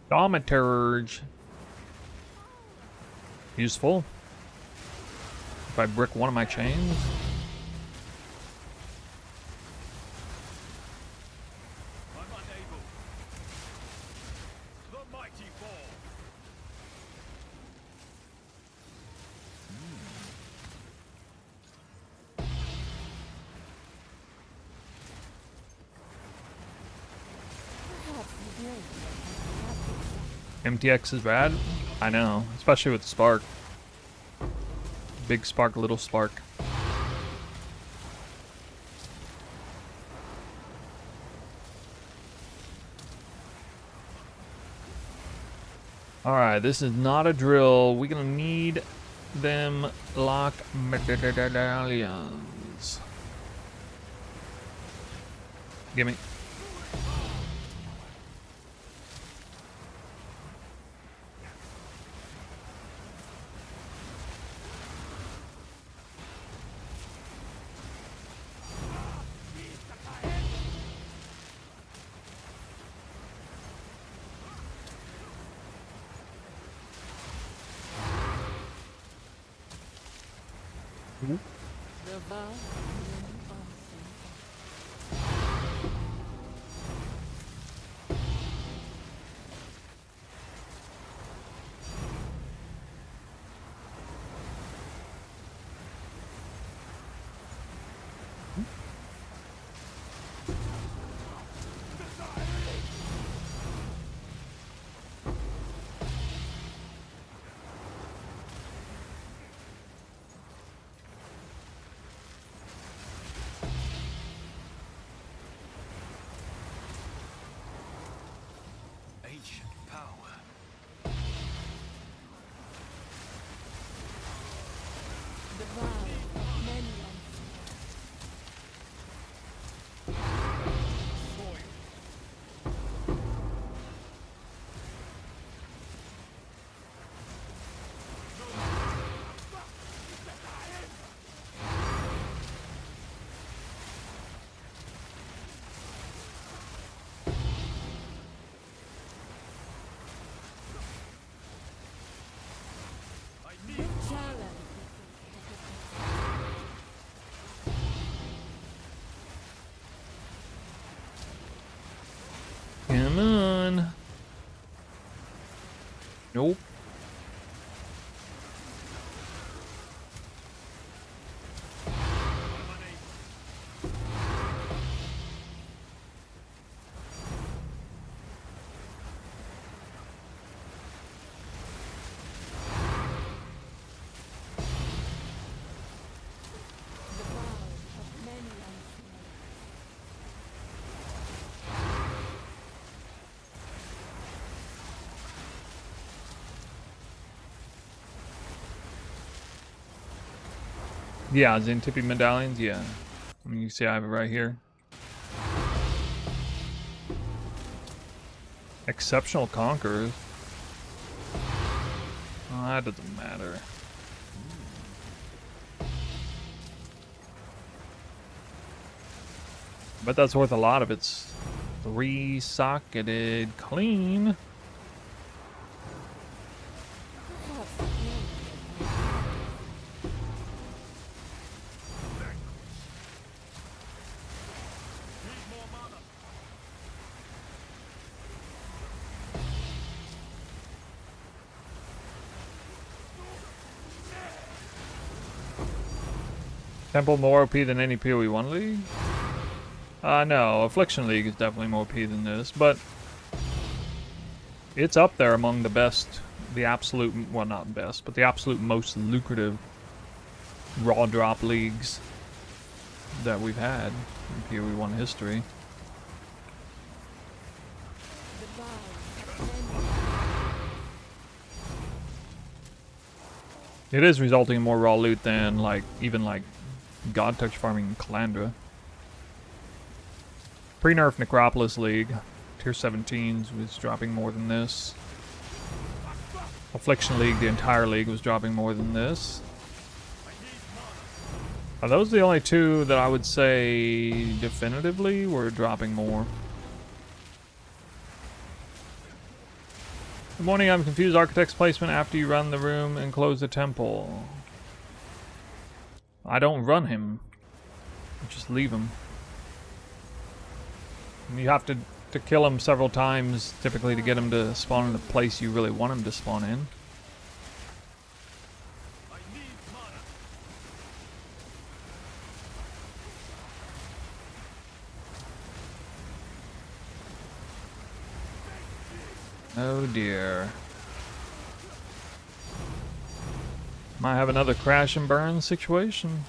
Thaumaturge. Useful. If I brick one of my chains. I'm unable. The mighty fall. Perhaps you will be MTX is bad. I know, especially with Spark. Big Spark, little Spark. Alright, this is not a drill. We're gonna need them lock medallions. Gimme. the vow Nope. The vow of many unslain. Yeah, Xantippe medallions, yeah. I mean, you see I have it right here. Exceptional conquerors. Oh, that doesn't matter. But that's worth a lot if it's 3-socketed clean. Temple more OP than any PoE 1 league? No, Affliction League is definitely more OP than this, but it's up there among the best, the absolute, well not best, but the absolute most lucrative raw drop leagues that we've had in PoE 1 history. The vow of many. It is resulting in more raw loot than like even like God Touch farming in Calandra. Pre-nerf Necropolis League, tier 17s was dropping more than this. Affliction League, the entire league was dropping more than this. Are those the only two that I would say definitively were dropping more? Good morning, I'm confused. Architect's placement after you run the room and close the temple. I don't run him. I just leave him. You have to kill him several times, typically, to get him to spawn in the place you really want him to spawn in. Oh dear. Might have another crash and burn situation.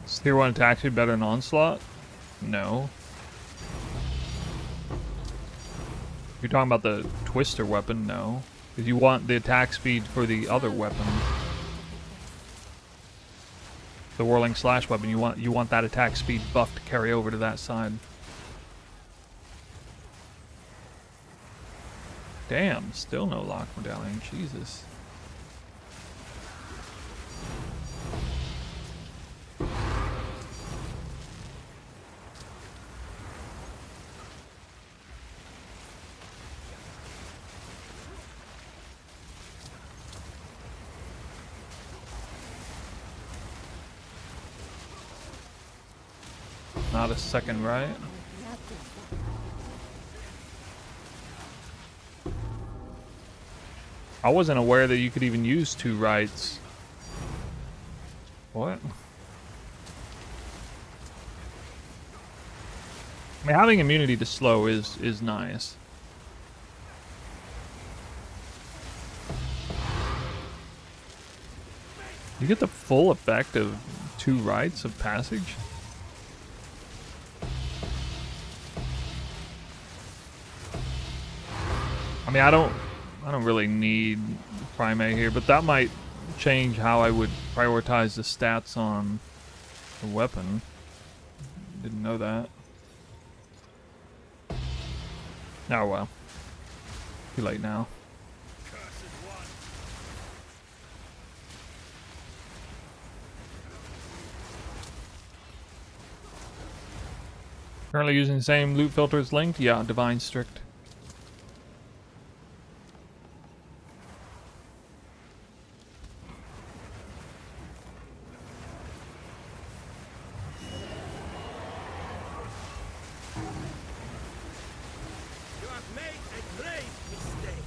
Is tier 1 attack speed better than Onslaught? No. If you're talking about the Twister weapon, no. Because you want the attack speed for the other weapon. The Whirling Slash weapon, you want that attack speed buff to carry over to that side. Damn, still no lock medallion, Jesus. Not a second right. I wasn't aware that you could even use 2 rights. What? I mean, having immunity to slow is nice. You get the full effect of 2 rights of passage? I mean, I I don't really need primate here, but that might change how I would prioritize the stats on the weapon. Didn't know that. Oh well. Too late now. Currently using the same loot filters linked? Yeah, Divine Strict. You have made a grave mistake.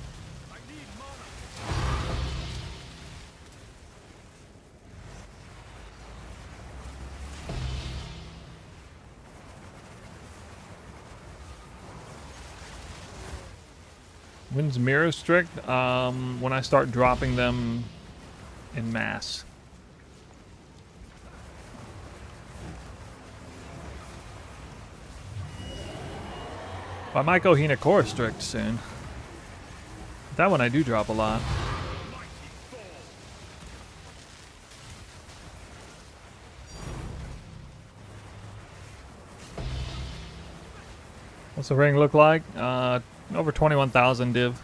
I need mana. When's Mirror Strict? When I start dropping them in mass. I might go Hinakora Strict soon. That one I do drop a lot. What's the ring look like? Over 21,000 div.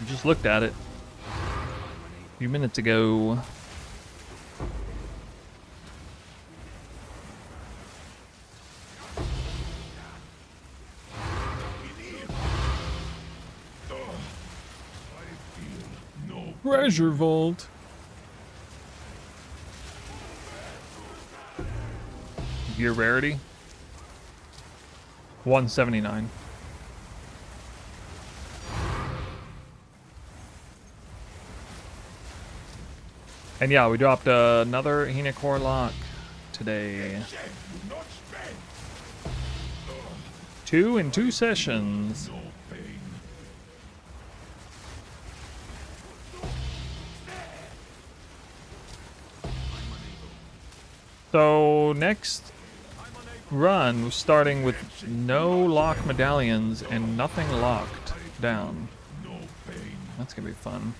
I just looked at it a few minutes ago. Treasure vault. Gear rarity 179. And yeah, we dropped another Hinakora lock today. 2 in 2 sessions. So next run, we're starting with no lock medallions and nothing locked down. That's gonna be fun.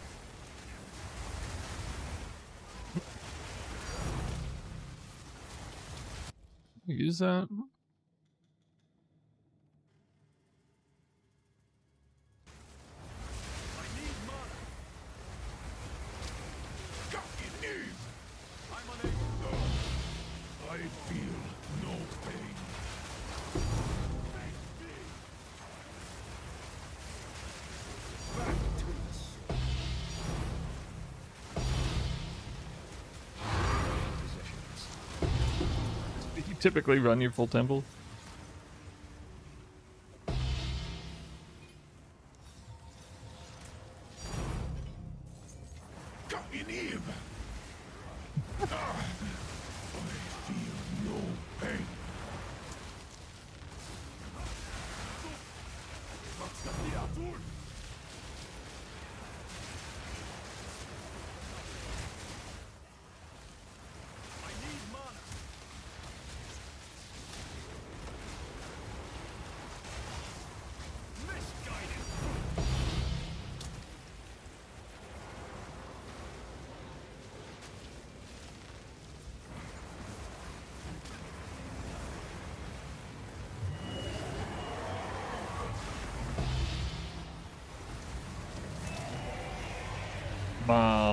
Use that. Typically run your full temple.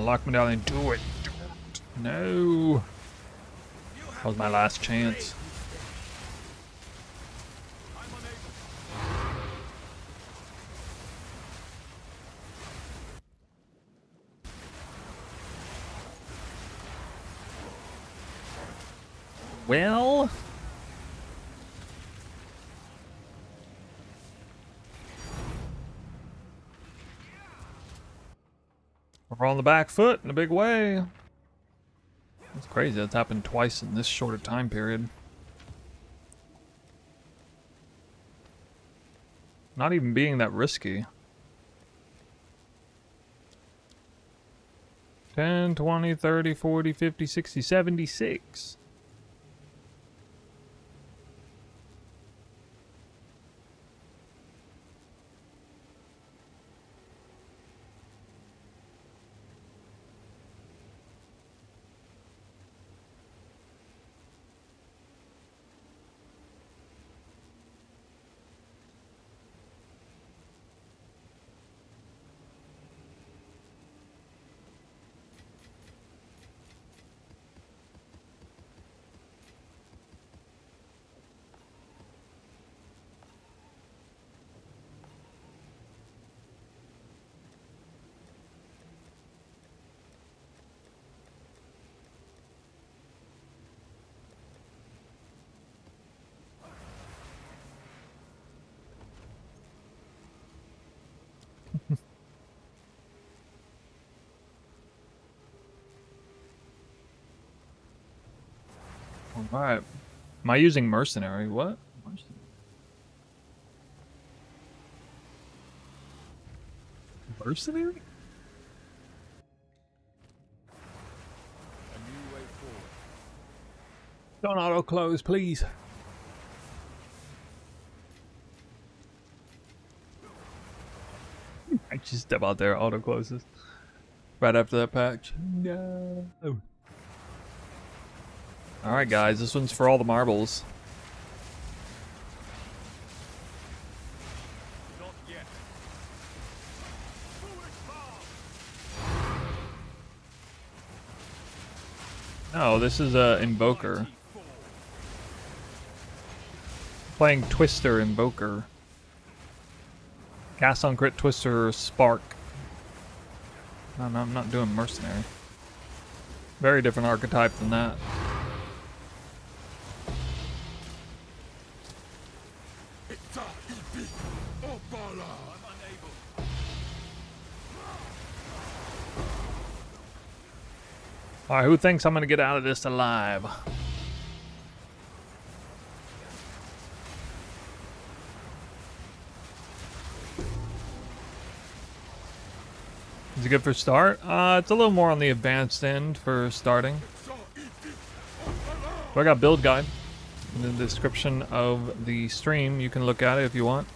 Lock medallion, do it. Do it. No. That was my last chance. Well, we're on the back foot in a big way. That's crazy. That's happened twice in this short a time period. Not even being that risky. 10, 20, 30, 40, 50, 60, 76. Alright. Am I using mercenary? What? Mercenary? A new way forward. Don't auto close, please. I just step out there, auto closes. Right after that patch. No. Alright, guys, this one's for all the marbles. Not yet. No, this is a Invoker. Playing Twister Invoker. Cast on crit Twister Spark. No, I'm not doing Mercenary. Very different archetype than that. Alright, who thinks I'm gonna get out of this alive? Is it good for start? It's a little more on the advanced end for starting. So I got build guide in the description of the stream. You can look at it if you want.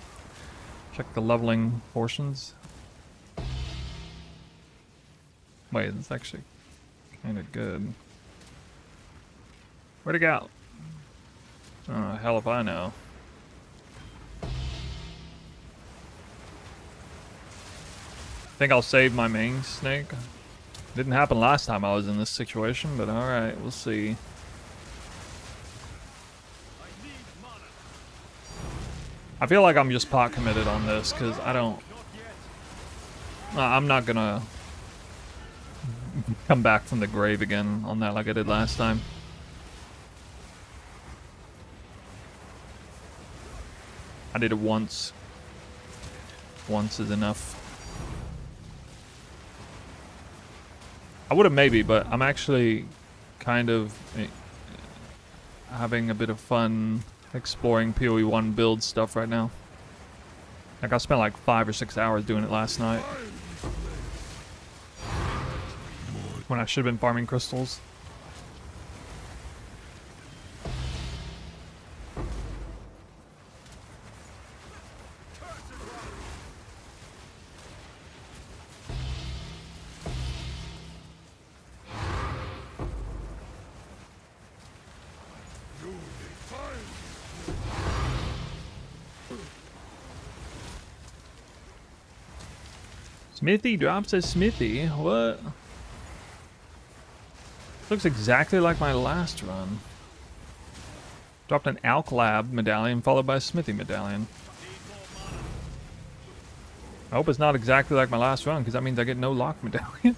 Check the leveling portions. Wait, it's actually kind of good. Where'd it go? Oh, hell if I know. I think I'll save my main snake. Didn't happen last time I was in this situation, but alright, we'll see. I feel like I'm just pot committed on this, because I don't... I'm not gonna come back from the grave again on that like I did last time. I did it once. Once is enough. I would have maybe, but I'm actually kind of having a bit of fun exploring PoE 1 build stuff right now. Like I spent like 5 or 6 hours doing it last night. When I should have been farming crystals. Smithy drops a Smithy. What? Looks exactly like my last run. Dropped an Alk Lab medallion followed by a Smithy medallion. I hope it's not exactly like my last run, because that means I get no lock medallion.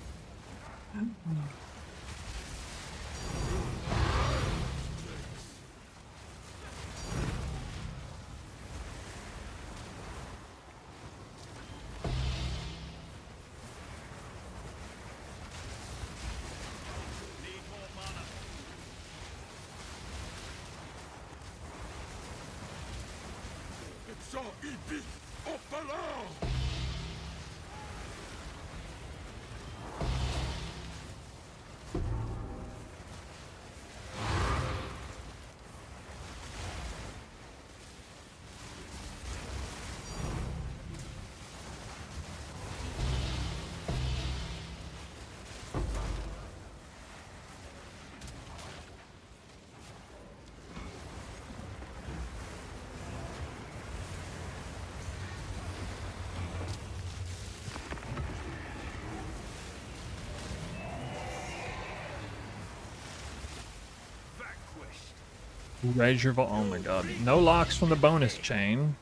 Raise your oh my god. No locks from the bonus chain.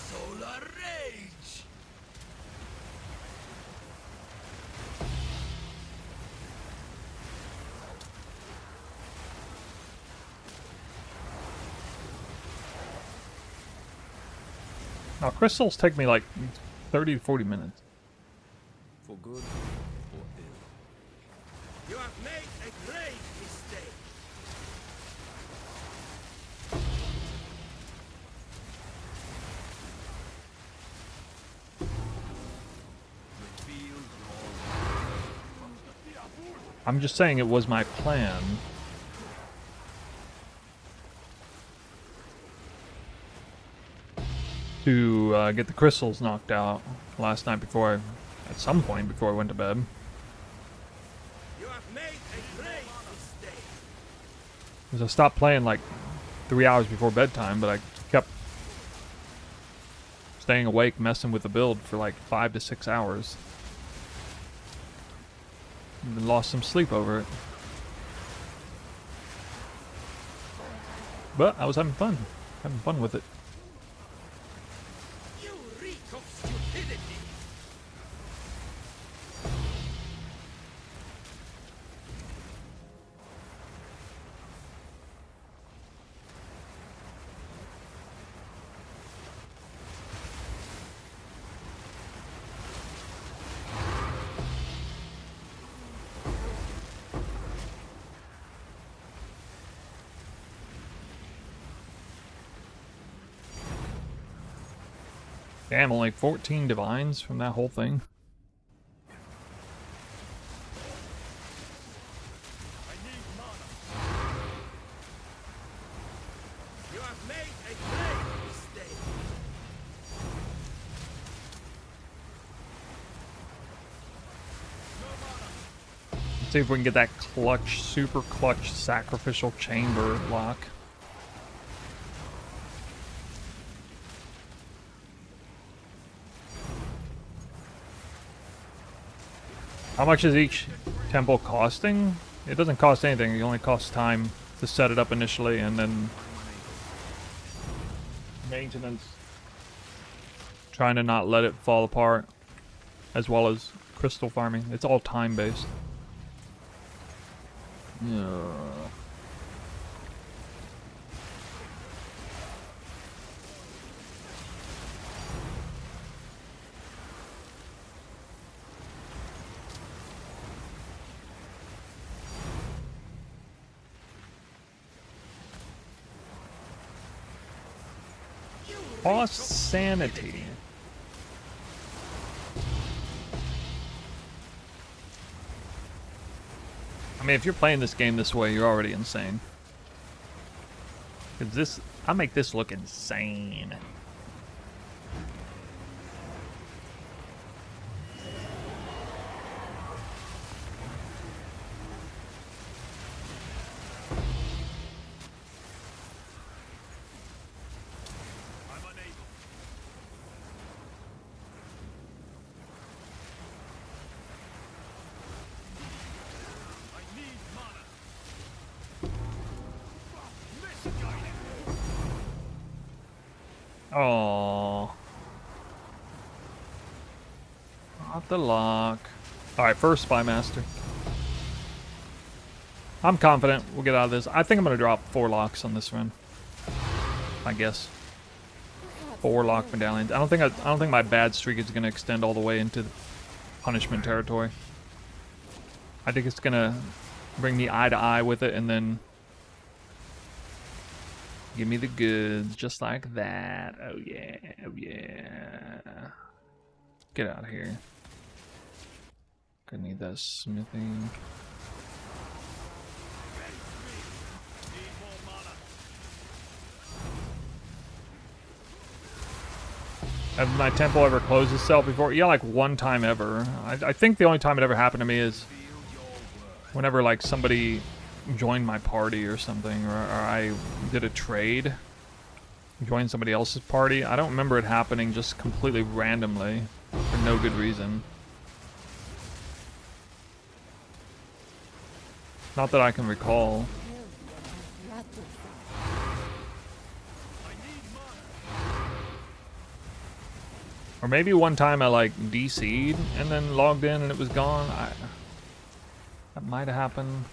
Solar rage. Now crystals take me like 30 to 40 minutes. For good or ill. You have made a grave mistake. I'm just saying it was my plan. To get the crystals knocked out last night at some point before I went to bed. You have made a great mistake. Because I stopped playing like 3 hours before bedtime, but I kept staying awake messing with the build for like 5 to 6 hours. And then lost some sleep over it. But I was having fun with it. You reek of stupidity. Damn, only 14 divines from that whole thing. I need mana. You have made a great mistake. No mana. Let's see if we can get that clutch, super clutch sacrificial chamber lock. How much is each temple costing? It doesn't cost anything. It only costs time to set it up initially and then maintenance. Trying to not let it fall apart, as well as crystal farming. It's all time based. Yeah. Lost sanity. I mean, if you're playing this game this way, you're already insane. 'Cause this, I make this look insane. I'm unable. I need mana. Misguided. Oh, not the lock. All right, first Spy Master. I'm confident we'll get out of this. I think I'm gonna drop 4 locks on this run. I guess 4 lock medallions. I don't think my bad streak is gonna extend all the way into the punishment territory. I think it's gonna bring me eye to eye with it, and then give me the goods just like that. Oh yeah, oh yeah. Get out of here. Gonna need that smithing. Need more mana. Have my temple ever closed itself before? Yeah, like one time ever. I think the only time it ever happened to me is whenever like somebody joined my party or something, or I did a trade, joined somebody else's party. I don't remember it happening just completely randomly for no good reason. Not that I can recall. I need mana. Or maybe one time I like DC'd and then logged in and it was gone. That might have happened.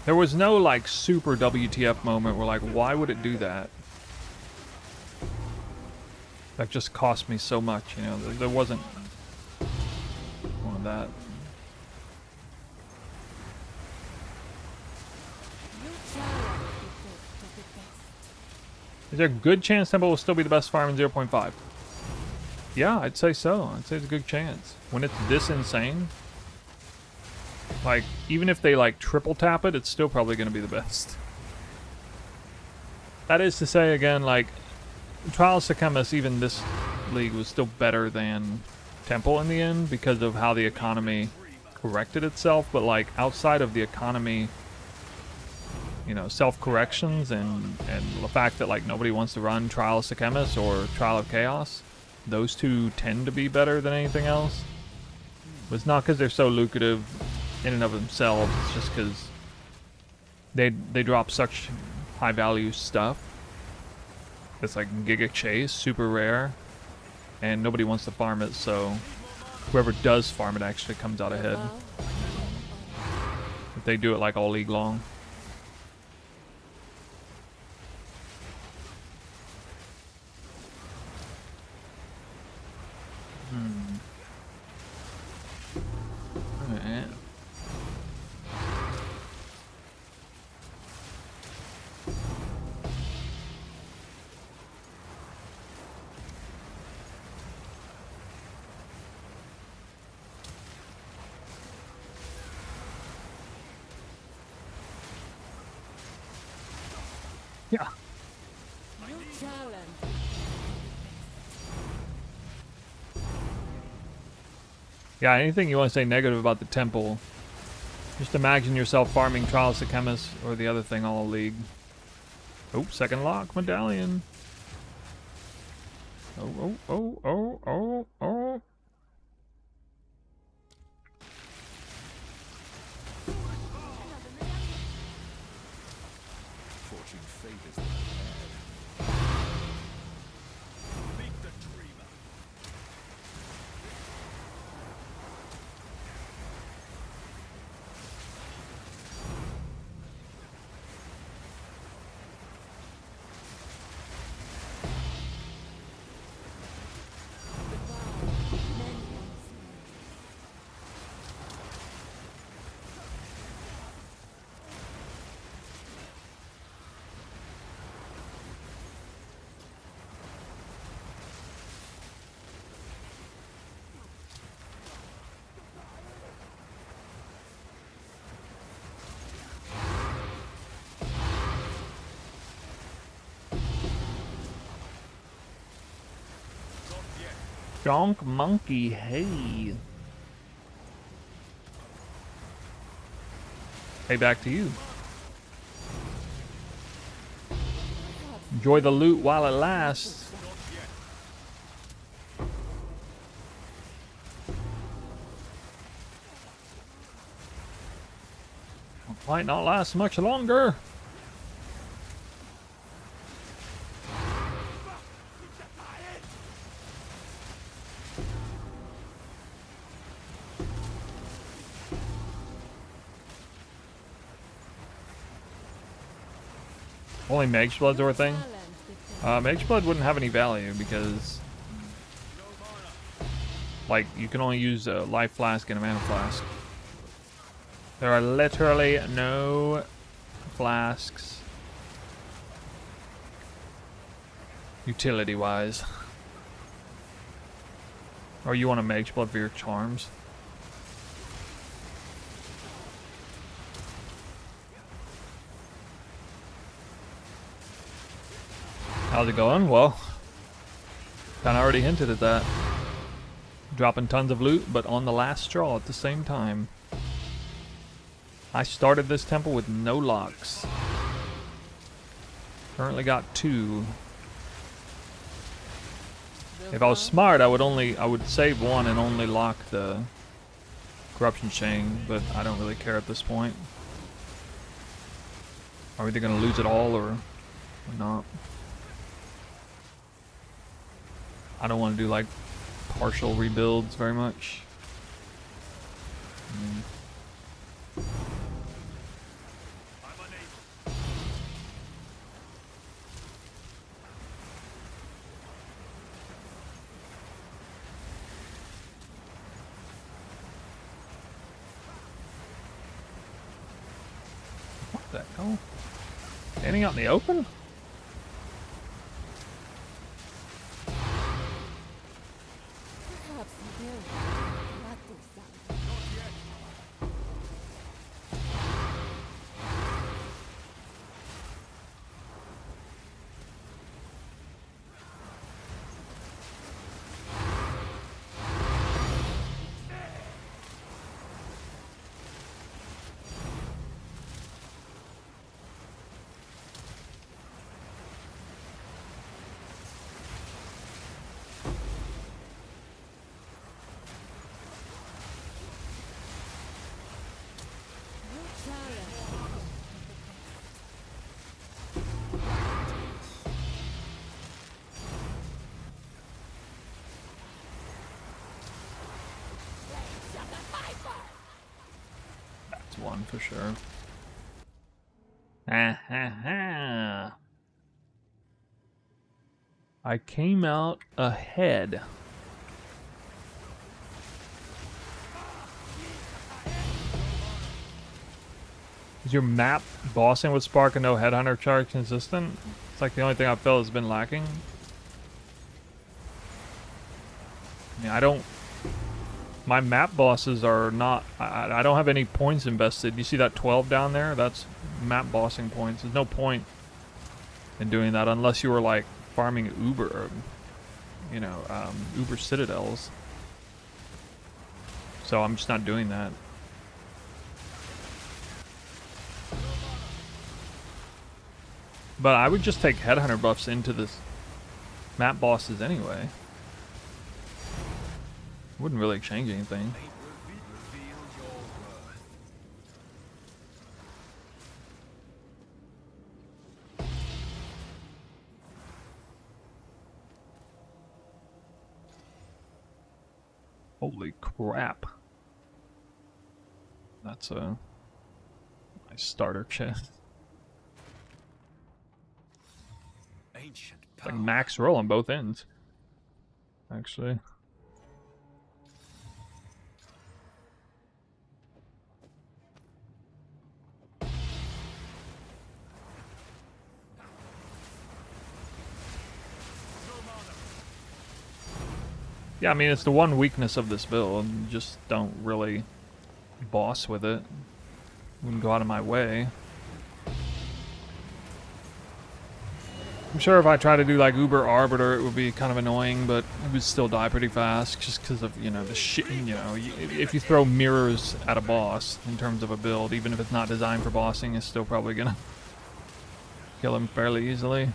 There was no like super WTF moment where like, why would it do that? That just cost me so much, you know. There wasn't one of that. Is there a good chance Temple will still be the best farm in 0.5? Yeah, I'd say so. I'd say it's a good chance. When it's this insane, Like, even if they like triple tap it, it's still probably going to be the best. That is to say, again, like, Trials of Chemist, even this league, was still better than Temple in the end because of how the economy corrected itself. But like, outside of the economy, you know, self-corrections and the fact that like nobody wants to run Trials of Chemist or Trial of Chaos, those two tend to be better than anything else. But it's not because they're so lucrative in and of themselves, it's just because they drop such high value stuff. It's like Giga Chase, super rare, and nobody wants to farm it, so whoever does farm it actually comes out ahead. If they do it like all league long. Alright. Yeah. New challenge. Yeah, anything you want to say negative about the temple, just imagine yourself farming Trials of Chemist or the other thing all league. Oh, second lock medallion. Oh. Fortune favors the prepared. Meet the dreamer. Donk monkey, hey. Hey, back to you. Enjoy the loot while it lasts. Might not last much longer. Only Mage Blood's our thing. Mage Blood wouldn't have any value because, like, you can only use a Life Flask and a Mana Flask. There are literally no flasks, utility-wise. Or you want a Mage Blood for your charms. How's it going? Well, kind of already hinted at that. Dropping tons of loot, but on the last straw at the same time. I started this temple with no locks. Currently got 2. If I was smart, I would save 1 and only lock the corruption chain, but I don't really care at this point. Are we either gonna lose it all or not? I don't want to do like partial rebuilds very much. What the hell? Standing out in the open? Perhaps you will. Not this time. one for sure. Ha ha ha. I came out ahead. Is your map bossing with Spark and no Headhunter charge consistent? It's like the only thing I felt has been lacking. I mean, I don't... My map bosses are not... I don't have any points invested. You see that 12 down there? That's map bossing points. There's no point in doing that unless you were like farming Uber, or, you know, Uber Citadels. So I'm just not doing that. But I would just take Headhunter buffs into this map bosses anyway. Wouldn't really change anything. Holy crap. That's a nice starter chest. Ancient It's like power. max roll on both ends, actually. Yeah, I mean, it's the one weakness of this build. You just don't really boss with it. Wouldn't go out of my way. I'm sure if I try to do like Uber Arbiter, it would be kind of annoying, but it would still die pretty fast just because of, you know, the shit, you know, if you throw mirrors at a boss in terms of a build, even if it's not designed for bossing, it's still probably gonna kill him fairly easily.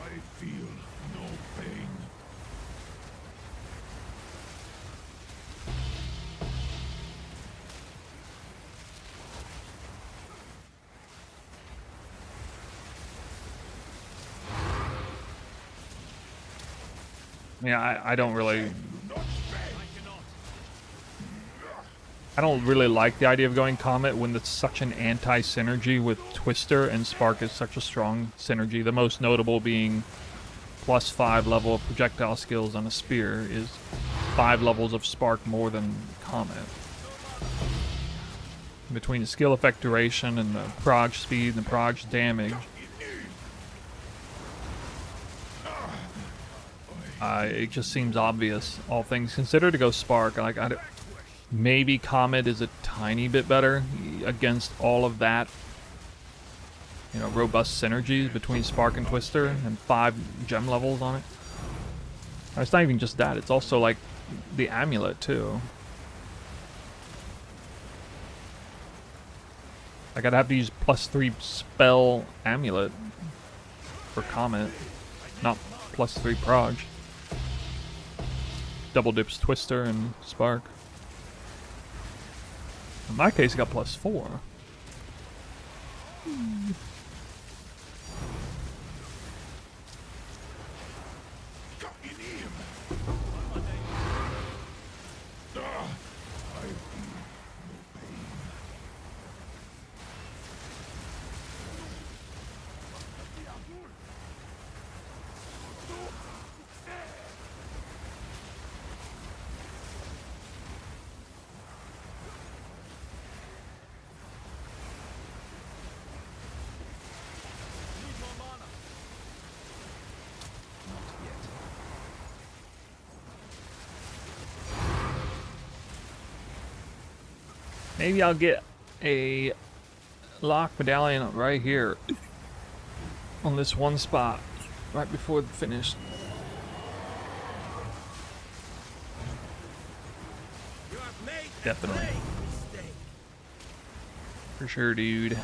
I feel no pain. Yeah, I don't really... I don't really like the idea of going Comet when it's such an anti-synergy with Twister, and Spark is such a strong synergy. The most notable being +5 level of projectile skills on a spear is 5 levels of Spark more than Comet. Between the skill effect duration and the prog speed and the prog damage, it just seems obvious, all things considered, to go Spark. Like, maybe Comet is a tiny bit better against all of that, you know, robust synergies between Spark and Twister and 5 gem levels on it. It's not even just that, it's also like the amulet too. Like, I'd have to use +3 spell amulet for Comet, not +3 prog. Double dips Twister and Spark. In my case, it got +4. Maybe I'll get a lock medallion right here on this one spot right before the finish. You have made a Definitely. grave mistake. For sure, dude.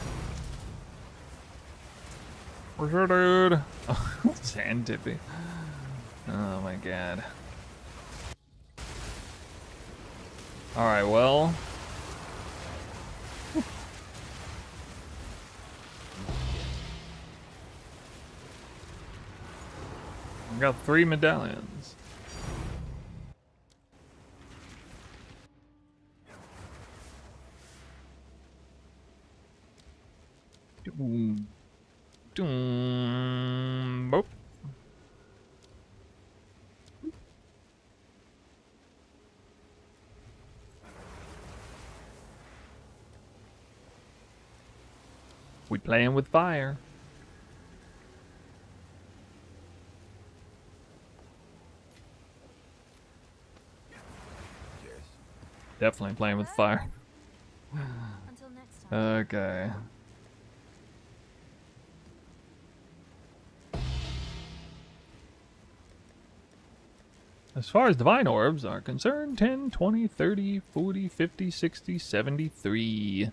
For sure, dude. Sand tippy. Oh my god. Alright, well. I got 3 medallions. Doom. Doom. Boop. We playing with fire. Yes. Definitely playing with fire. Until next time. Okay. As far as divine orbs are concerned, 10, 20, 30, 40, 50, 60, 73.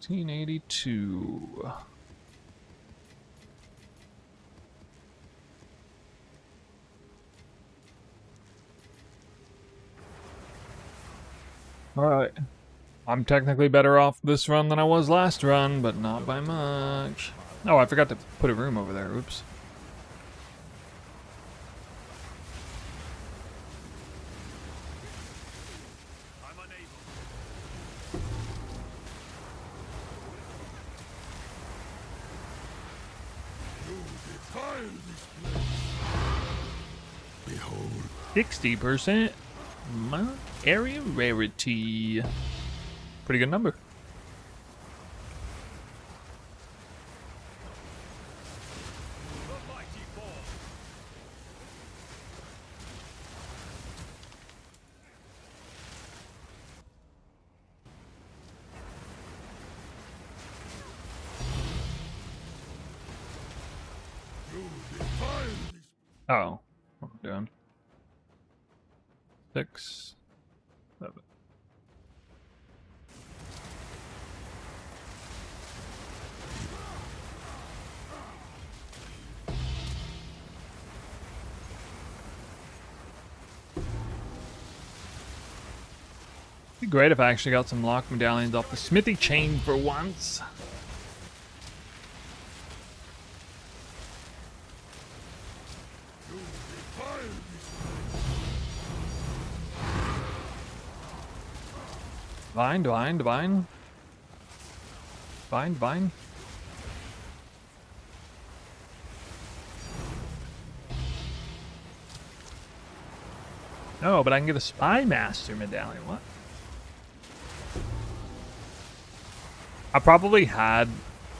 $1882. Alright. I'm technically better off this run than I was last run, but not by much. Oh, I forgot to put a room over there. Oops. I'm unable. Defile this place. Behold, 60% area rarity. Pretty good number. The mighty fall. you defile this. Oh, what am I doing? 6, 7. It'd be great if I actually got some lock medallions off the smithy chain for once. You defile this. Divine, divine, divine. Divine, divine. No, but I can get a Spy Master medallion. What? I probably had,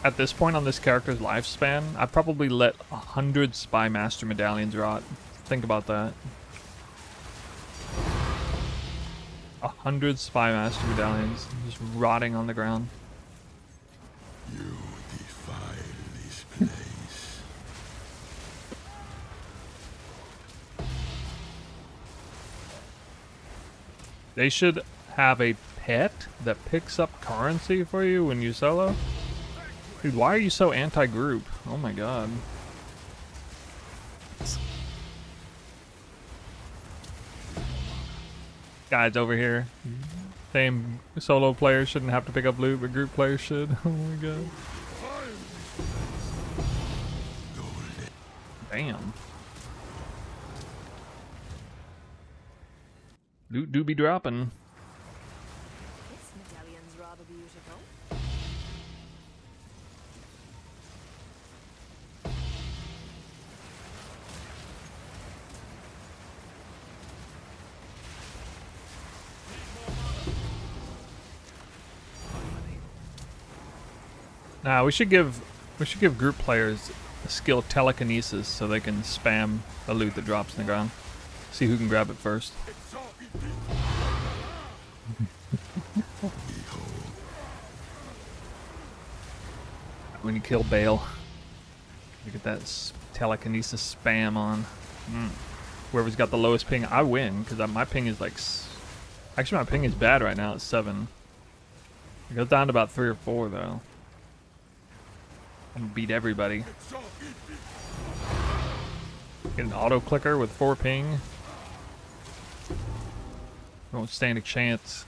at this point on this character's lifespan, I probably let 100 Spy Master medallions rot. Think about that. 100 Spy Master medallions just rotting on the ground. You defile this place. They should have a pet that picks up currency for you when you solo. Dude, why are you so anti-group? Oh my god. Guys over here. Same solo players shouldn't have to pick up loot, but group players should. Oh my god. Damn. Loot do be dropping. This medallion's rather beautiful. Nah, we should give group players the skill telekinesis so they can spam the loot that drops in the ground. See who can grab it first. When you kill Bale, you get that telekinesis spam on. Whoever's got the lowest ping, I win, because my ping is like... Actually, my ping is bad right now. It's 7. It goes down to about 3 or 4, though. I'm gonna beat everybody. Get an auto clicker with 4 ping. Won't stand a chance.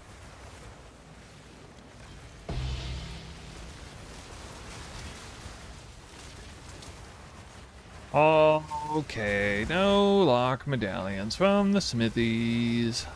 Oh, okay. No lock medallions from the smithies.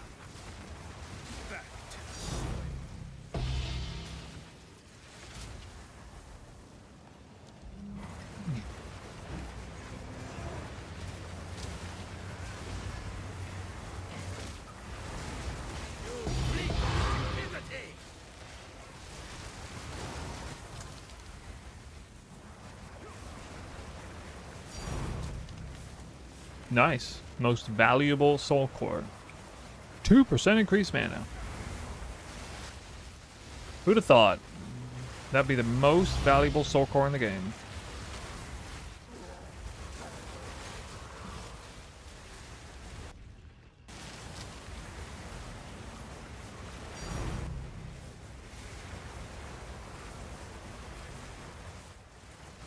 Nice. Most valuable soul core. 2% increased mana. Who'd have thought? That'd be the most valuable soul core in the game.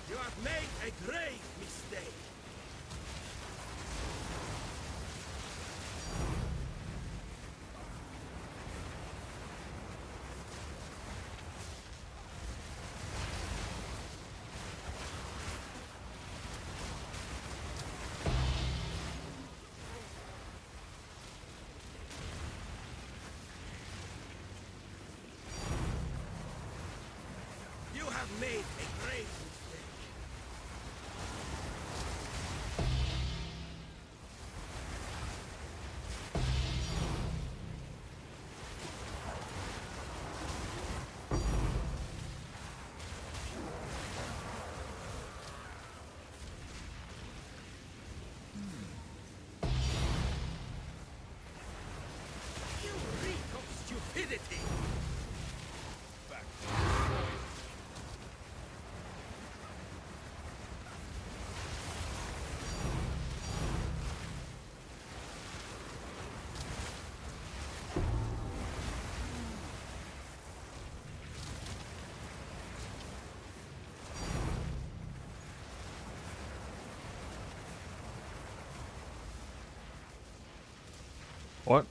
You have made a grave mistake. You have made a grave mistake. You reek of stupidity. Back to the soil. What?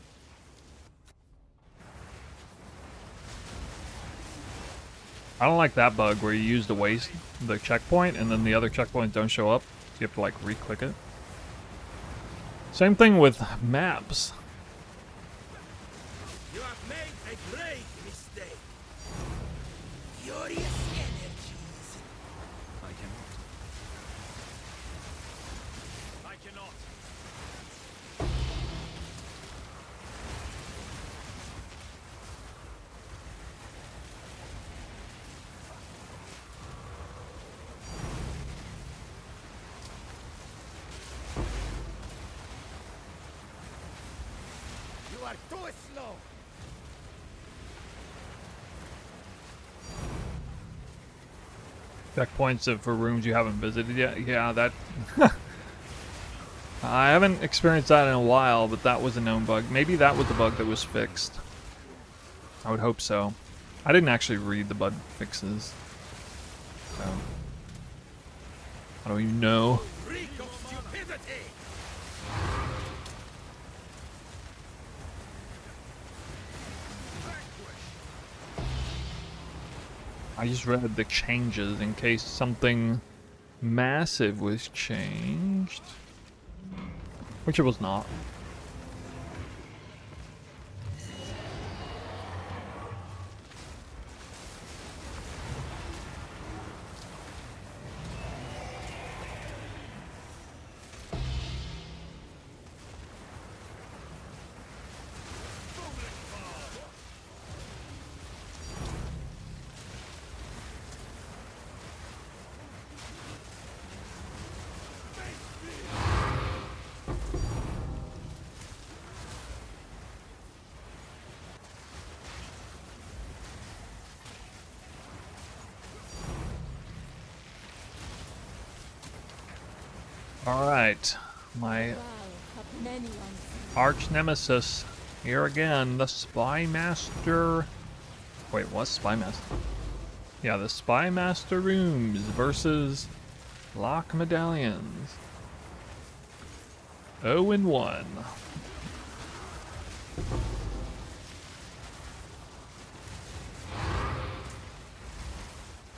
I don't like that bug where you use the checkpoint and then the other checkpoints don't show up. You have to like re-click it. Same thing with maps. You have made a grave mistake. Furious energies. I cannot. You are too slow. Checkpoints for rooms you haven't visited yet. Yeah, that... I haven't experienced that in a while, but that was a known bug. Maybe that was the bug that was fixed. I would hope so. I didn't actually read the bug fixes. So... I don't even know. Reek of stupidity. I just read the changes in case something massive was changed. Which it was not. Alright, my Wow, have many unseen. arch nemesis. Here again, the Spy Master. Wait, what? Spy Master? Yeah, the Spy Master rooms versus Lock Medallions. 0-1.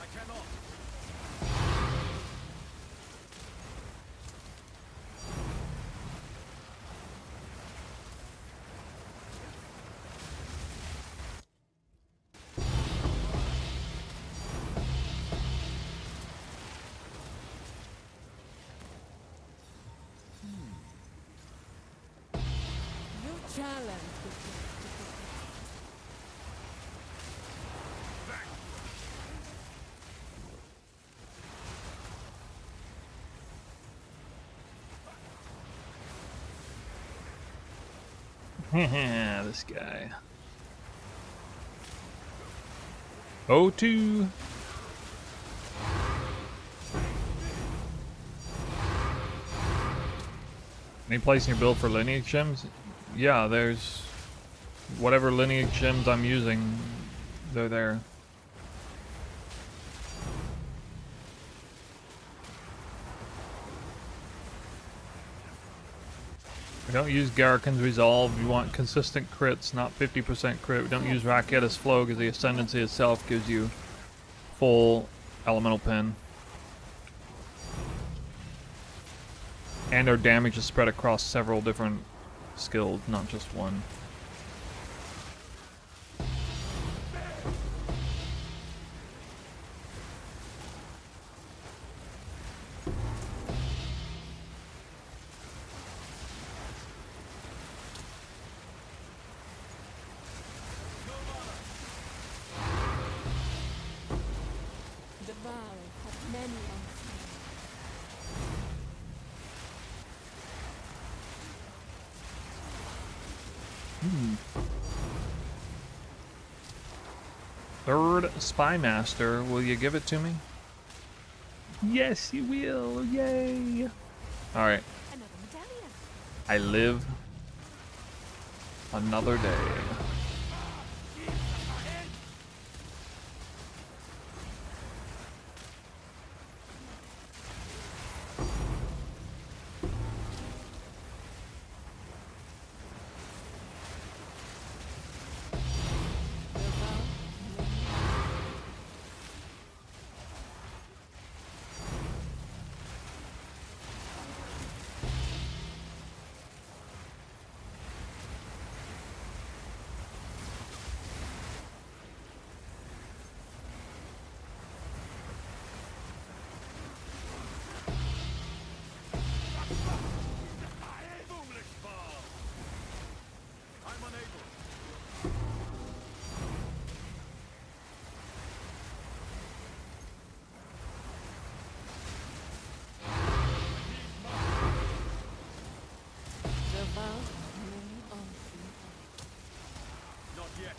I cannot. You challenge the This guy. 0-2. Any place in your build for lineage gems? Yeah, there's whatever lineage gems I'm using, they're there. We don't use Garrican's Resolve. We want consistent crits, not 50% crit. We don't use Raketta's Flow because the Ascendancy itself gives you full elemental pen. And our damage is spread across several different skills, not just one. The vow have many unseen. Third Spy Master, will you give it to me? Yes, you will. Yay! Alright, Another medallion. I live another day. The vow Foolish ball. I'm unable. the vow many unseen. Not yet.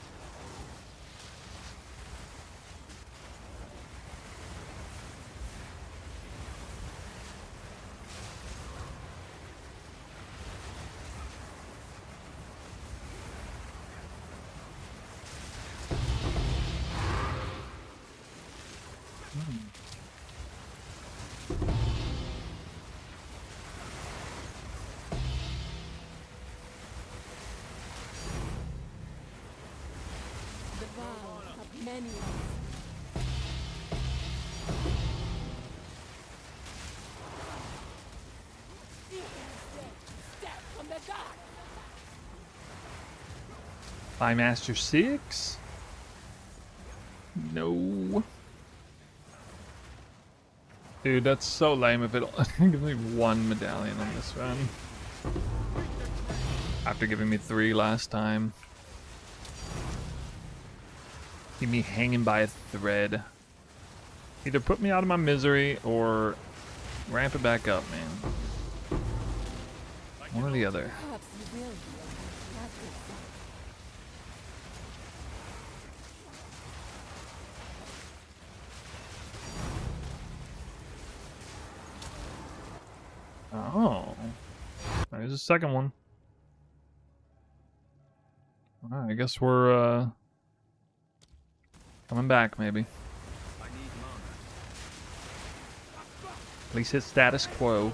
The vow have many unseen. Step from the dark. Spy Master 6? No. Dude, that's so lame if it gives me one medallion on this run. After giving me 3 last time. Keep me hanging by a thread. Either put me out of my misery or ramp it back up, man. One or the other. Perhaps you will be on the latter side. Oh. There's a second one. Alright, I guess we're, coming back, maybe. I need mana. At least hit status quo.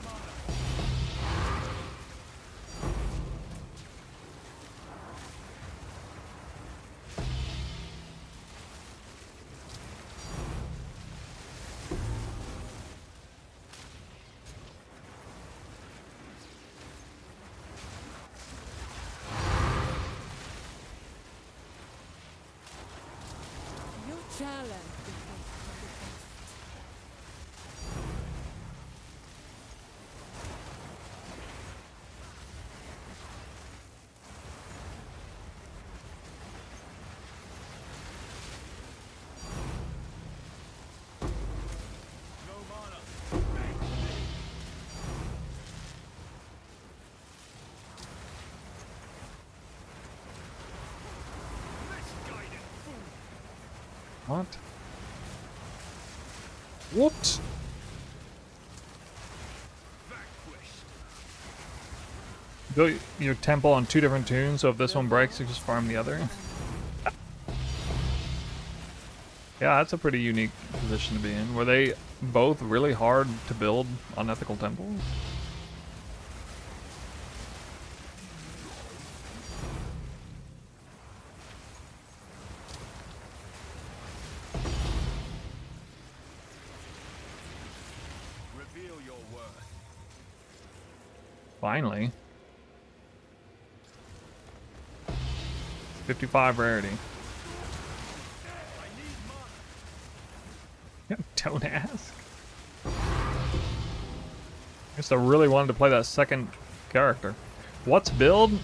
You challenge the fate of the beast. No mana. Misguided fool. What? What? Vanquished. Build your temple on 2 different tunes, so if this one breaks, you just farm the other. Yeah, that's a pretty unique position to be in. Were they both really hard to build unethical temples? Reveal your worth. Finally. 55 rarity. I need mana. Don't ask. I guess I really wanted to play that second character. What's build?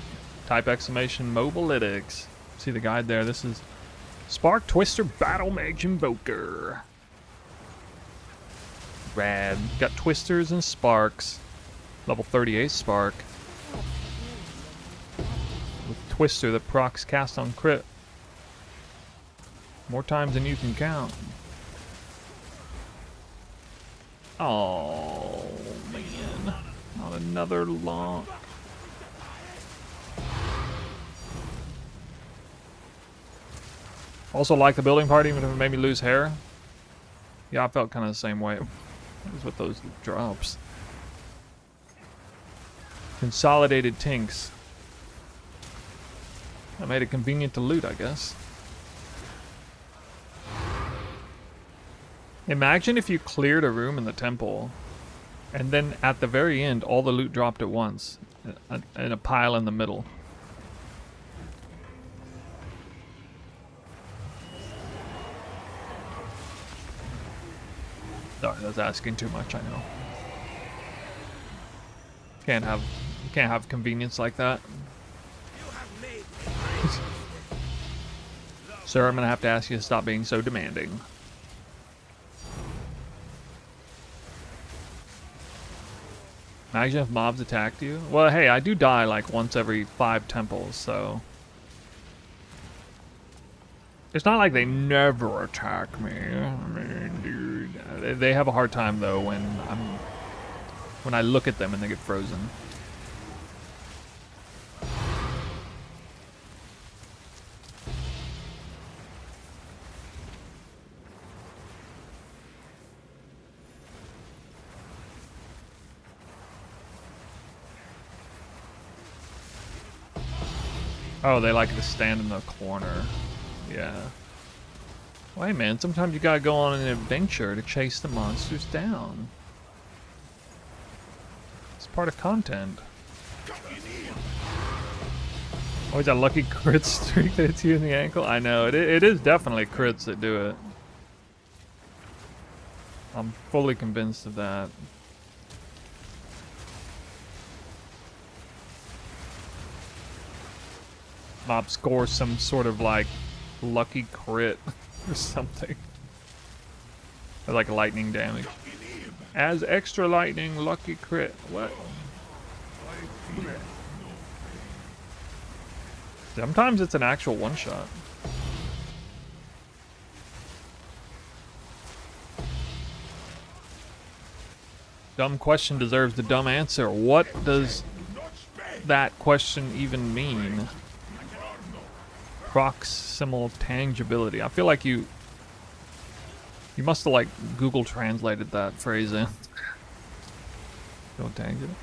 Type exclamation mobilytics. See the guide there. This is Spark Twister Battle Mage Invoker. Rad. Got twisters and sparks. Level 38 spark. With twister that procs cast on crit. More times than you can count. Oh man. Not another lock. Also like the building part even if it made me lose hair. Yeah, I felt kind of the same way. As with those drops. Consolidated tinks. That made it convenient to loot, I guess. Imagine if you cleared a room in the temple, and then at the very end, all the loot dropped at once, in a pile in the middle. Sorry, that's asking too much, I know. Can't have convenience like that. You have made Sir, I'm gonna have to ask you to stop being so demanding. Imagine if mobs attacked you. Well, hey, I do die like once every 5 temples, so... It's not like they never attack me. I mean, dude. They have a hard time, though, when I look at them and they get frozen. Oh, they like to stand in the corner. Yeah. Well, hey man, sometimes you gotta go on an adventure to chase the monsters down. It's part of content. Always that lucky crit streak that hits you in the ankle. I know, it is definitely crits that do it. I'm fully convinced of that. Mob scores some sort of like lucky crit or something. Or like lightning damage. As extra lightning, lucky crit. What? Sometimes it's an actual one shot. Dumb question deserves the dumb answer. What does that question even mean? Proximal tangibility. I feel like you must have like Google translated that phrase in. Don't tangible.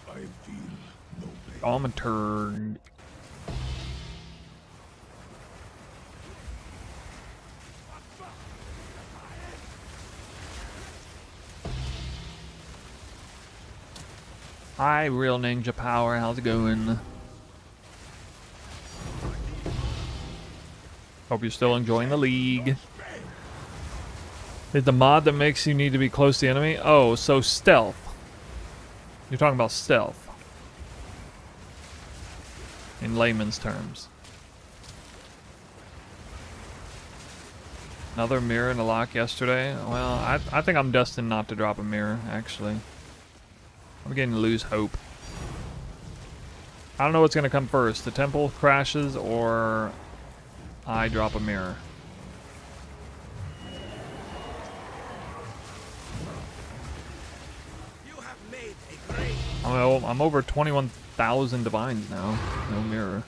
I feel no pain. I'm a turd. Hi, Real Ninja Power. How's it going? Hope you're still enjoying the league. Is the mod that makes you need to be close to the enemy? Oh, so stealth. You're talking about stealth. In layman's terms. Another mirror and a lock yesterday. Well, I think I'm destined not to drop a mirror, actually. I'm beginning to lose hope. I don't know what's going to come first. The temple crashes or I drop a mirror. You have made a great. I'm over 21,000 divines now. No mirror.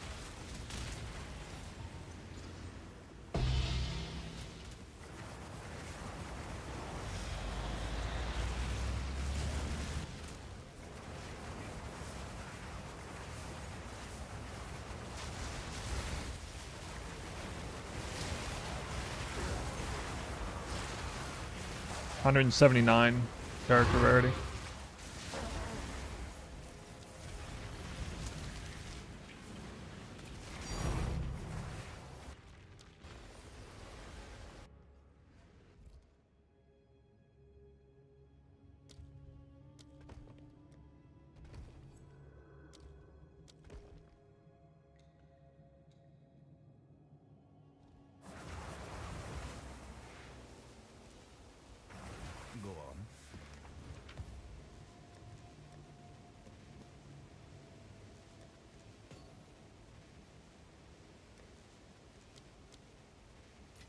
$179 character rarity. Go on.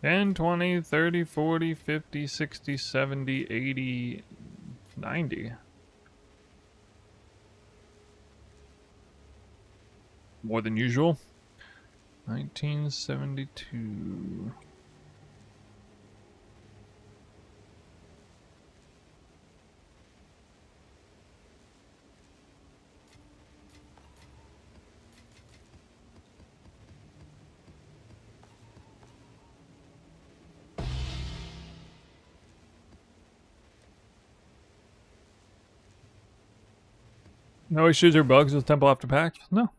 $10, $20, $30, $40, $50, $60, $70, $80, $90. More than usual. 1972. No issues or bugs with Temple After Pact? No.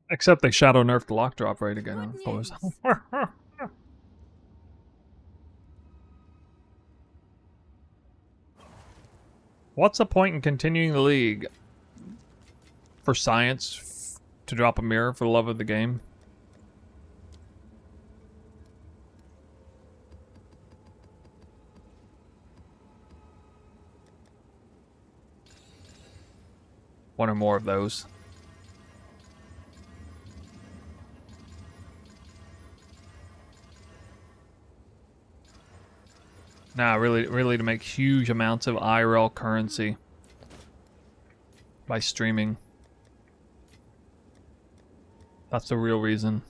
Except they shadow nerfed the lock drop rate again, of course. What's the point in continuing the league? For science? To drop a mirror for the love of the game? One or more of those. Nah, really to make huge amounts of IRL currency by streaming. That's the real reason.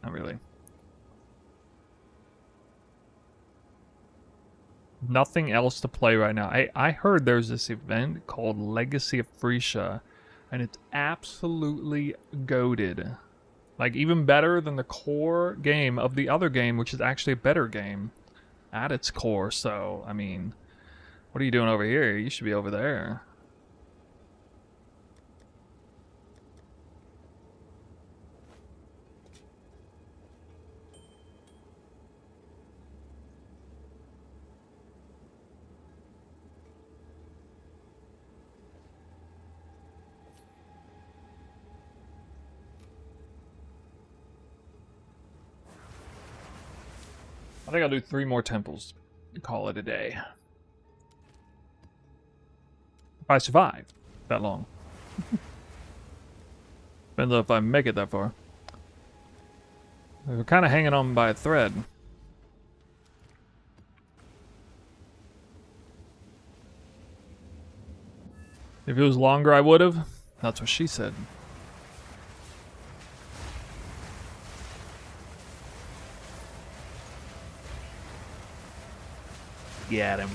Not really. Nothing else to play right now. I heard there's this event called Legacy of Frisia, and it's absolutely goated. Like, even better than the core game of the other game, which is actually a better game at its core. So, I mean, what are you doing over here? You should be over there. I think I'll do 3 more temples. Call it a day. I survive that long. Depends on if I make it that far. We're kind of hanging on by a thread. If it was longer, I would have. That's what she said. Get him.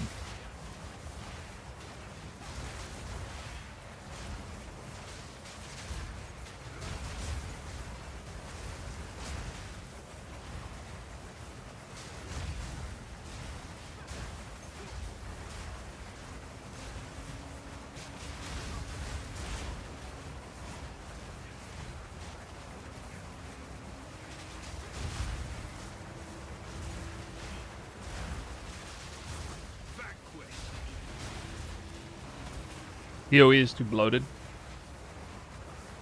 PoE is too bloated.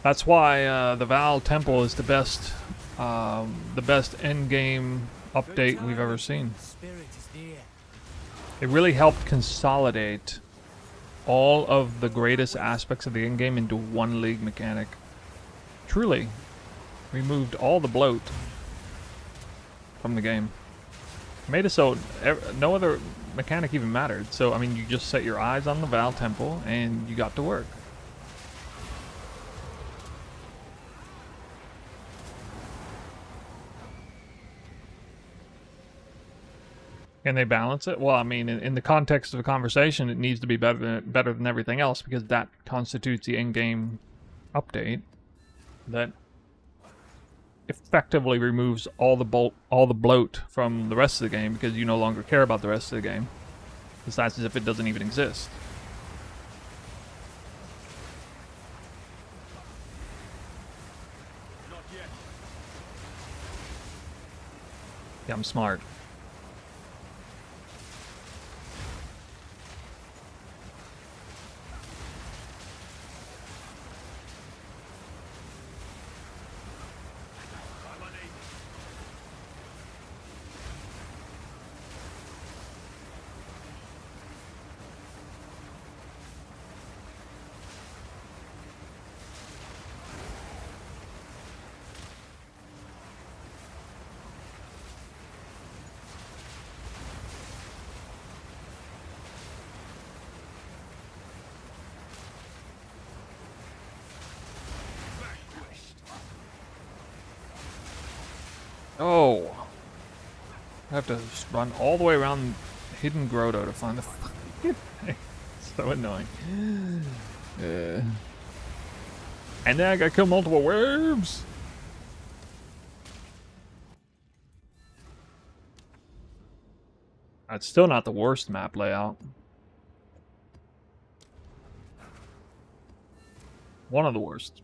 That's why the Val Temple is the best end game update we've ever seen. It really helped consolidate all of the greatest aspects of the end game into one league mechanic. Truly removed all the bloat from the game. Made it so no other mechanic even mattered. So, I mean, you just set your eyes on the Val Temple and you got to work. Can they balance it? Well, I mean, in the context of a conversation, it needs to be better than everything else because that constitutes the in-game update that effectively removes all the bloat from the rest of the game because you no longer care about the rest of the game. It's as if it doesn't even exist. Yeah, I'm smart. Oh, I have to run all the way around Hidden Grotto to find the fucking thing. So annoying. And then I gotta kill multiple werewolves. That's still not the worst map layout. One of the worst.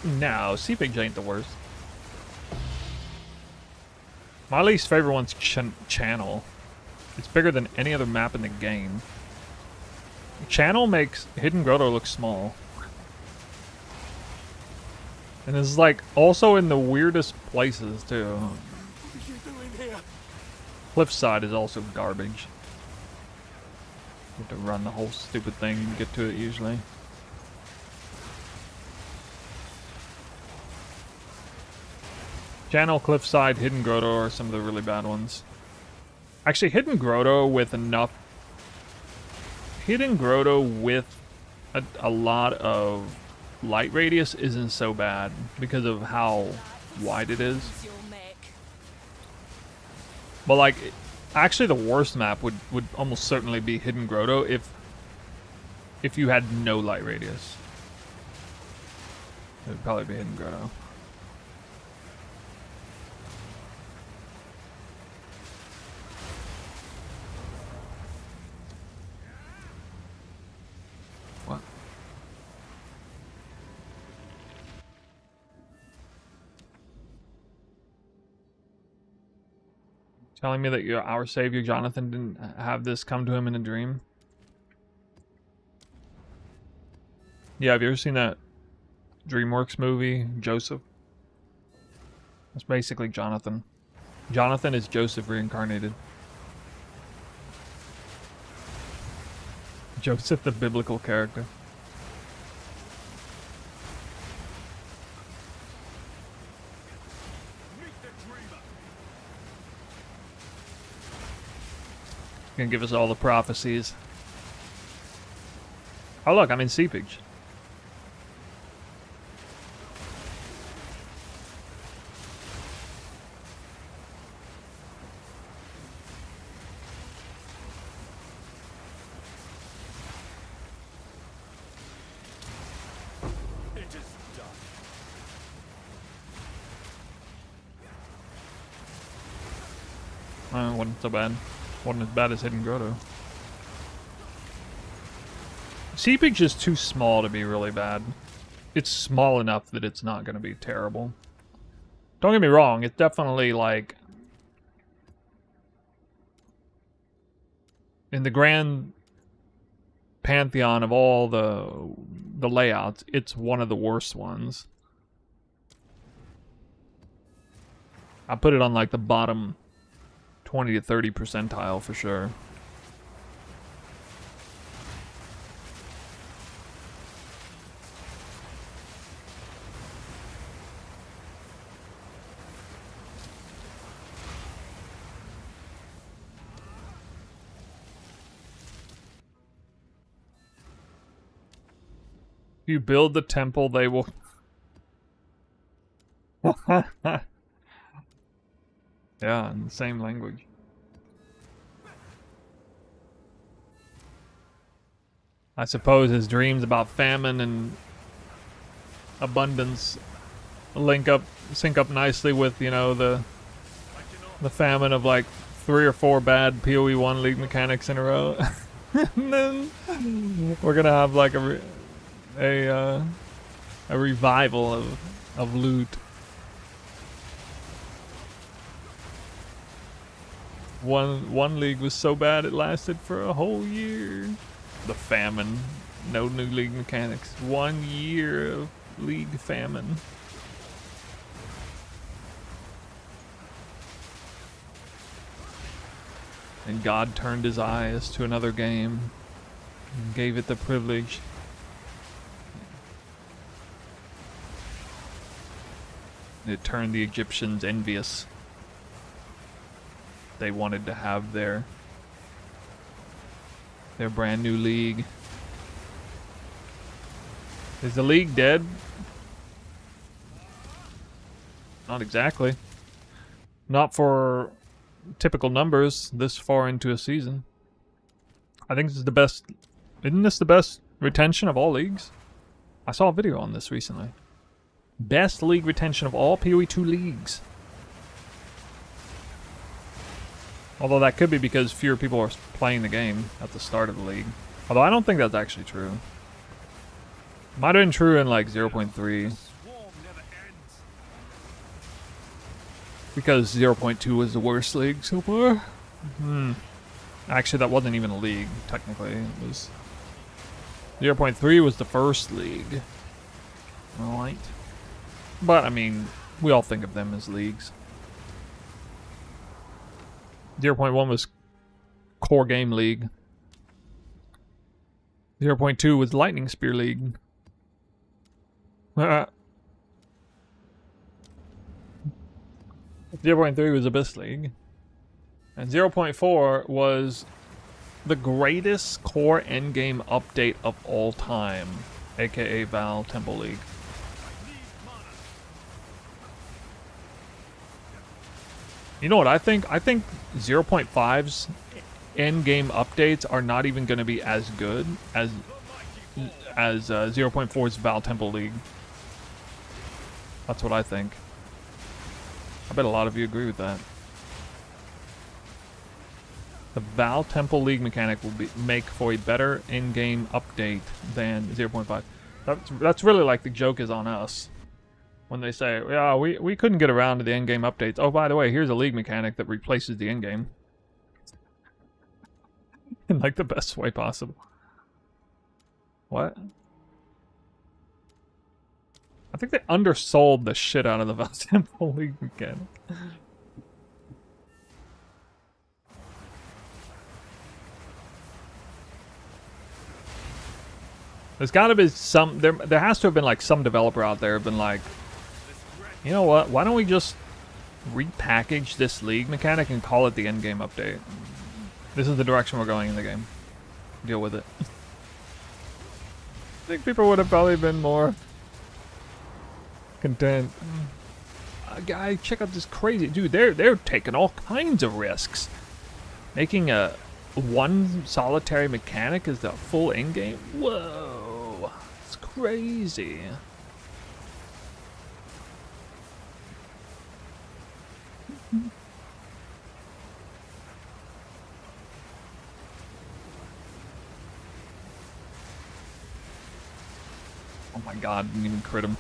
No, Seepage ain't the worst. My least favorite one's Channel. It's bigger than any other map in the game. Channel makes Hidden Grotto look small. And it's like also in the weirdest places too. What are you doing here? Cliffside is also garbage. You have to run the whole stupid thing and get to it usually. Channel, Cliffside, Hidden Grotto are some of the really bad ones. Actually, Hidden Grotto with a lot of light radius isn't so bad because of how wide it is. But like, actually the worst map would almost certainly be Hidden Grotto if you had no light radius. It would probably be Hidden Grotto. What? Telling me that our savior Jonathan didn't have this come to him in a dream? Yeah, have you ever seen that DreamWorks movie, Joseph? That's basically Jonathan. Jonathan is Joseph reincarnated. Joseph, the biblical character. Gonna give us all the prophecies. Oh look, I'm in seepage. It is done. It wasn't so bad. Wasn't as bad as Hidden Grotto. Seepage is too small to be really bad. It's small enough that it's not going to be terrible. Don't get me wrong, it's definitely like... in the grand pantheon of all the layouts, it's one of the worst ones. I put it on like the bottom 20 to 30 percentile for sure. If you build the temple, they will... Yeah, in the same language. I suppose his dreams about famine and abundance sync up nicely with, you know, the famine of like 3 or 4 bad PoE 1 league mechanics in a row. And then we're gonna have like a revival of loot. One league was so bad it lasted for a whole year. The famine. No new league mechanics. 1 year of league famine. And God turned his eyes to another game and gave it the privilege. It turned the Egyptians envious. They wanted to have their brand new league. Is the league dead? Not exactly. Not for typical numbers this far into a season. I think this is the best. Isn't this the best retention of all leagues? I saw a video on this recently. Best league retention of all PoE 2 leagues. Although that could be because fewer people are playing the game at the start of the league. Although I don't think that's actually true. Might have been true in like 0.3. Because 0.2 was the worst league so far. Actually, that wasn't even a league, technically. It was 0.3 was the first league. Alright. But, I mean, we all think of them as leagues. 0.1 was Core Game League. 0.2 was Lightning Spear League. 0.3 was Abyss League. And 0.4 was the greatest core endgame update of all time, aka Val Temple League. You know what I think? I think 0.5's endgame updates are not even going to be as good as 0.4's Val Temple League. That's what I think. I bet a lot of you agree with that. The Val Temple League mechanic will make for a better in-game update than 0.5. That's really like the joke is on us. When they say, yeah, we couldn't get around to the in-game updates. Oh, by the way, here's a league mechanic that replaces the in-game. In like the best way possible. What? I think they undersold the shit out of the Val Temple League mechanic. There's got to be some. There has to have been like some developer out there have been like, you know what? Why don't we just repackage this league mechanic and call it the end game update? This is the direction we're going in the game. Deal with it. I think people would have probably been more content. Guy, check out this crazy dude. They're taking all kinds of risks. Making a one solitary mechanic is the full end game. Whoa, it's crazy. Oh my god, didn't even crit him.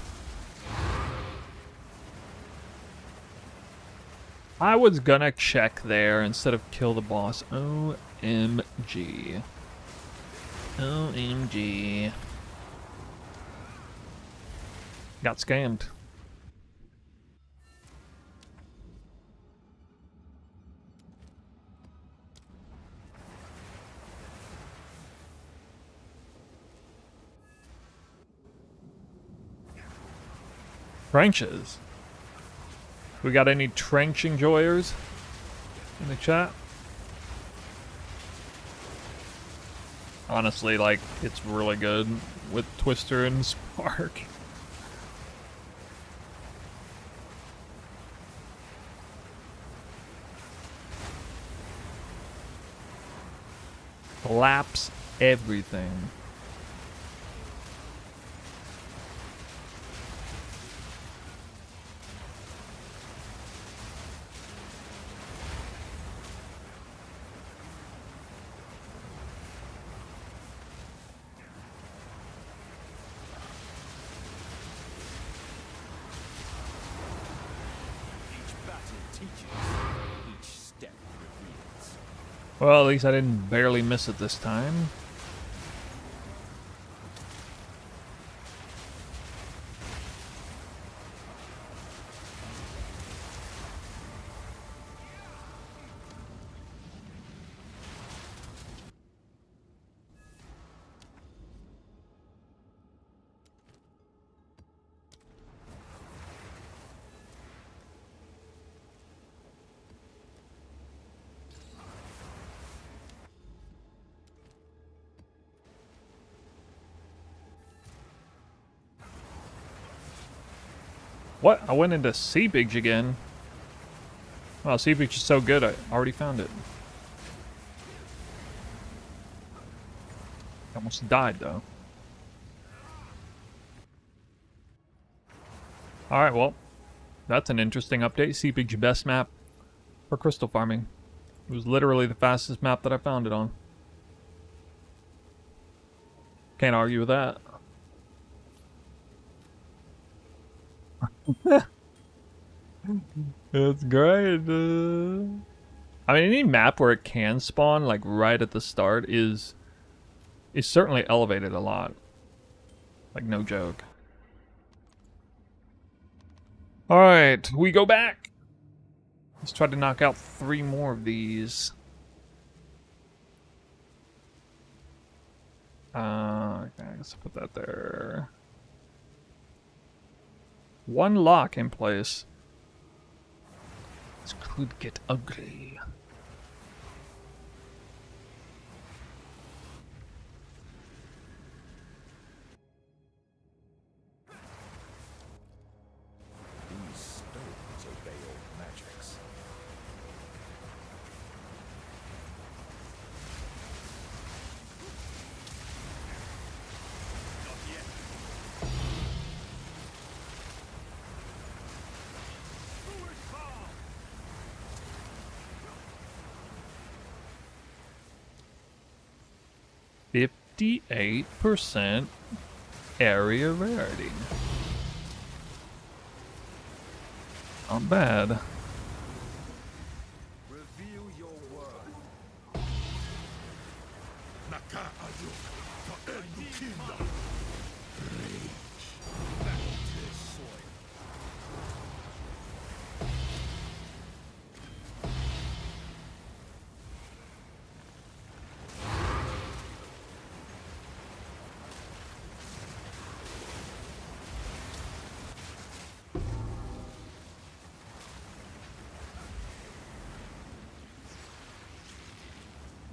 I was gonna check there instead of kill the boss. OMG. OMG. Got scammed. Trenches. We got any trench enjoyers in the chat? Honestly, like, it's really good with Twister and Spark. Collapse everything. Well, at least I didn't barely miss it this time. What? I went into Seepage again. Wow, Seepage is so good, I already found it. Almost died, though. Alright, well, that's an interesting update. Seepage best map for crystal farming. It was literally the fastest map that I found it on. Can't argue with that. That's great. I mean, any map where it can spawn like right at the start is certainly elevated a lot. Like, no joke. All right, we go back. Let's try to knock out 3 more of these. Okay, I guess I'll put that there. 1 lock in place. This could get ugly. These stones obey old magics. Not yet. Forward fall. 58% area rarity. Not bad. Reveal your worth. Naka Ayuk, Ta'enukinda. Rage. Back to the soil.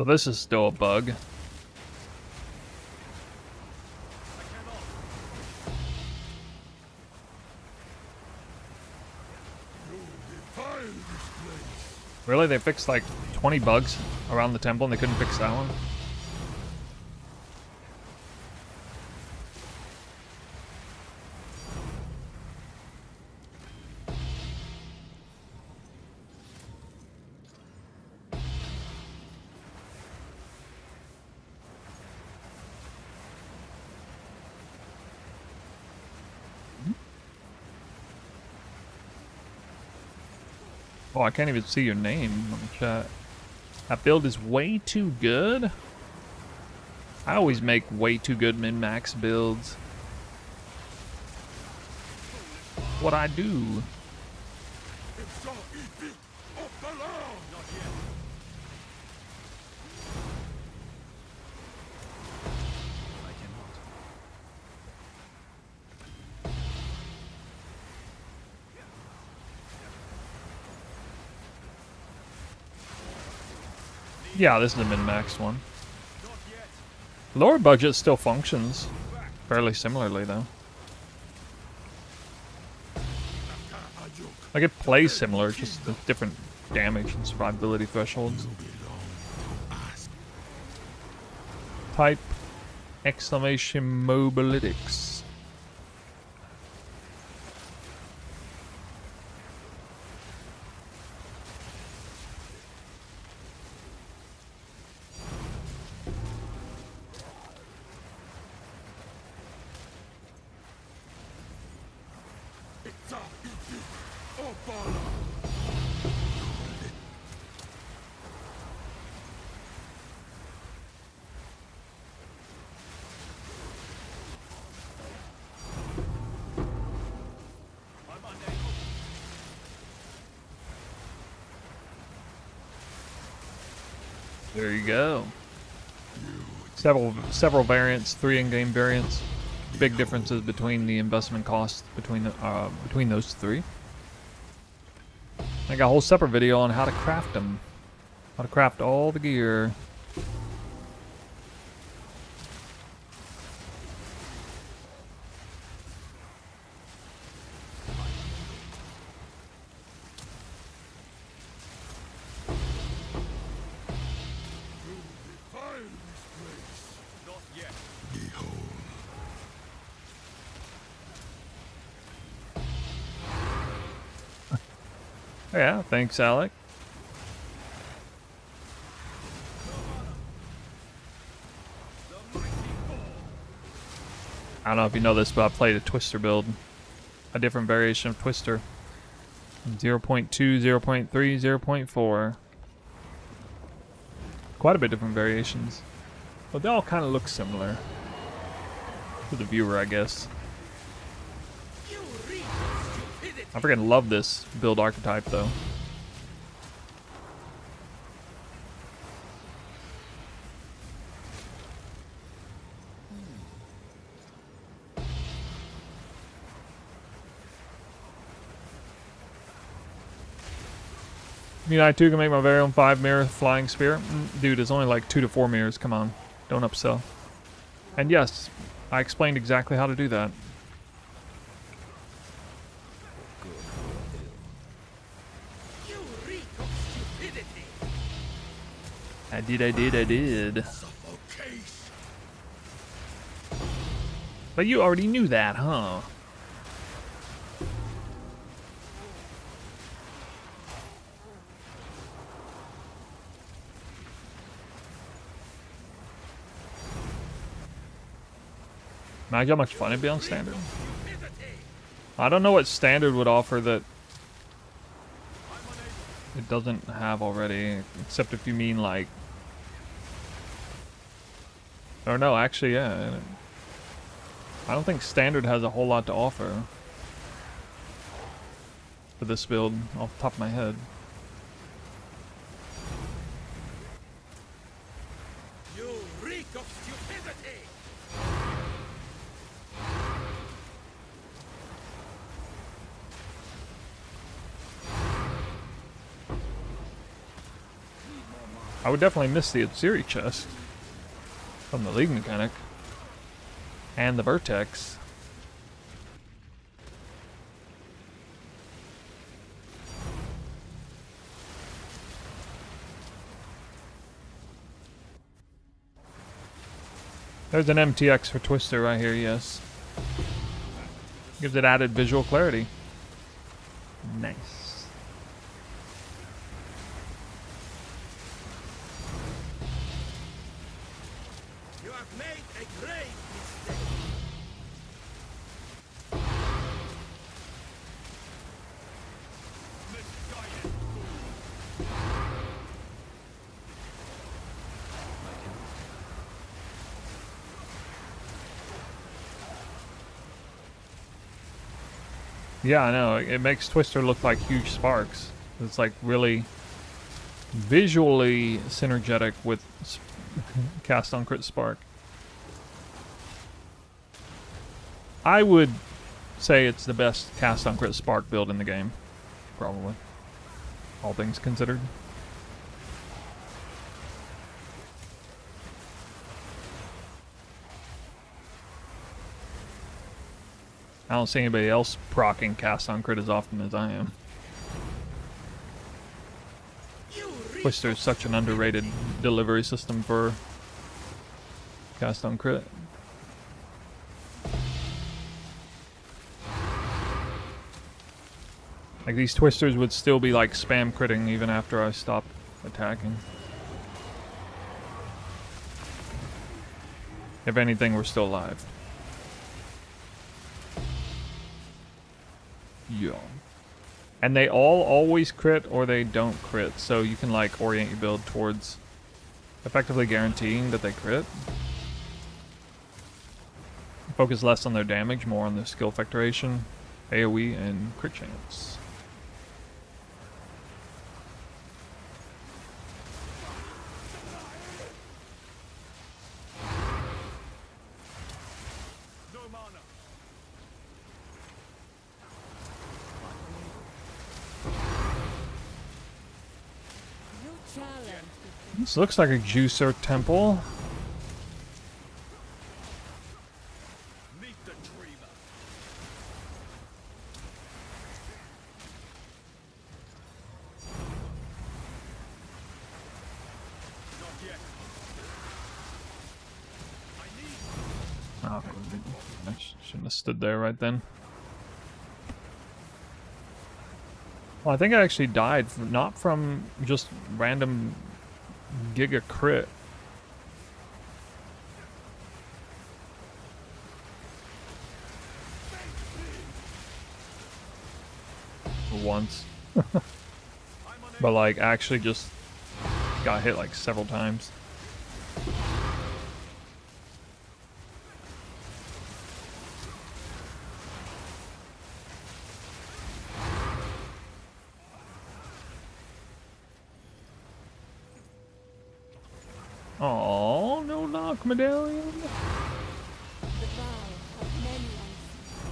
So this is still a bug. Really? They fixed like 20 bugs around the temple and they couldn't fix that one? Oh, I can't even see your name on the chat. That build is way too good? I always make way too good min-max builds. What I do. Yeah, this is a min-max one. Lower budget still functions fairly similarly though. Like it plays similar, just the different damage and survivability thresholds. Type exclamation mobilytics. There you go. Several variants, 3 in-game variants. Big differences between the investment costs between those 3. I got a whole separate video on how to craft them, how to craft all the gear. Yeah, thanks, Alec. I don't know if you know this, but I played a Twister build. A different variation of Twister. 0.2, 0.3, 0.4. Quite a bit different variations. But they all kind of look similar. To the viewer, I guess. I freaking love this build archetype, though. You know, I too can make my very own 5-mirror flying spear. Dude, it's only like 2 to 4 mirrors. Come on, don't upsell. And yes, I explained exactly how to do that. I did. But you already knew that, huh? Imagine how much fun it'd be on standard. I don't know what standard would offer that it doesn't have already, except if you mean like... Or no, actually, yeah. I don't think standard has a whole lot to offer for this build off the top of my head. You reek of stupidity! I would definitely miss the Atsiri chest from the League mechanic and the Vertex. There's an MTX for Twister right here, yes. Gives it added visual clarity. Nice. You have made a great mistake. Misguided. Yeah, I know. It makes Twister look like huge sparks. It's like really visually synergetic with cast on crit spark. I would say it's the best cast on crit spark build in the game, probably. All things considered. I don't see anybody else proccing cast on crit as often as I am. Twister is such an underrated delivery system for cast on crit. Like these Twisters would still be like spam critting even after I stop attacking. If anything, we're still alive. Yeah. And they all always crit or they don't crit, so you can like orient your build towards effectively guaranteeing that they crit. Focus less on their damage, more on their skill effectuation, AoE, and crit chance. No mana. You challenge. This looks like a juicer temple. Meet the dreamer. Not yet. I need Oh, I shouldn't have stood there right then. Well, I think I actually died, not from just random giga crit. Once. But like actually just got hit like several times. Oh, no knock medallion. The vow of many unseen.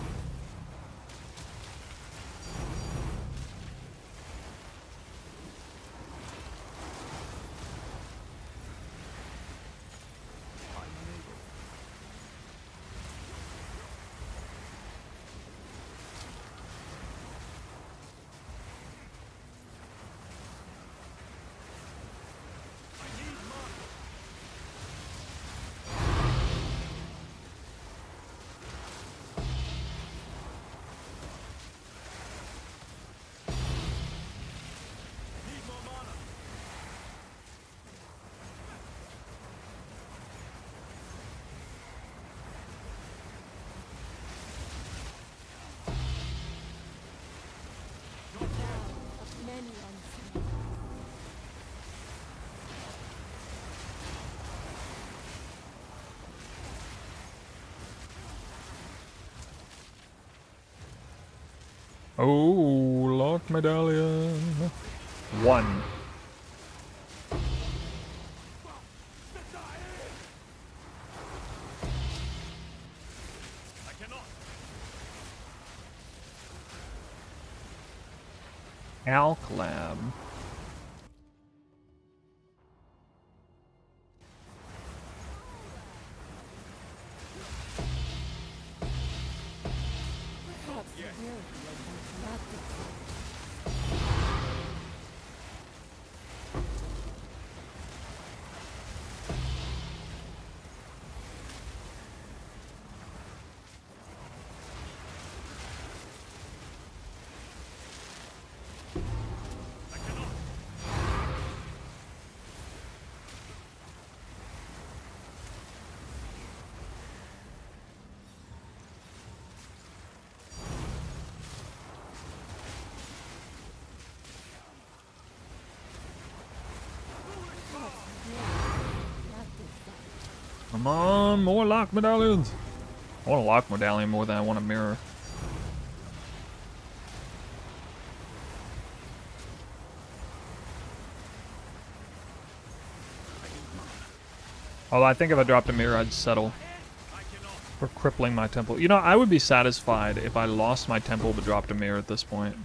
need more mana. The vow of many unseen. Oh, lock medallion. One. I cannot. Alk Lab. Come on, more lock medallions. I want a lock medallion more than I want a mirror. Although I think if I dropped a mirror, I'd settle for crippling my temple. You know, I would be satisfied if I lost my temple but dropped a mirror at this point.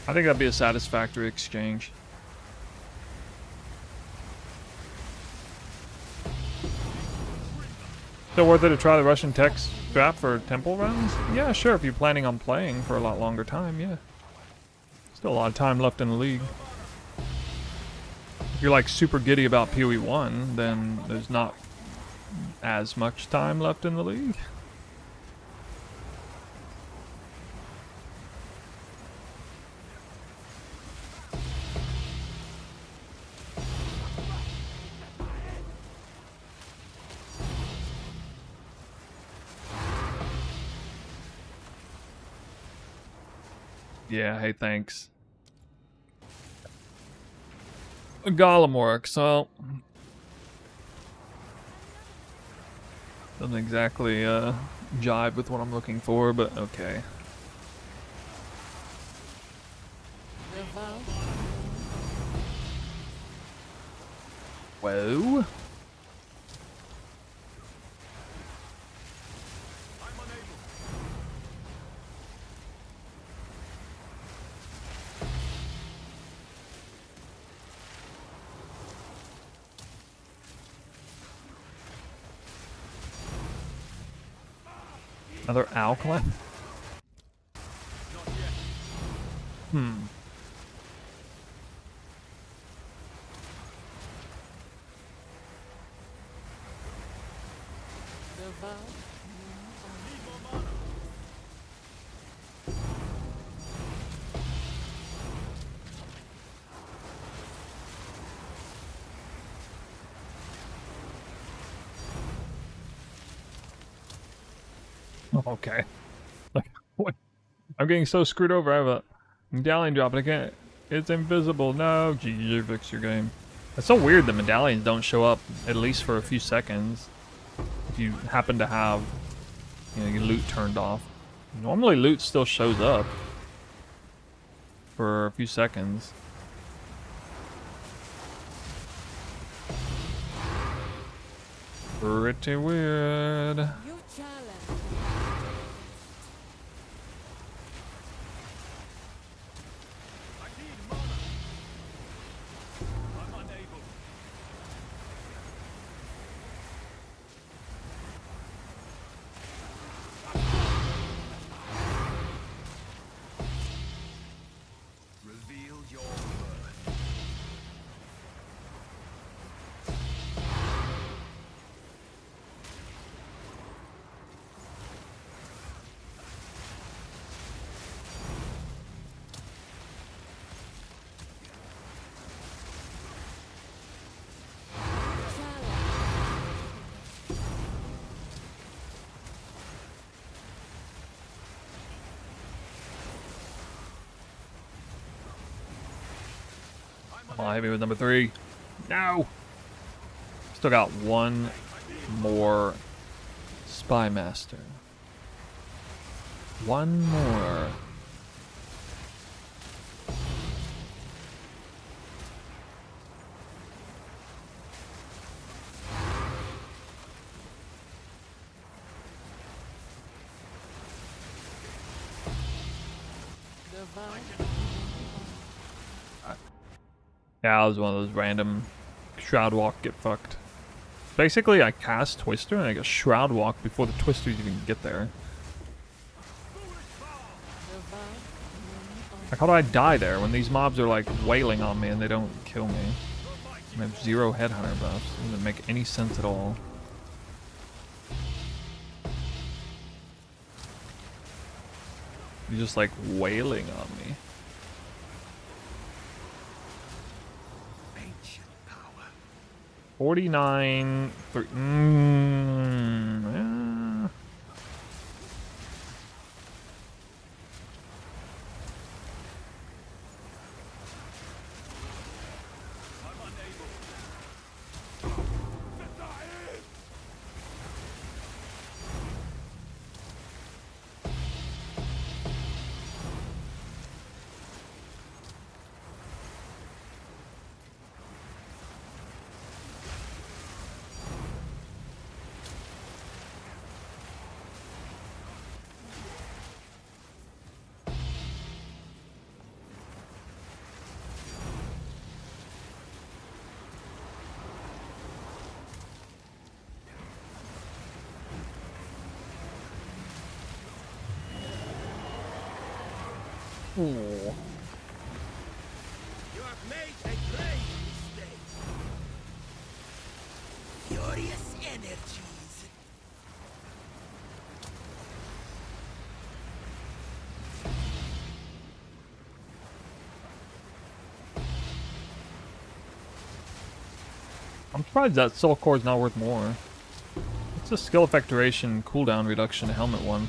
I think that'd be a satisfactory exchange. Still worth it to try the Russian tech strap for temple rounds? Yeah, sure, if you're planning on playing for a lot longer time, yeah. Still a lot of time left in the league. If you're like super giddy about PoE 1, then there's not as much time left in the league. Yeah, hey, thanks. A golem works, well. Doesn't exactly jive with what I'm looking for, but okay. Whoa. Another alkaline? Hmm. Okay. Like, what? I'm getting so screwed over. I have a medallion drop and I can't. It's invisible. No, GG, fix your game. It's so weird that medallions don't show up at least for a few seconds. If you happen to have, you know, your loot turned off. Normally, loot still shows up for a few seconds. Pretty weird. You challenge. Reveal your worth. Come on, hit me with number 3. No! Still got one more Spy Master. One more. Yeah, it was one of those random Shroud Walk get fucked. Basically, I cast Twister and I get Shroud Walk before the Twisters even get there. Like, how do I die there when these mobs are like wailing on me and they don't kill me? And I have 0 headhunter buffs. It doesn't make any sense at all. You're just like wailing on me. 49. Yeah. Oh. You have made a grave mistake. Furious energies. I'm surprised that soul core is not worth more. It's a skill effect duration cooldown reduction to helmet one.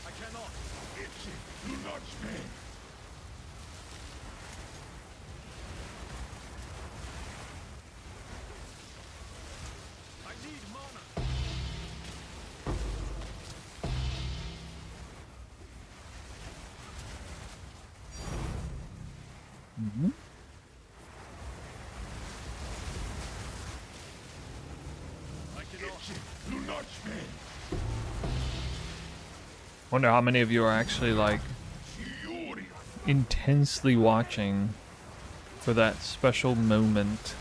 I cannot. Itchy, do not spin. I need mana. Mm-hmm. I cannot. Itchy, do not spin. Wonder how many of you are actually like Fury. intensely watching for that special moment.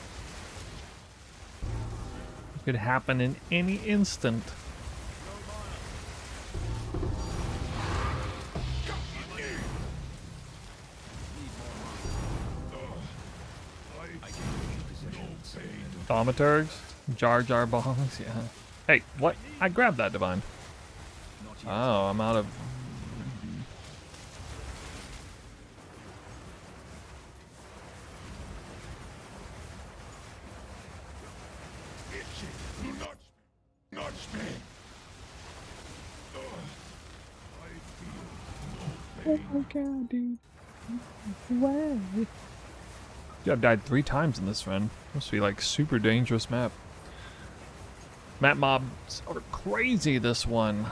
It could happen in any instant. Thaumaturgs? Jar Jar bongs? Yeah. Hey, what? I grabbed that divine. Oh, I'm out of... Itchy, do not spin. I feel no pain. Oh my god, dude. Why? Dude, I've died 3 times in this run. Must be like super dangerous map. Map mobs are crazy this one.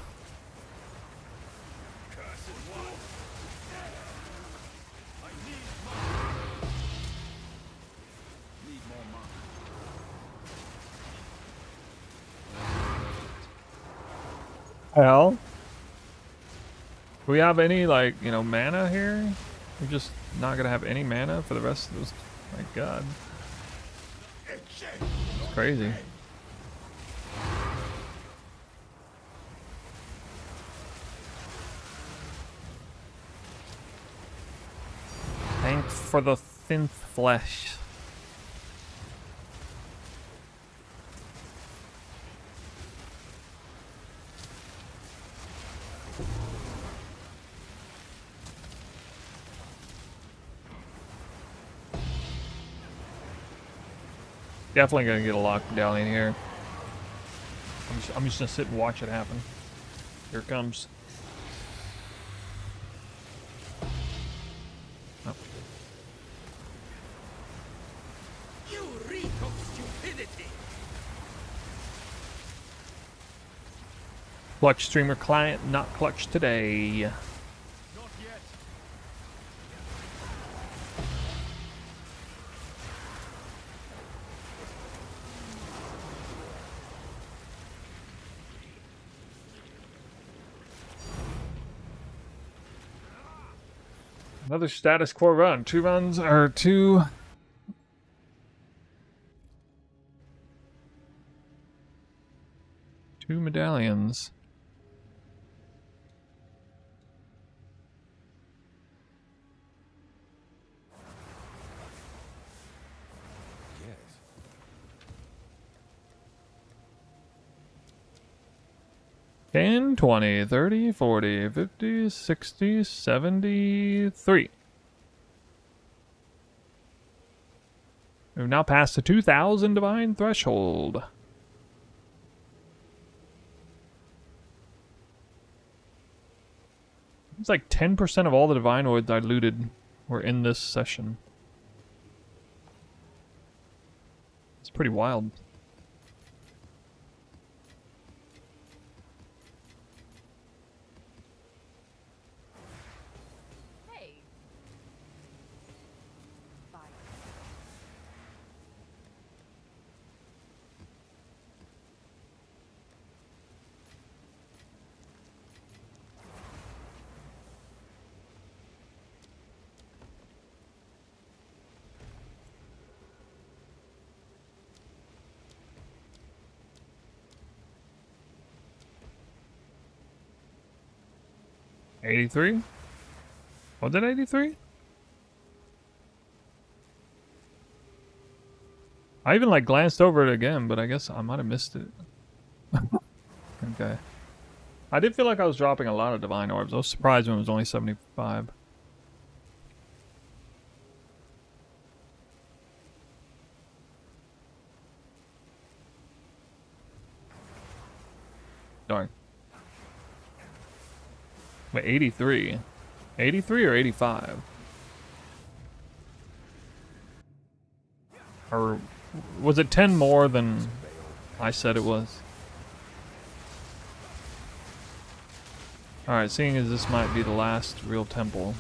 Need more mana. Hell? Do we have any, like, you know, mana here? We're just not gonna have any mana for the rest of this. My god. Itchy. It's crazy. Thanks for the thin flesh. Definitely gonna get a lockdown in here. I'm just gonna sit and watch it happen. Here it comes. Oh. You reek of stupidity. Clutch streamer client, not clutch today. Not yet. Another status quo run. 2 runs, or 2... Two medallions. Yes. 10, 20, 30, 40, 50, 60, 73. We've now passed the 2,000 divine threshold. It's like 10% of all the divine oids I looted were in this session. It's pretty wild. Hey. Bye. 83? Was it 83? I even like glanced over it again, but I guess I might have missed it. Okay. I did feel like I was dropping a lot of divine orbs. I was surprised when it was only 75. Darn. Wait, 83. 83 or 85? Or was it 10 more than I said it was? Alright, seeing as this might be the last real temple.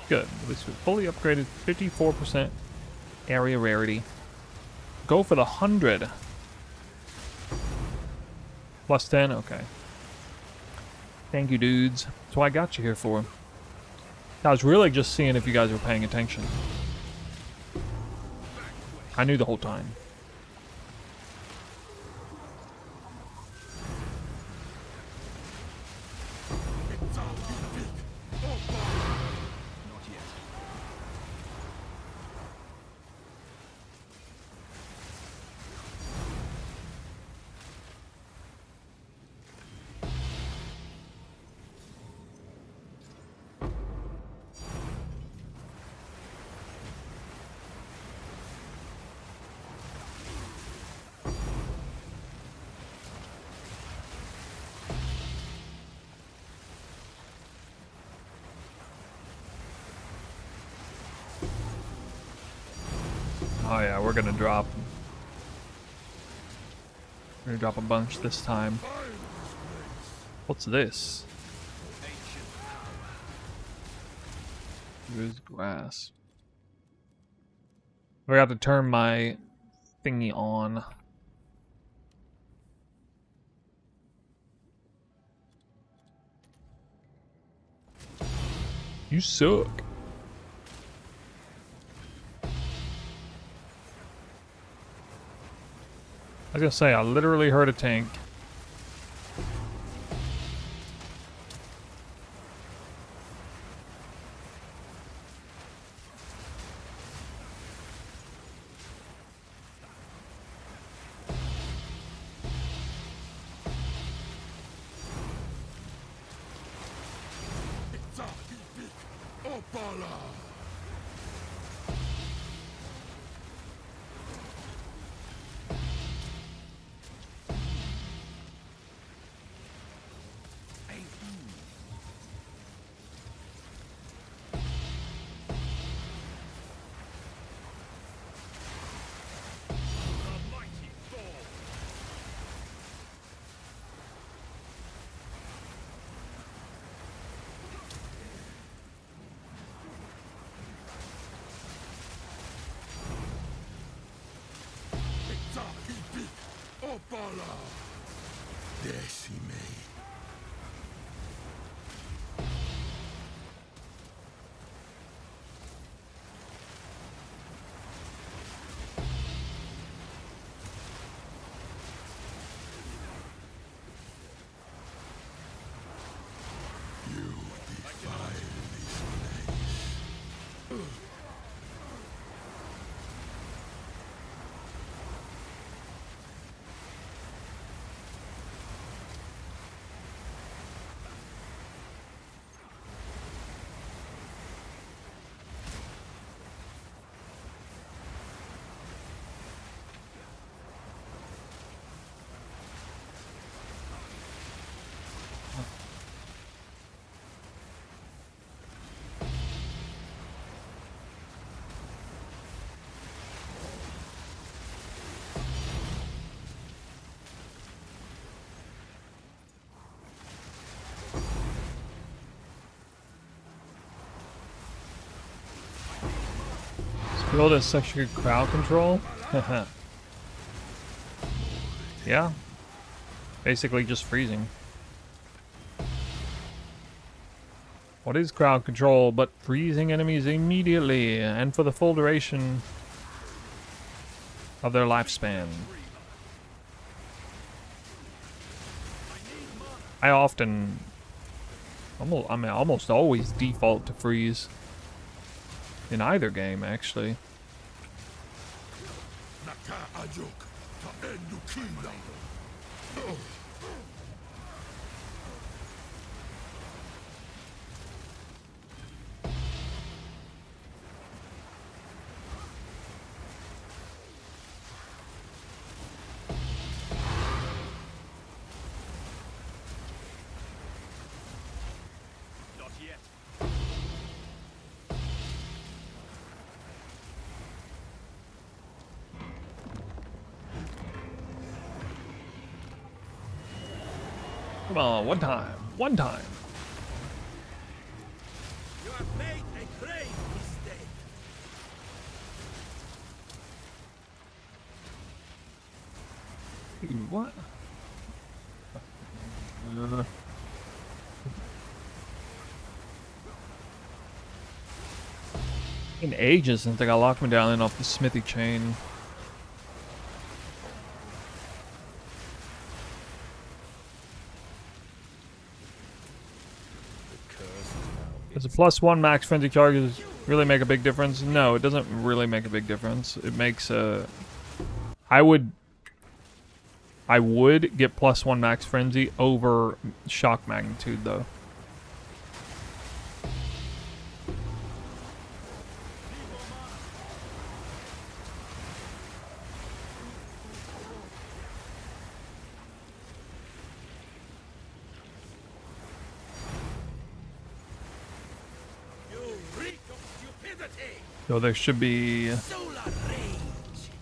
Good. At least we fully upgraded 54% area rarity. Go for the 100. Plus 10? Okay. Thank you, dudes. That's what I got you here for. I was really just seeing if you guys were paying attention. I knew the whole time. Not yet. Oh yeah, we're gonna drop. We're gonna drop a bunch this time. What's this? Use grass. I forgot to turn my thingy on. You suck. I was gonna say, I literally heard a tank. Opala! Opala! Decime. You defile this place. Build a section crowd control? Yeah. Basically just freezing. What is crowd control but freezing enemies immediately and for the full duration of their lifespan? I often, almost always default to freeze in either game, actually. Not yet. Come on, one time. One time. You have made a grave mistake. Dude, what? In ages since they got locked me down off the smithy chain. Does a +1 max frenzy charges really make a big difference? No, it doesn't really make a big difference. It makes a... I would get +1 max frenzy over shock magnitude though. So there should be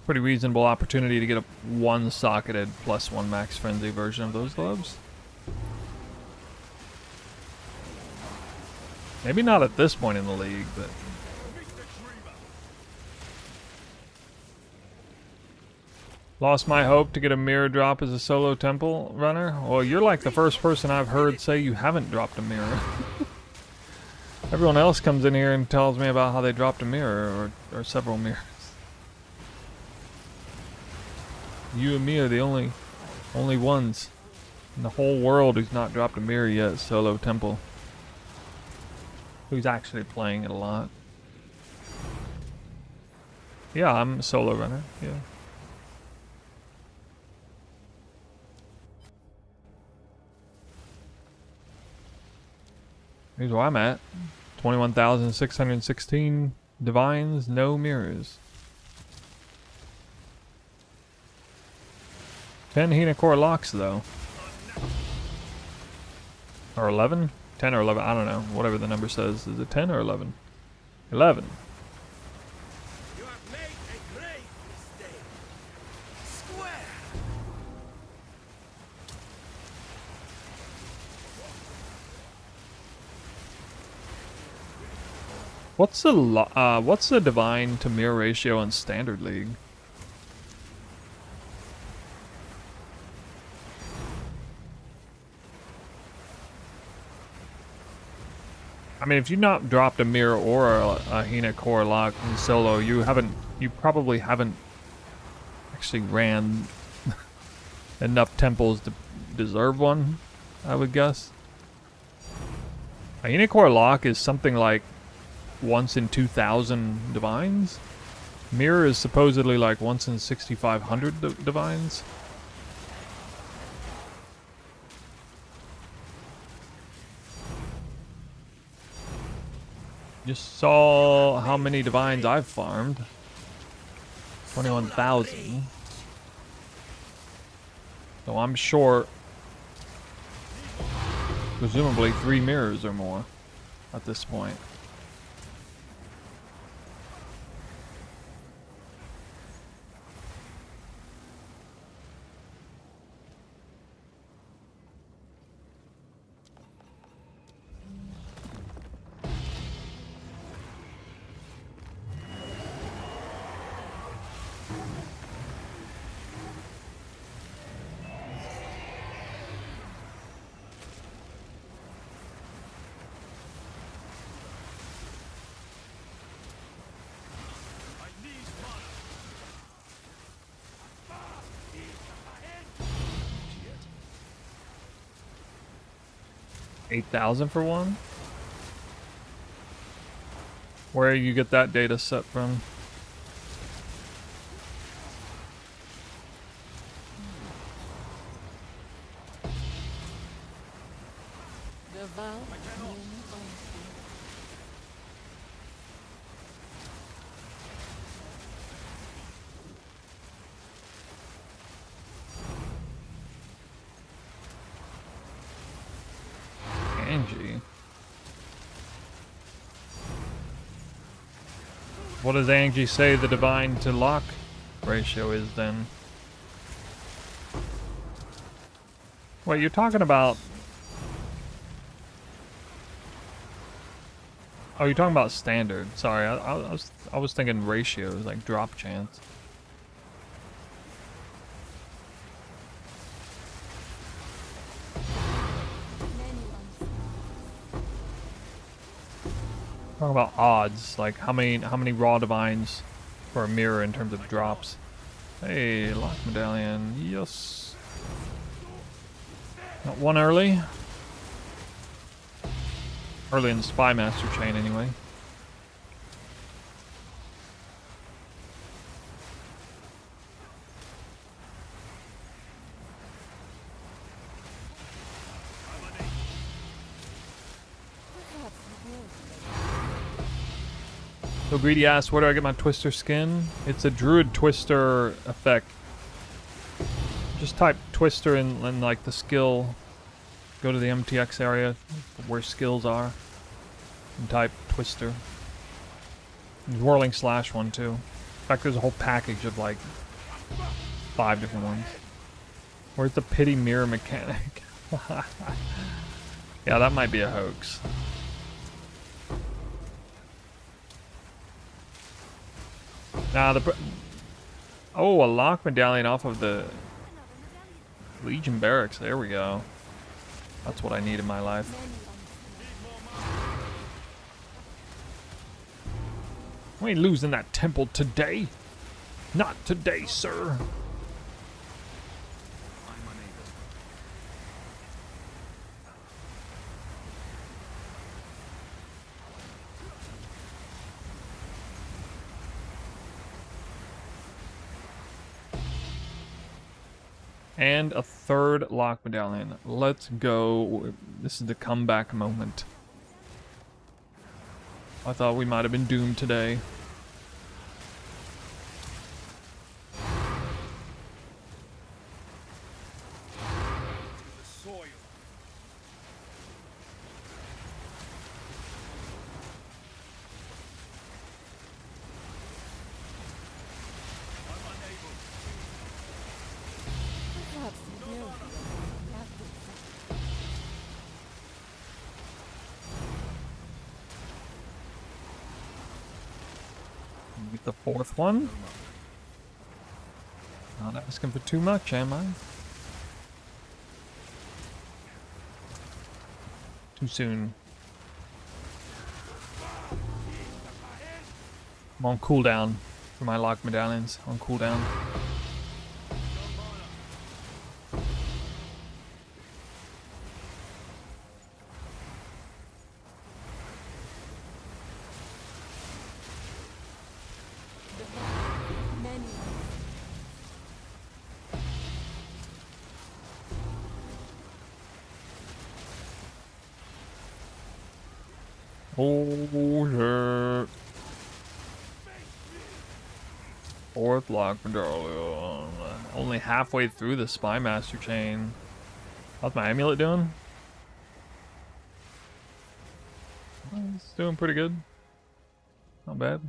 pretty reasonable opportunity to get a one-socketed +1 max frenzy version of those gloves. Maybe not at this point in the league, but... Lost my hope to get a mirror drop as a solo temple runner? Well, you're like the first person I've heard say you haven't dropped a mirror. Everyone else comes in here and tells me about how they dropped a mirror or several mirrors. You and me are the only ones in the whole world who's not dropped a mirror yet, solo temple. Who's actually playing it a lot. Yeah, I'm a solo runner, yeah. Here's where I'm at. 21,616 divines, no mirrors. 10 Hina-core locks though. Or 11? 10 or 11, I don't know. Whatever the number says. Is it 10 or 11? 11. You have made a grave mistake. Square. What's the divine to mirror ratio in Standard League? I mean, if you not dropped a mirror or a Hina-core lock in solo, you probably haven't actually ran enough temples to deserve one, I would guess. A Hina-core lock is something like once in 2,000 divines. Mirror is supposedly like once in 6,500 divines. Just saw how many divines I've farmed. 21,000. So I'm short, presumably 3 mirrors or more at this point. 8,000 for one? Where you get that data set from? The valve in Angie. What does Angie say the divine to lock ratio is then? Wait, you're talking about... Oh, you're talking about standard. Sorry, I was thinking ratios, like drop chance. many unseen. Talking about odds, like how many raw divines for a mirror in terms of drops. Hey, lock medallion, yes. Got one early. Early in the Spy Master chain, anyway. Perhaps it will. So Greedy asks, where do I get my Twister skin? It's a Druid Twister effect. Just type Twister in like the skill. Go to the MTX area where skills are. And type Twister. There's Whirling Slash one too. In fact, there's a whole package of like 5 different ones. Where's the pity mirror mechanic? Yeah, that might be a hoax. Nah, oh, a lock medallion off of the Legion Barracks. There we go. That's what I need in my life. Many unseen. We ain't losing that temple today. Not today, sir. I'm unable. And a third lock medallion. Let's go. This is the comeback moment. I thought we might have been doomed today. The soil. I'm unable. Perhaps it will. That would be. Get the fourth one. Not asking for too much, am I? Too soon. I'm on cooldown for my lock medallions. On cooldown. The valve. Many unseen. Oh, shit. Fourth lock medallion. Only halfway through the Spy Master chain. How's my amulet doing? It's doing pretty good. Not bad.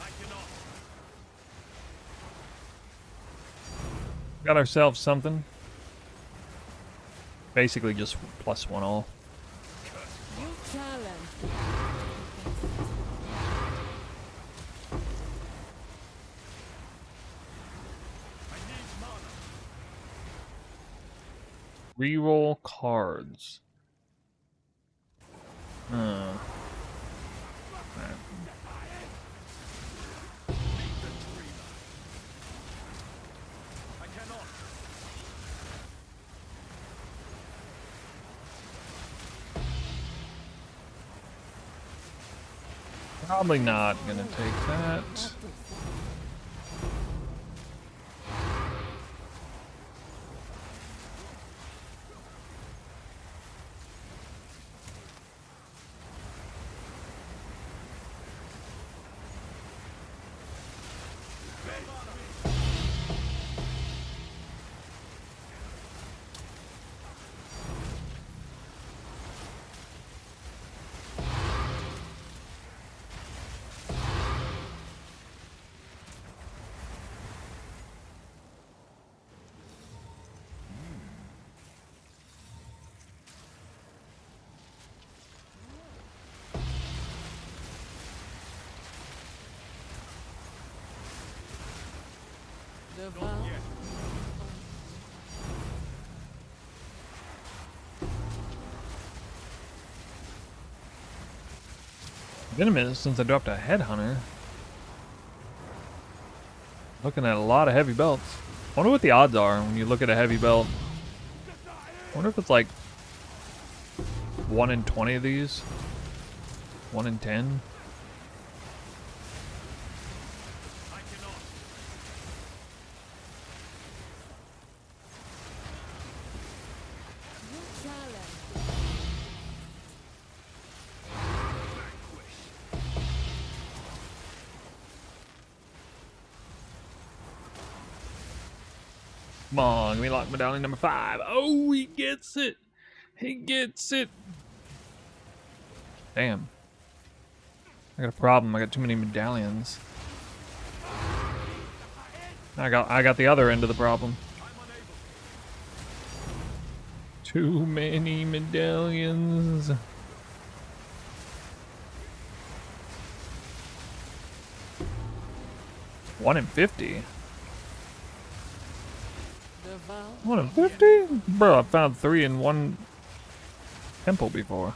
I cannot. Got ourselves something. Basically just +1 all. You challenge. I need mana. Reroll cards. Probably not gonna take that. Been a minute since I dropped a headhunter. Looking at a lot of heavy belts. Wonder what the odds are when you look at a heavy belt. Wonder if it's like 1 in 20 of these, 1 in 10. Come on, give me lock medallion number 5. Oh, he gets it. He gets it. Damn. I got a problem. I got too many medallions. I got the other end of the problem. Too many medallions. One in 50. 1 in 50? Bro, I found 3 in one temple before.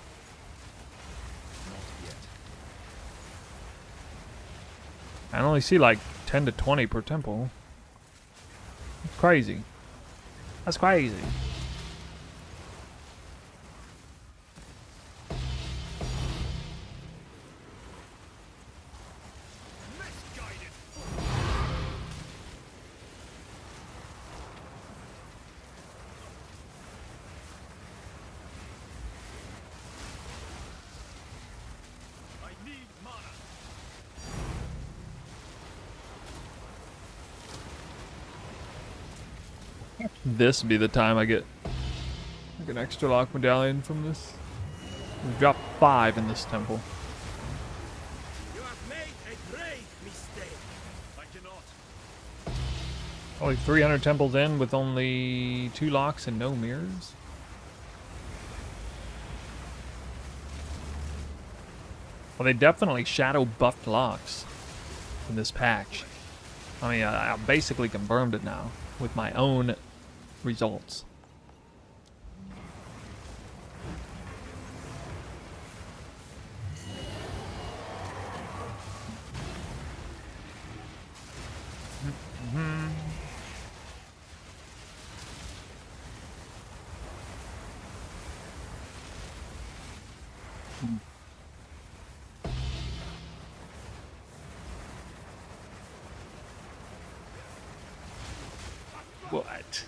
I only see like 10 to 20 per temple. That's crazy. That's crazy. This be the time I get like an extra lock medallion from this. We dropped 5 in this temple. You have made a grave mistake. I cannot. Only 300 temples in with only 2 locks and no mirrors. Well, they definitely shadow buffed locks in this patch. I mean, I basically confirmed it now with my own results. What?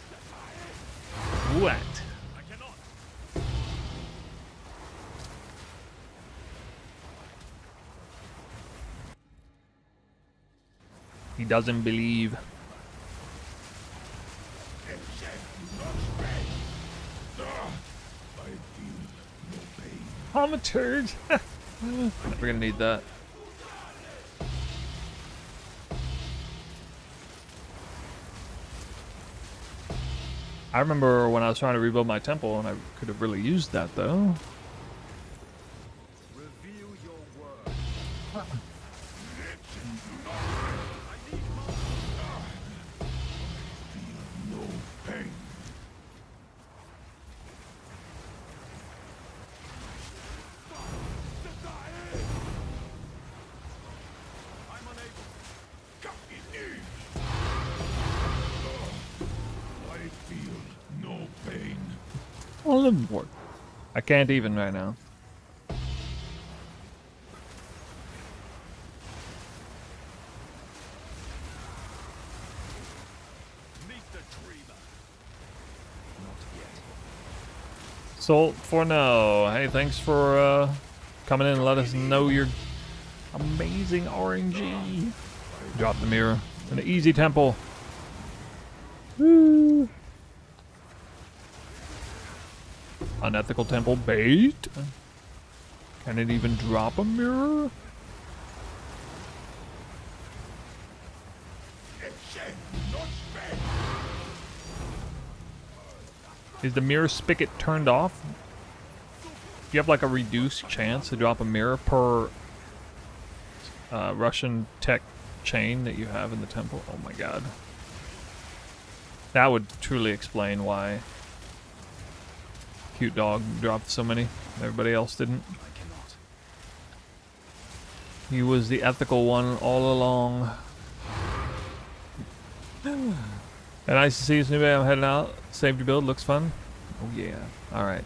What? He doesn't believe. I'm a turd. Never gonna need that. I remember when I was trying to rebuild my temple, and I could have really used that though. Review your word. No pain. I'm unable. I feel no pain. I'll live for it. I can't even right now. Salt for no. Hey, thanks for coming in and let us know your amazing RNG. Drop the mirror. An easy temple. Woo. Unethical temple bait. Can it even drop a mirror? Is the mirror spigot turned off? Do you have like a reduced chance to drop a mirror per Russian tech chain that you have in the temple? Oh my god. That would truly explain why Cute Dog dropped so many. Everybody else didn't. He was the ethical one all along. And nice to see you, Snoopy. I'm heading out. Saved your build. Looks fun. Oh, yeah. Alright.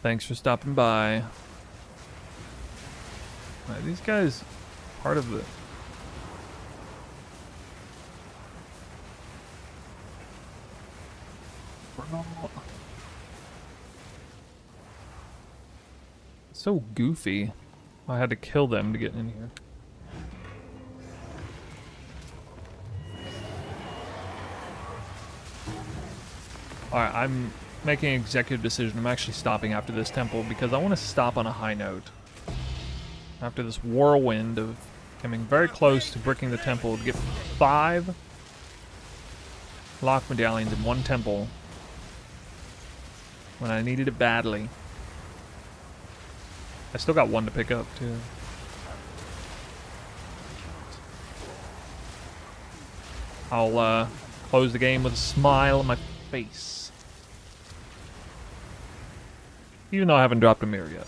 Thanks for stopping by. Alright, these guys, part of the... So goofy. I had to kill them to get in here. Alright, I'm making an executive decision. I'm actually stopping after this temple because I want to stop on a high note. After this whirlwind of coming very close to bricking the temple to get 5 lock medallions in one temple when I needed it badly. I still got 1 to pick up too. I'll close the game with a smile on my face. Even though I haven't dropped a mirror yet.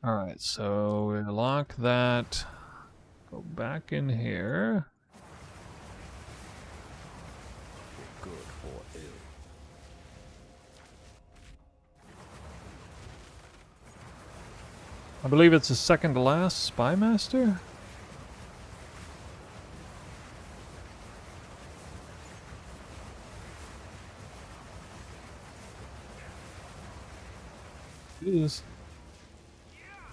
Alright, so we lock that. Go back in here. Good or ill. I believe it's the second to last Spy Master. It is.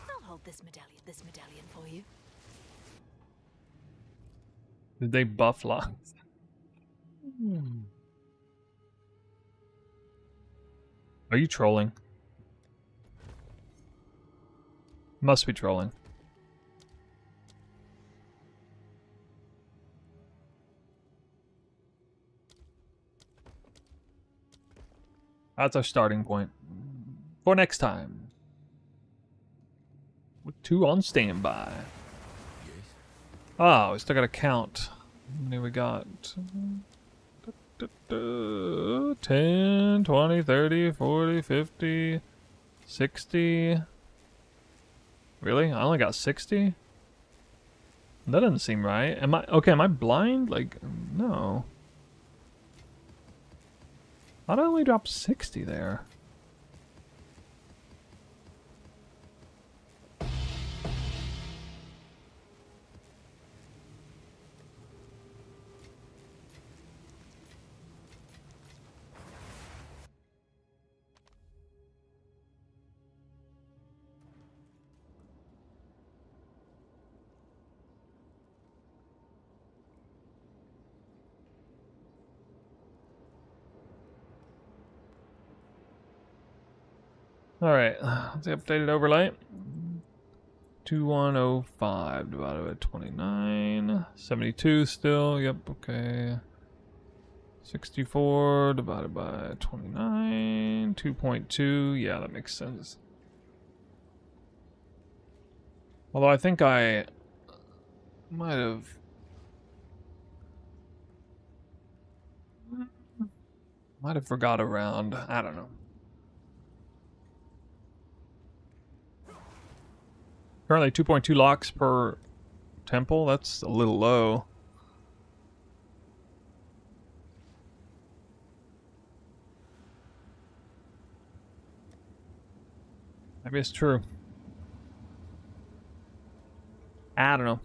I'll hold this medallion for you. Did they buff locks? Are you trolling? Must be trolling. That's our starting point. For next time. With 2 on standby. Yes. Oh, we still gotta count. How many we got? 10, 20, 30, 40, 50, 60. Really? I only got 60? That doesn't seem right. Am I blind? Like, no. How'd I only drop 60 there? Alright, let's the updated overlay. 2105 divided by 29. 72 still, yep, okay. 64 divided by 29. 2.2, yeah, that makes sense. Although I think I might have... forgot a round. I don't know. Currently 2.2 locks per temple. That's a little low. Maybe it's true. I don't know.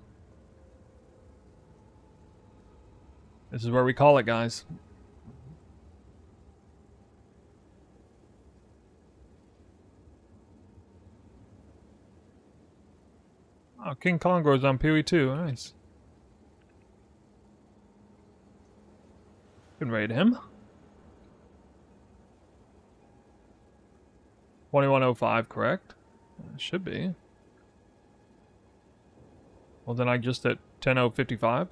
This is where we call it, guys. Oh, King Kong grows on Pee-wee too. Nice. Can raid him. 2105, correct? Should be. Well, then I just at 10055.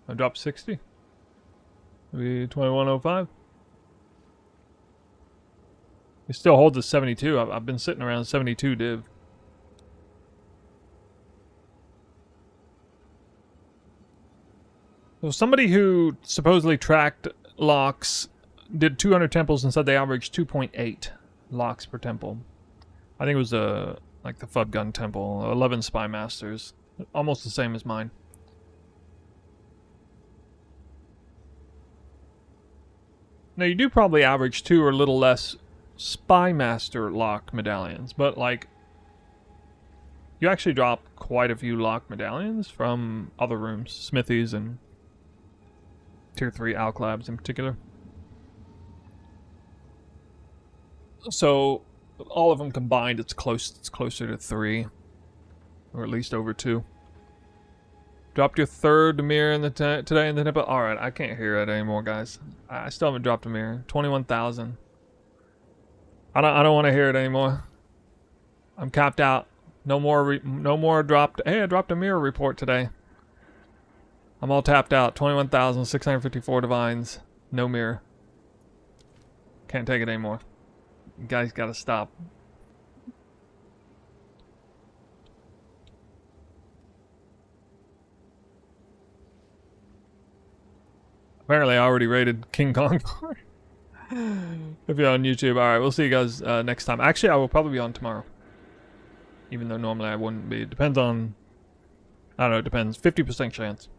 I dropped 60. Maybe 2105. He still holds a 72. I've been sitting around 72 div. So somebody who supposedly tracked locks did 200 temples and said they averaged 2.8 locks per temple. I think it was like the Fub Gun temple, 11 Spy Masters, almost the same as mine. Now you do probably average 2 or a little less Spy Master lock medallions, but like you actually drop quite a few lock medallions from other rooms, smithies and Tier 3 Alk Labs in particular. So all of them combined, it's closer to 3, or at least over 2. Dropped your third mirror in the today in the temple. All right, I can't hear it anymore, guys. I still haven't dropped a mirror. 21,000. I don't want to hear it anymore. I'm capped out. No more dropped. Hey, I dropped a mirror report today. I'm all tapped out. 21,654 divines. No mirror. Can't take it anymore. You guys gotta stop. Apparently I already rated King Kong. If you're on YouTube. Alright, we'll see you guys next time. Actually, I will probably be on tomorrow. Even though normally I wouldn't be. It depends on... I don't know, it depends. 50% chance.